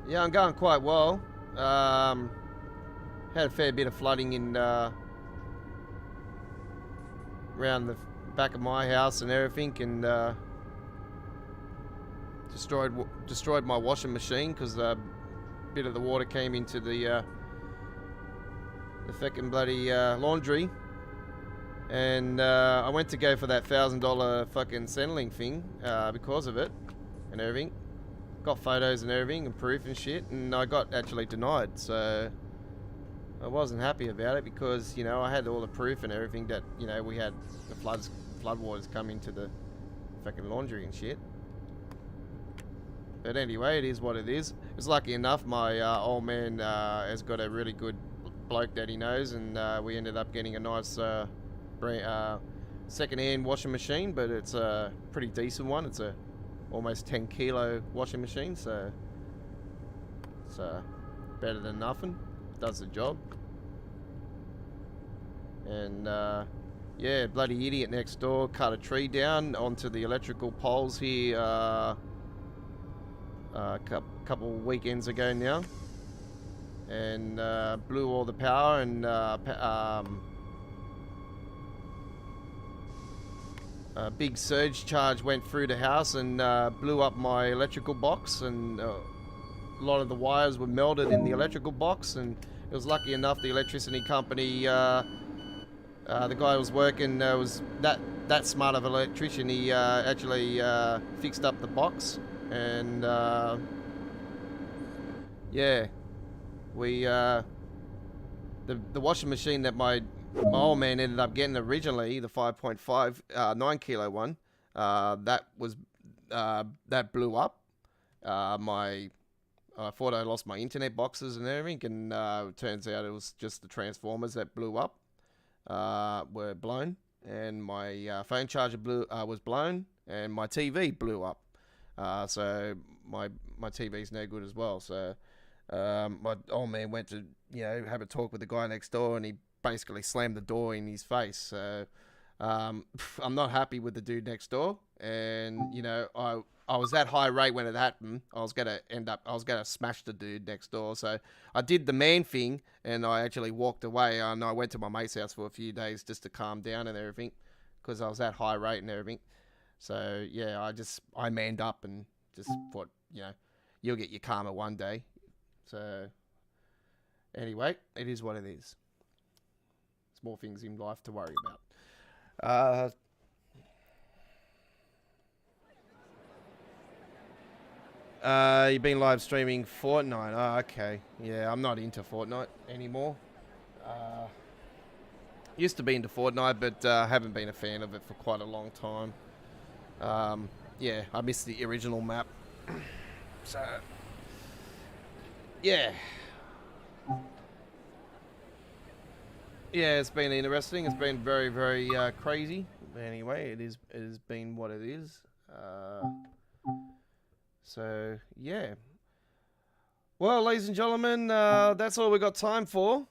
Yeah, I'm going quite well. Had a fair bit of flooding in around the back of my house and everything, and destroyed my washing machine because a bit of the water came into the fucking bloody laundry, and I went to go for that $1,000 fucking Centrelink thing because of it and everything. Got photos and everything and proof and shit, and I got actually denied, so I wasn't happy about it because, you know, I had all the proof and everything that, you know, we had the floodwaters come into the fucking laundry and shit. But anyway, it is what it is. It's lucky enough my old man has got a really good bloke that he knows, and we ended up getting a nice second-hand washing machine, but it's a pretty decent one. It's a almost 10 kilo washing machine, so it's better than nothing. Does the job. And yeah, bloody idiot next door cut a tree down onto the electrical poles here a couple weekends ago now, and blew all the power, and a big surge charge went through the house and blew up my electrical box, and a lot of the wires were melted in the electrical box. And it was lucky enough the electricity company, the guy who was working was that smart of an electrician. He actually fixed up the box, and yeah, we the washing machine that my old man ended up getting originally, the 5.5 9 kilo one, that blew up. I thought I lost my internet boxes and everything, and it turns out it was just the transformers that blew up, were blown, and my phone charger was blown, and my TV blew up. So my TV's no good as well. So my old man went to have a talk with the guy next door, and he basically slammed the door in his face. So I'm not happy with the dude next door, and I was that high rate when it happened. I was gonna smash the dude next door. So I did the man thing, and I actually walked away, and I went to my mate's house for a few days just to calm down and everything, because I was that high rate and everything. So yeah, I manned up and just thought, you'll get your karma one day. So anyway, it is what it is. Small things in life to worry about. You've been live streaming Fortnite. Oh, okay. Yeah, I'm not into Fortnite anymore. Used to be into Fortnite, but haven't been a fan of it for quite a long time. Yeah, I miss the original map. So, yeah. Yeah, it's been interesting. It's been very, very crazy. Anyway, it has been what it is. So, yeah. Well, ladies and gentlemen, that's all we got time for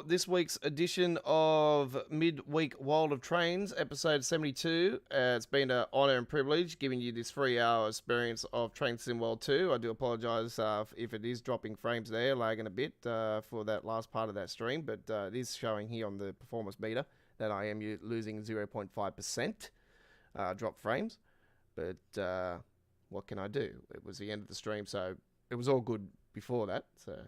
this week's edition of Midweek World of Trains, episode 72. It's been an honor and privilege giving you this 3-hour experience of Train Sim World 2. I do apologize if it is dropping frames there, lagging a bit for that last part of that stream, but it is showing here on the performance meter that I am losing 0.5% drop frames. But what can I do? It was the end of the stream, so it was all good before that. So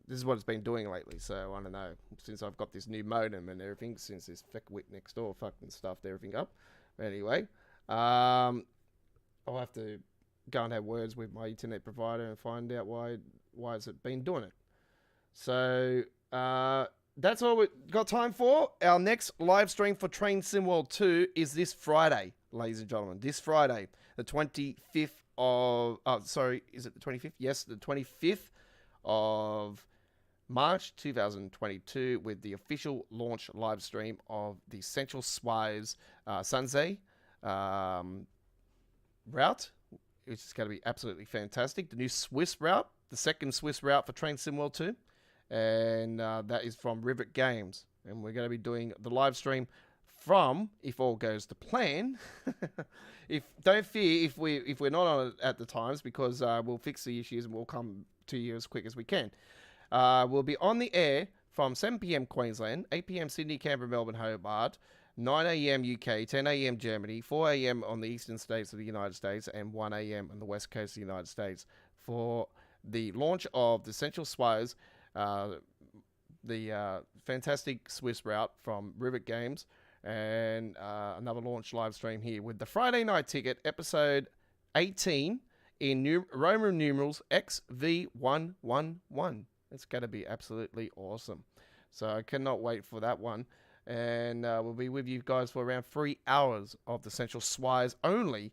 this is what it's been doing lately. So I don't know, since I've got this new modem and everything, since this feckwit next door fucking stuffed everything up. But anyway, I'll have to go and have words with my internet provider and find out why has it been doing it. So that's all we've got time for. Our next live stream for Train Sim World 2 is this Friday, ladies and gentlemen. This Friday, the 25th of... Oh, sorry, is it the 25th? Yes, the 25th of March 2022, with the official launch live stream of the Central Swires Sunzay route, which is going to be absolutely fantastic. The new Swiss route, the second Swiss route for Train Sim World 2, and that is from Rivet Games. And we're going to be doing the live stream from, if all goes to plan, don't fear if we're not on it at the times, because we'll fix the issues and we'll come to you as quick as we can. We'll be on the air from 7 p.m. Queensland, 8 p.m. Sydney, Canberra, Melbourne, Hobart, 9 a.m. UK, 10 a.m. Germany, 4 a.m. on the eastern states of the United States, and 1 a.m. on the west coast of the United States for the launch of the Central Swires, the fantastic Swiss route from Rivet Games, and another launch live stream here with the Friday night ticket, episode 18 in Roman numerals XV111. It's going to be absolutely awesome. So I cannot wait for that one. And we'll be with you guys for around 3 hours of the Central Swires only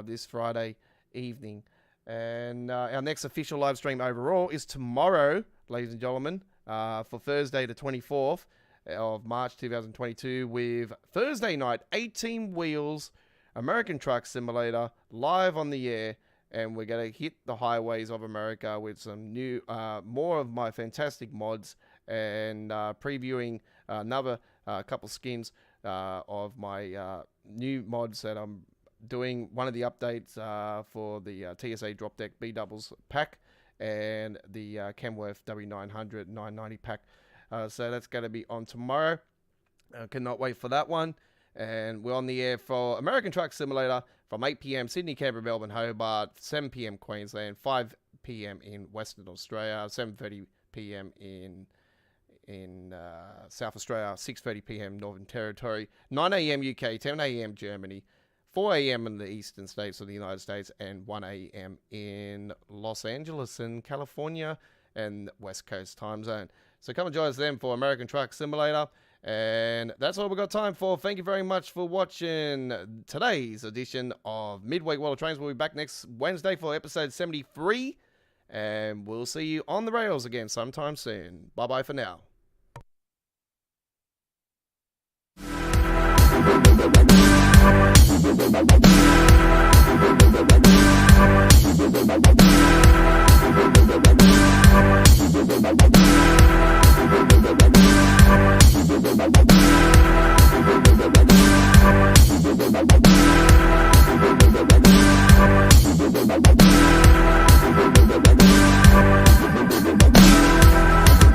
this Friday evening. And our next official live stream overall is tomorrow, ladies and gentlemen, for Thursday the 24th of March 2022 with Thursday night 18 Wheels American Truck Simulator live on the air. And we're going to hit the highways of America with some new, more of my fantastic mods and previewing another couple skins of my new mods that I'm doing. One of the updates for the TSA Drop Deck B-Doubles pack and the Kenworth W900 990 pack. So that's going to be on tomorrow. I cannot wait for that one. And we're on the air for American Truck Simulator from 8 p.m. Sydney, Canberra, Melbourne, Hobart, 7 p.m. Queensland, 5 p.m. in Western Australia, 7:30 p.m. in South Australia, 6:30 p.m. Northern Territory, 9 a.m. UK, 10 a.m. Germany, 4 a.m. in the eastern states of the United States, and 1 a.m. in Los Angeles and California and West Coast time zone. So come and join us then for American Truck Simulator. And that's all we've got time for. Thank you very much for watching today's edition of Midweek World of Trains. We'll be back next Wednesday for episode 73. And we'll see you on the rails again sometime soon. Bye-bye for now.